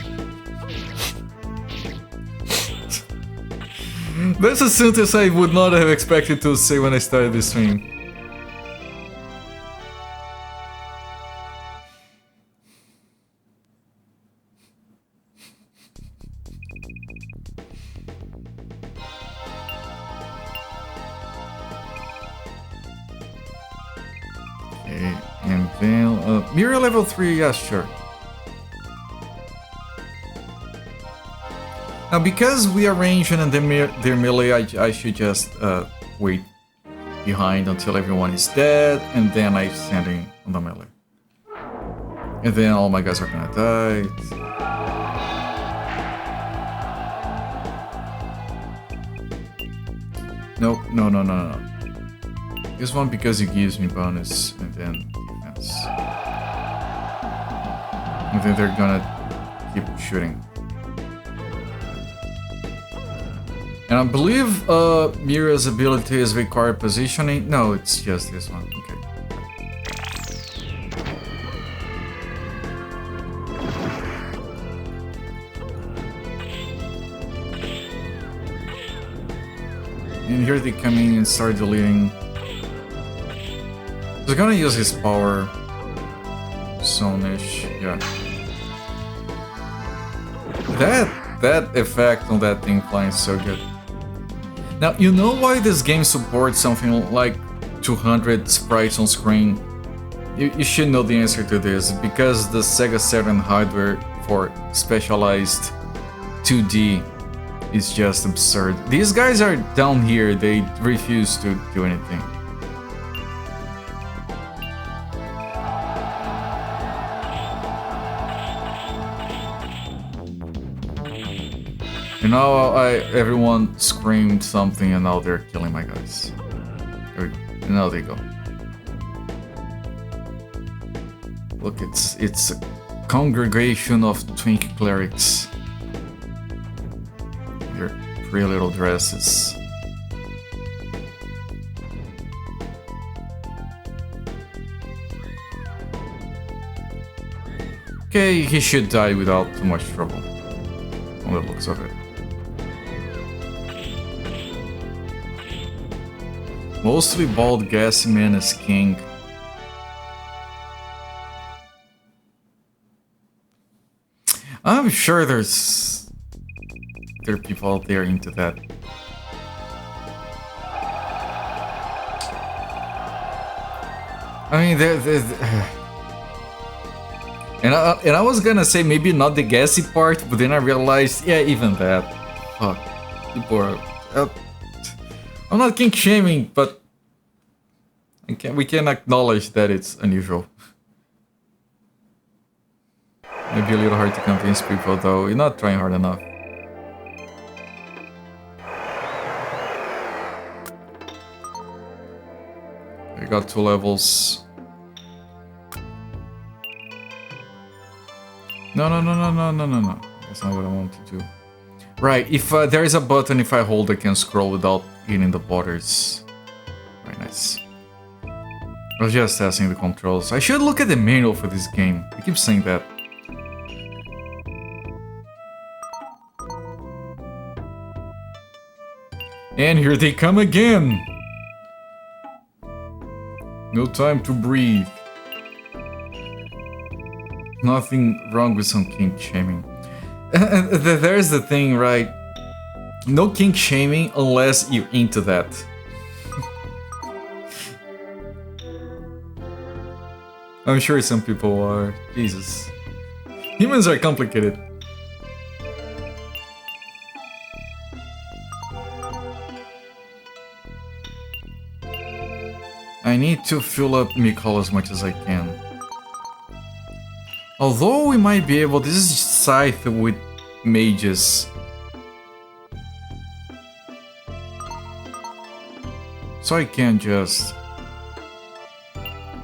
That's a sentence I would not have expected to say when I started this stream. Okay, and then mirror level 3, yeah, sure. Now, because we are ranged and they're melee, I should just wait behind until everyone is dead, and then I send in on the melee. And then all my guys are gonna die. No. This one because it gives me bonus, and then defense. And then they're gonna keep shooting. And I believe Mira's ability is require positioning. No, it's just this one. Okay. And here they come in and start deleting. He's gonna use his power soonish, yeah. That effect on that thing flying is so good. Now, you know why this game supports something like 200 sprites on screen? You should know the answer to this, because the Sega Saturn hardware for specialized 2D is just absurd. These guys are down here, they refuse to do anything. You know, everyone screamed something and now they're killing my guys. Now they go. Look, it's a congregation of twink clerics. Their pretty little dresses. Okay, he should die without too much trouble, on the looks of it. Mostly bald, gassy man as king. I'm sure there are people out there into that. I mean, and I was gonna say maybe not the gassy part, but then I realized, yeah, even that. Fuck, people are. I'm not kink shaming, but we can acknowledge that it's unusual. Maybe a little hard to convince people, though. You're not trying hard enough. I got 2 levels. No. That's not what I want to do. Right, if there is a button, if I hold, I can scroll without hitting the borders. Very nice. I was just testing the controls. I should look at the manual for this game. I keep saying that. And here they come again! No time to breathe. Nothing wrong with some kink shaming. There's the thing, right? No kink shaming unless you're into that. I'm sure some people are. Jesus. Humans are complicated. I need to fill up Mikol as much as I can. Although we might be able, this is Scythe with mages. So I can just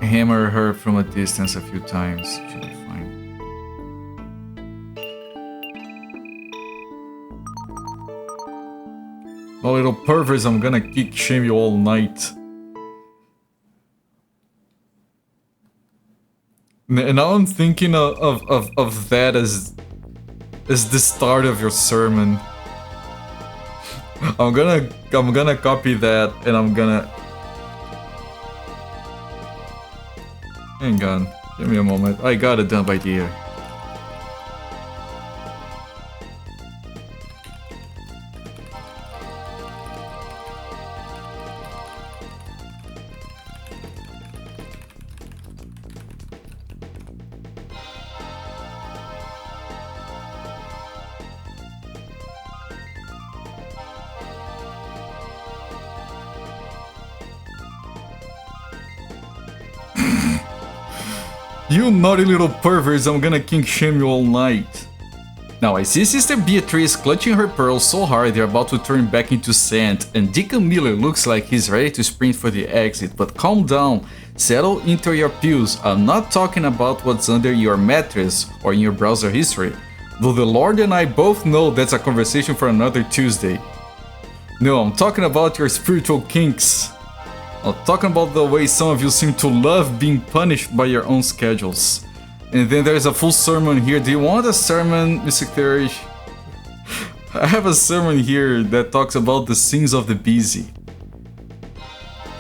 hammer her from a distance a few times. Should be fine. Oh, little perverts, I'm gonna kick shame you all night. And now I'm thinking of that as the start of your sermon. I'm gonna copy that and I'm gonna. Hang on, give me a moment. I got a dumb idea. You naughty little perverts, I'm gonna kink shame you all night. Now I see Sister Beatrice clutching her pearls so hard they're about to turn back into sand, and Deacon Miller looks like he's ready to sprint for the exit, but calm down, settle into your pews. I'm not talking about what's under your mattress or in your browser history, though the Lord and I both know that's a conversation for another Tuesday. No, I'm talking about your spiritual kinks. I'm talking about the way some of you seem to love being punished by your own schedules. And then there's a full sermon here. Do you want a sermon, Mr. Clarish? I have a sermon here that talks about the sins of the busy.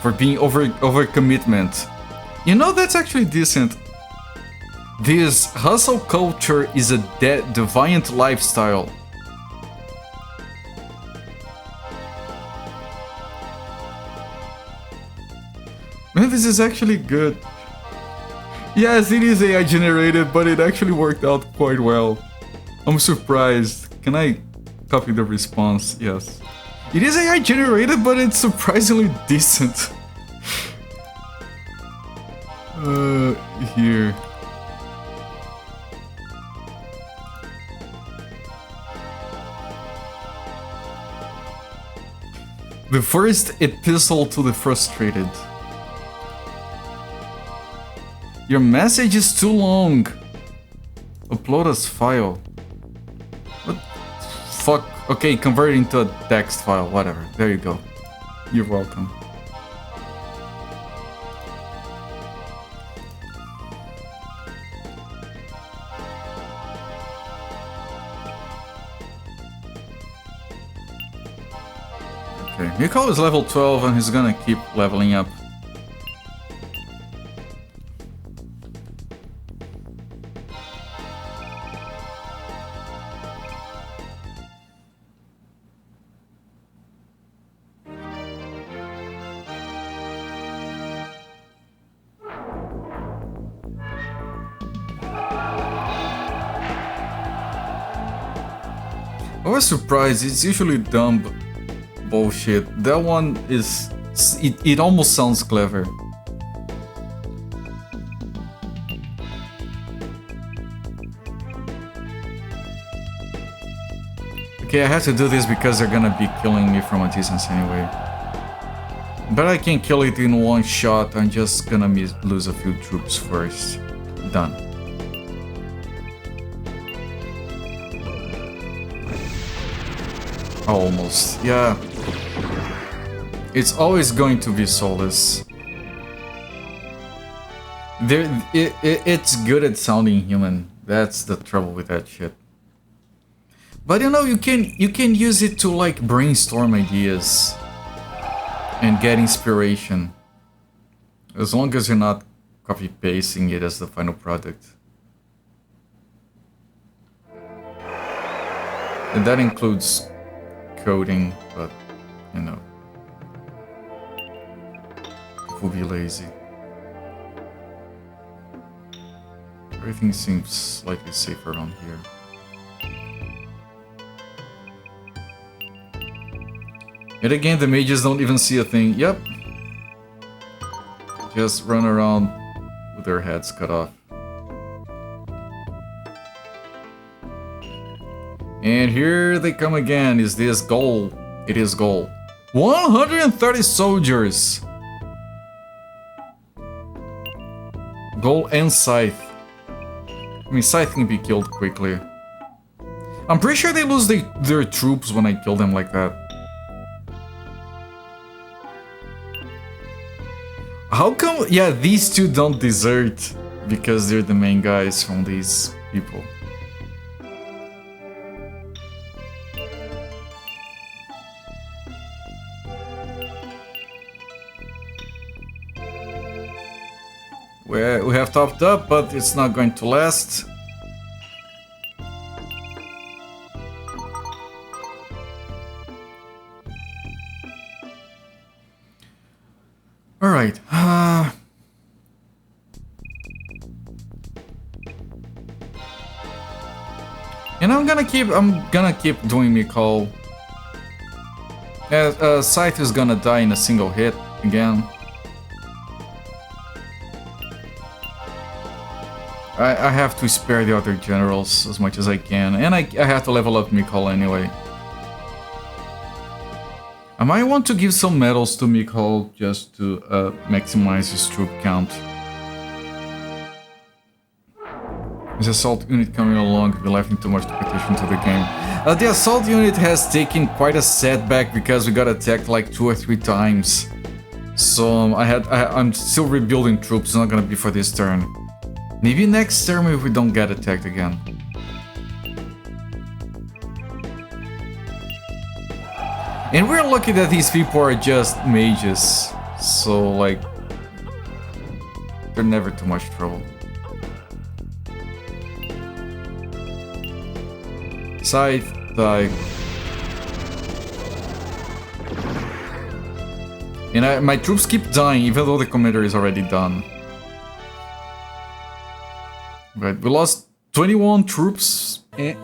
For being overcommitment. You know, that's actually decent. This hustle culture is a deviant lifestyle. Man, this is actually good. Yes, it is AI generated, but it actually worked out quite well. I'm surprised. Can I copy the response? Yes. It is AI generated, but it's surprisingly decent. Here. The first epistle to the frustrated. Your message is too long. Upload as file. What? Fuck. Okay, convert it into a text file. Whatever. There you go. You're welcome. Okay, Mikhail is level 12 and he's gonna keep leveling up. I was surprised, it's usually dumb bullshit. That one is... It almost sounds clever. Okay, I have to do this because they're gonna be killing me from a distance anyway. But I can kill it in one shot, I'm just gonna lose a few troops first. Done. Almost, yeah. It's always going to be soulless. It's good at sounding human. That's the trouble with that shit. But you know, you can use it to like brainstorm ideas and get inspiration. As long as you're not copy pasting it as the final product. And that includes coding, but you know, people be lazy. Everything seems slightly safer around here. Yet again, the mages don't even see a thing. Yep. Just run around with their heads cut off. And here they come again. Is this goal? It is goal. 130 soldiers. Goal and Scythe. I mean, Scythe can be killed quickly. I'm pretty sure they lose their troops when I kill them like that. How come? Yeah, these two don't desert because they're the main guys from these people. We have topped up, but it's not going to last. All right. And I'm gonna keep doing Mikhail. Scythe is gonna die in a single hit again. I have to spare the other generals as much as I can, and I have to level up Mikhail anyway. I might want to give some medals to Mikhail just to maximize his troop count. Is assault unit coming along? We're left too much competition to the game. The assault unit has taken quite a setback because we got attacked like 2 or 3 times. So I'm still rebuilding troops. It's not gonna be for this turn. Maybe next turn if we don't get attacked again. And we're lucky that these people are just mages. So like, they're never too much trouble. Scythe, die. And my troops keep dying even though the commander is already done. Right, we lost 21 troops. Yep.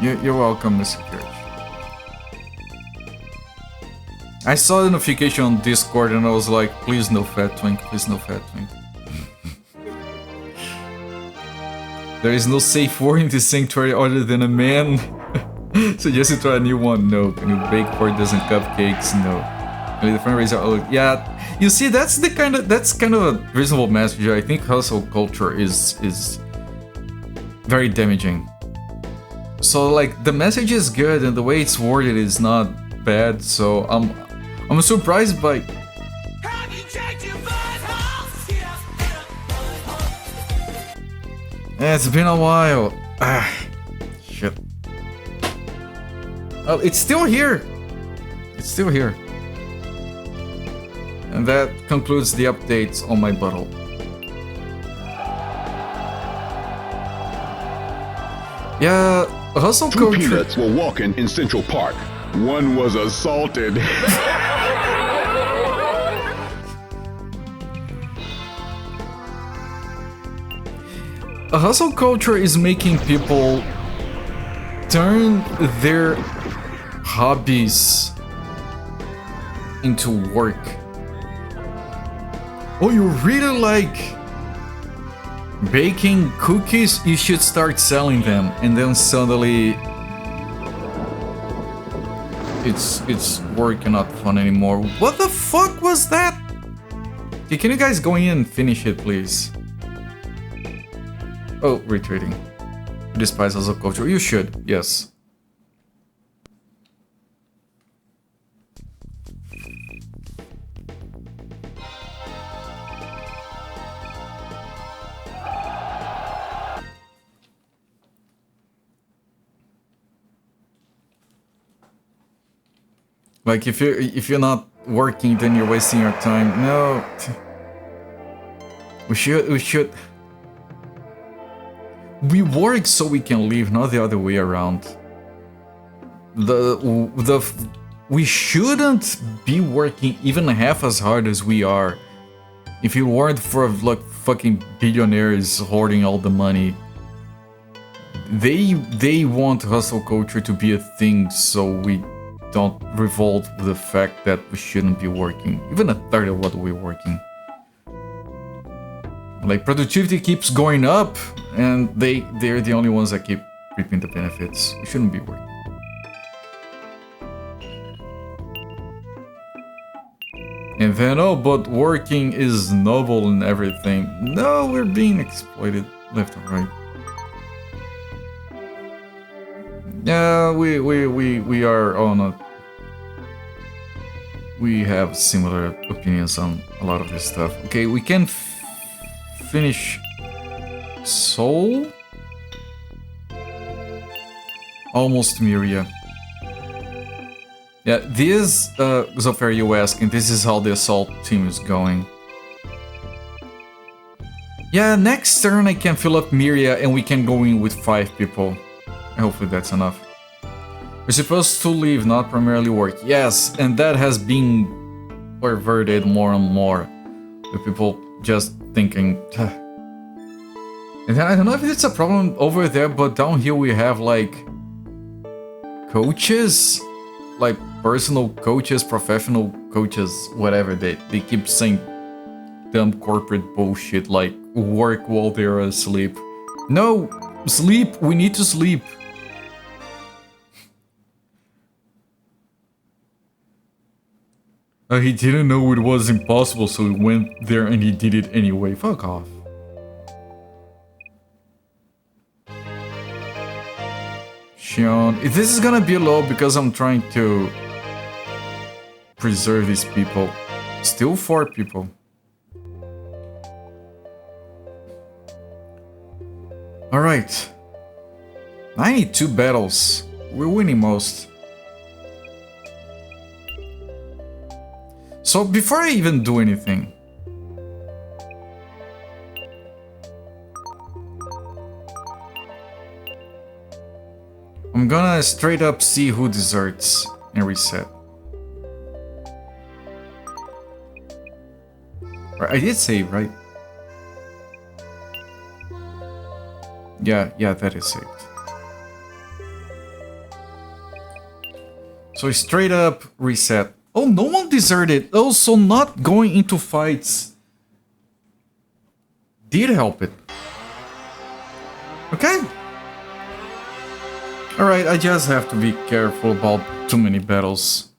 You're welcome, Mr. Church. I saw the notification on Discord and I was like, please no fat twink, please no fat twink. There is no safe word in this sanctuary other than a man. Suggest you try a new one. No. Can you bake 4 dozen cupcakes? No. Maybe the fundraiser. Oh, yeah. You see, that's kind of a reasonable message. I think hustle culture is very damaging. So like the message is good and the way it's worded is not bad. So I'm surprised by. Yeah, it's been a while. Ah, shit. Oh, it's still here. It's still here. And that concludes the updates on my bottle. Yeah, hustle Two culture. peanuts were walking in Central Park. One was assaulted. A hustle culture is making people turn their hobbies into work. Oh, you really like baking cookies? You should start selling them, and then suddenly it's work and not fun anymore. What the fuck was that? Okay, can you guys go in and finish it, please? Oh, retreating. Despise hustle culture. You should, yes. Like if you're not working, then you're wasting your time. No. We should. We work so we can live, not the other way around. We shouldn't be working even half as hard as we are. If it weren't for like fucking billionaires hoarding all the money, they want hustle culture to be a thing, so we don't revolt with the fact that we shouldn't be working even a third of what we're working. Like productivity keeps going up, and they're the only ones that keep reaping the benefits. We shouldn't be working. And then, oh, but working is noble and everything. No, we're being exploited left and right. Yeah, we are on a. We have similar opinions on a lot of this stuff. Okay, we can finish Seoul. Almost Miria. Yeah, this Zofair, you asking, this is how the assault team is going. Yeah, next turn I can fill up Miria and we can go in with 5 people. Hopefully that's enough. We're supposed to live, not primarily work. Yes, and that has been perverted more and more. With people just thinking, And then I don't know if it's a problem over there, but down here we have like coaches, like personal coaches, professional coaches, whatever. They keep saying dumb corporate bullshit like work while they're asleep. No, sleep. We need to sleep. He didn't know it was impossible, so he went there and he did it anyway. Fuck off. Sean, this is gonna be low because I'm trying to preserve these people. Still 4 people. Alright. 92 battles. We're winning most. So before I even do anything, I'm gonna straight up see who deserts and reset. I did save, right? Yeah, that is saved. So straight up reset. Oh, no one deserted. Also, not going into fights did help it. Okay. Alright, I just have to be careful about too many battles.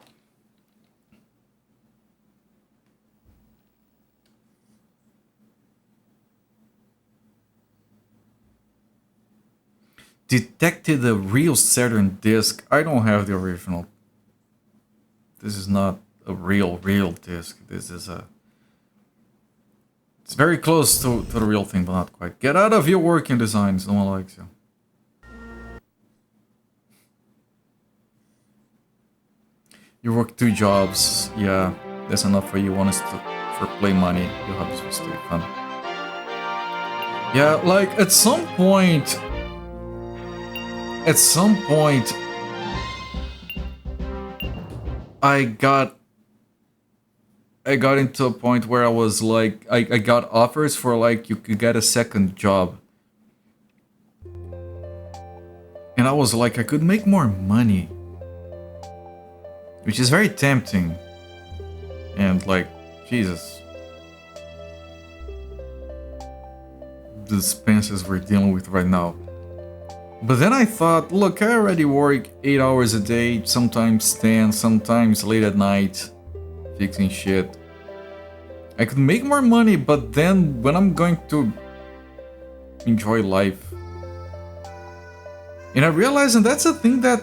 Detected a real Saturn disc. I don't have the original. This is not a real disc. This is a... It's very close to the real thing, but not quite. Get out of your working designs. No one likes you. You work 2 jobs. Yeah, that's enough for you. One is for play money. Your hobbies will stay fun. Yeah, like at some point... I got into a point where I was like, I got offers for like you could get a second job. And I was like, I could make more money. Which is very tempting. And like, Jesus. The expenses we're dealing with right now. But then I thought, look, I already work 8 hours a day, sometimes 10, sometimes late at night, fixing shit. I could make more money, but then when I'm going to enjoy life? And I realized, and that's a thing that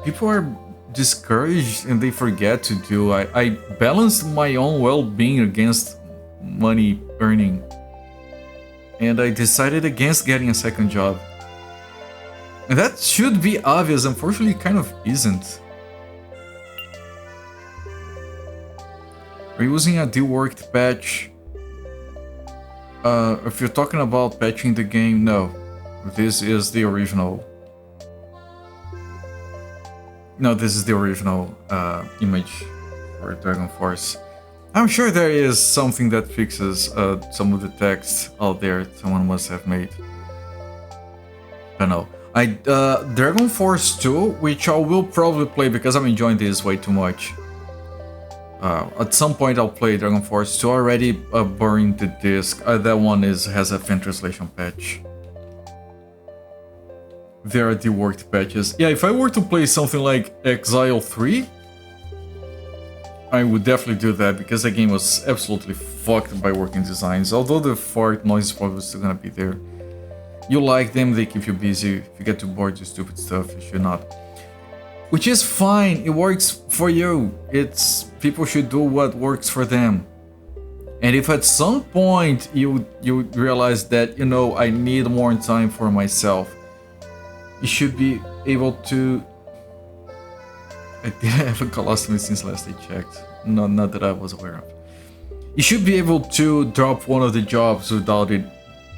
people are discouraged and they forget to do. I balanced my own well-being against money earning. And I decided against getting a second job. And that should be obvious, unfortunately it kind of isn't. Are you using a deworked patch? If you're talking about patching the game, no. This is the original. No, this is the original image for Dragon Force. I'm sure there is something that fixes some of the text out there someone must have made. I don't know. Dragon Force 2, which I will probably play because I'm enjoying this way too much. At some point I'll play Dragon Force 2. Already burned the disc. That one has a fan translation patch. There are deworked patches. Yeah, if I were to play something like Exile 3, I would definitely do that because the game was absolutely fucked by working designs. Although the fart noise is probably still gonna be there. You like them, they keep you busy. If you get too bored, do stupid stuff, you should not. Which is fine, it works for you. People should do what works for them. And if at some point you realize that, you know, I need more time for myself, you should be able to... I didn't have a colostomy since last I checked. No, not that I was aware of. You should be able to drop one of the jobs without it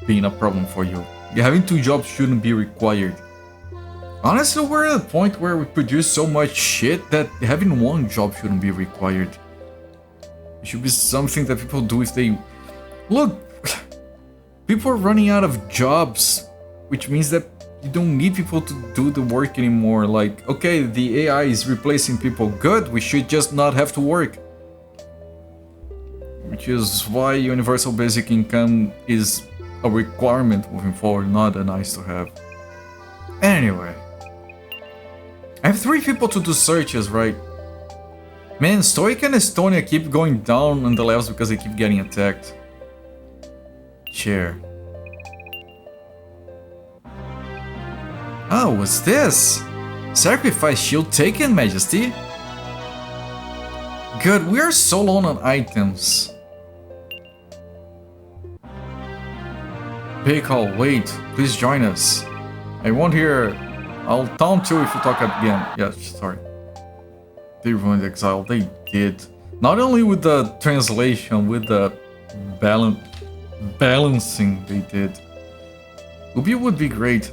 being a problem for you. Having 2 jobs shouldn't be required. Honestly, we're at a point where we produce so much shit that having 1 job shouldn't be required. It should be something that people do if they... Look, people are running out of jobs, which means that you don't need people to do the work anymore. Like, okay, the AI is replacing people. Good, we should just not have to work. Which is why universal basic income is a requirement moving forward, not a nice to have. Anyway. I have 3 people to do searches, right? Man, Stoic and Estonia keep going down on the levels because they keep getting attacked. Chair. Oh, what's this? Sacrifice shield taken, Majesty. Good, we are so low on items. Big Hall, wait, please join us. I won't hear. I'll taunt you if you talk again. Yeah, sorry. They ruined Exile, they did. Not only with the translation, with the balancing they did. Ubi would be great.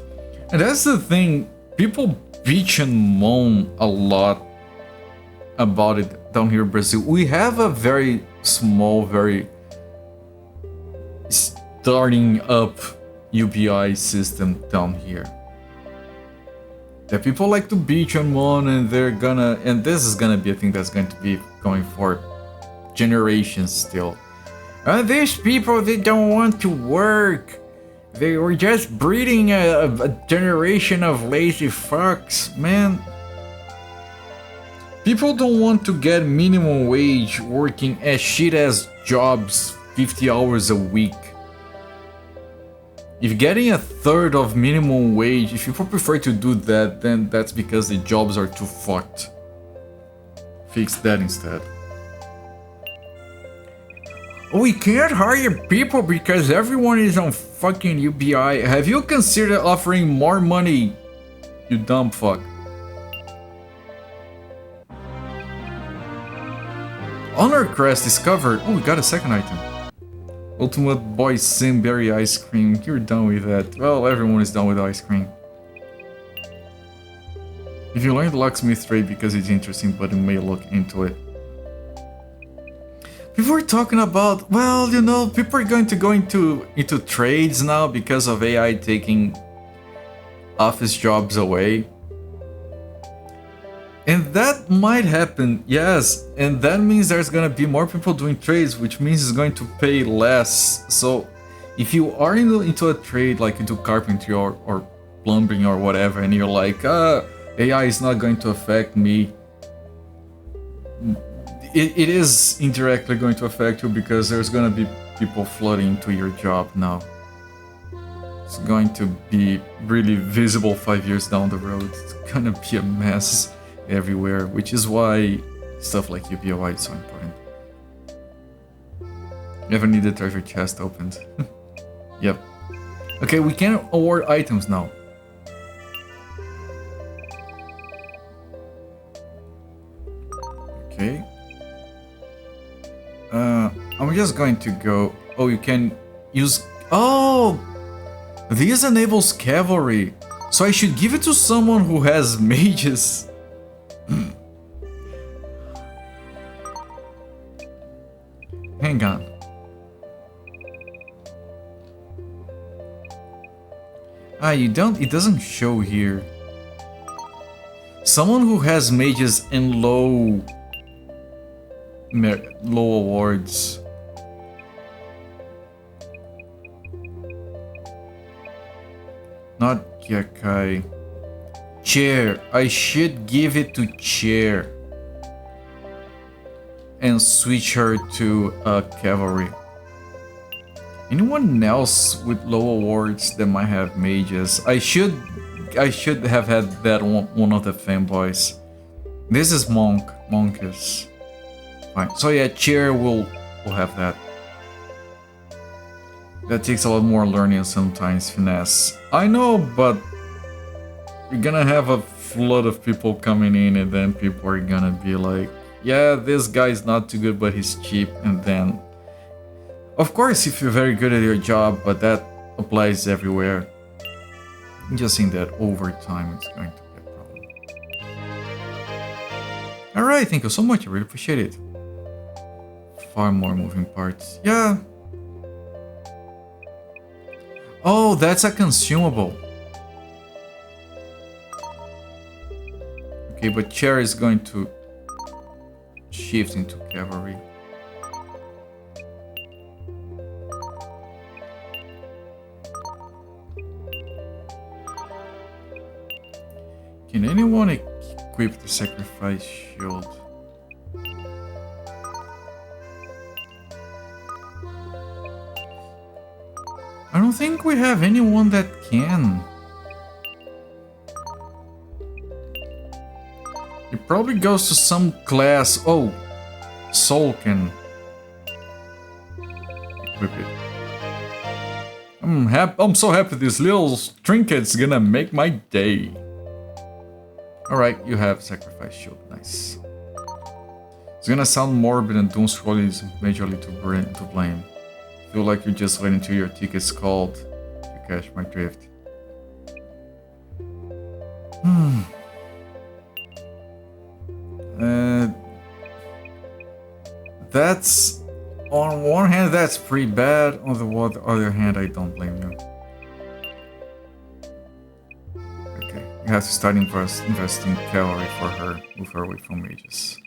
And that's the thing, people bitch and moan a lot about it down here in Brazil. We have a very small, very starting up UBI system down here. That people like to bitch and moan, and they're gonna, and this is gonna be a thing that's going to be going for generations still. These people, they don't want to work. They were just breeding a generation of lazy fucks, man. People don't want to get minimum wage working as shit as jobs 50 hours a week. If getting a third of minimum wage, if people prefer to do that, then that's because the jobs are too fucked. Fix that instead. We can't hire people because everyone is on fucking UBI. Have you considered offering more money, you dumb fuck? Honor crest discovered. Oh, we got a second item. Ultimate Boy Simberry ice cream. You're done with that. Well, everyone is done with ice cream. If you learn the locksmith trade because it's interesting, but you may look into it. People are talking about, well, you know, people are going to go into trades now because of AI taking office jobs away. And that might happen, yes, and that means there's gonna be more people doing trades, which means it's going to pay less. So if you are into a trade, like into carpentry or plumbing or whatever, and you're like, AI is not going to affect me, it is indirectly going to affect you because there's gonna be people flooding into your job now. It's going to be really visible 5 years down the road. It's gonna be a mess everywhere, which is why stuff like UPOI is so important. You ever need a treasure chest opened? Yep. Okay, we can award items now. Okay. I'm just going to go... Oh, you can use... Oh! This enables cavalry. So I should give it to someone who has mages. Hang on. You don't... It doesn't show here. Someone who has mages and low awards. Not Yakai. Chair. I should give it to Chair. And switch her to cavalry. Anyone else with low awards that might have mages? I should have had that one of the fanboys. This is Monk. Monk is fine. So yeah, Chair will have that. That takes a lot more learning sometimes, finesse. I know, but you're gonna have a flood of people coming in, and then people are gonna be like, yeah, this guy's not too good, but he's cheap. And then, of course, if you're very good at your job, but that applies everywhere. I'm just saying that over time it's going to be a problem. Alright, thank you so much, I really appreciate it. Far more moving parts. Yeah. Oh, that's a consumable. Okay, but chair is going to shift into cavalry. Can anyone equip the sacrifice shield? I don't think we have anyone that can. It probably goes to some class. Oh, Soul can equip it. I'm so happy this little trinket's gonna make my day. Alright, you have sacrifice shield. Nice. It's gonna sound morbid and Doom Scroll is majorly to blame. Feel like you just went into your ticket's called to catch my drift. That's on one hand that's pretty bad. On the other hand, I don't blame you. Okay, you have to start investing cavalry for her, move her away from mages.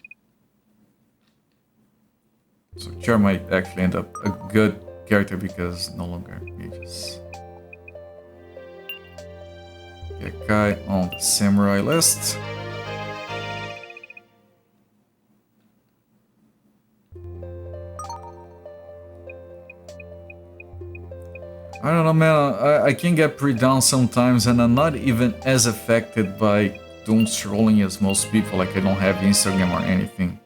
So Char might actually end up a good character because no longer mages. Get Kai on the samurai list. I don't know, man. I can get pretty down sometimes, and I'm not even as affected by doom scrolling as most people. Like, I don't have Instagram or anything.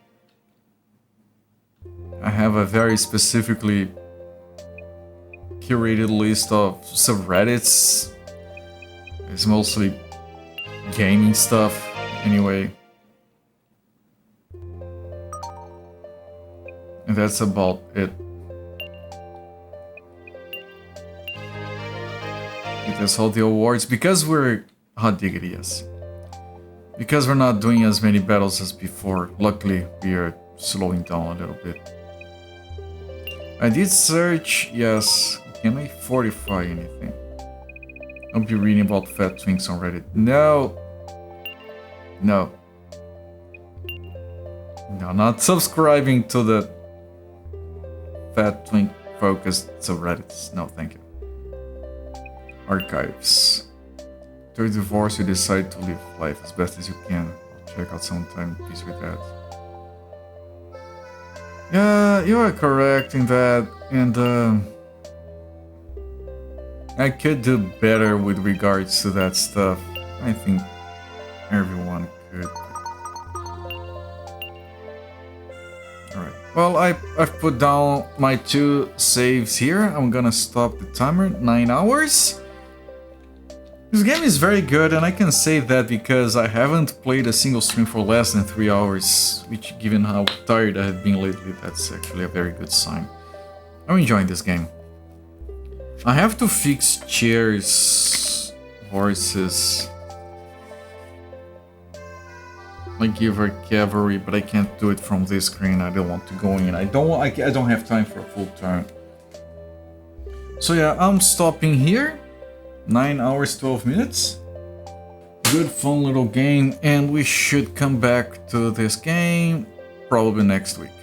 I have a very specifically curated list of subreddits. It's mostly gaming stuff, anyway. And that's about it. Because all the awards, because we're hot diggity, yes. Because we're not doing as many battles as before, luckily we are slowing down a little bit. I did search, yes. Can I fortify anything? I'll be reading about fat twinks on Reddit. No. No. No, not subscribing to the fat twink focused subreddits. No, thank you. Archives. Through divorce, you decide to live life as best as you can. I'll check out sometime. Peace with that. Yeah, you are correct in that, and I could do better with regards to that stuff. I think everyone could. Alright, well, I've put down my 2 saves here. I'm gonna stop the timer, 9 hours. This game is very good, and I can say that because I haven't played a single stream for less than 3 hours, which, given how tired I have been lately, that's actually a very good sign. I'm enjoying this game. I have to fix chairs, horses. I give her cavalry, but I can't do it from this screen. I don't want to go in. I don't have time for a full turn. So yeah, I'm stopping here. 9 hours, 12 minutes. Good fun little game, and we should come back to this game probably next week.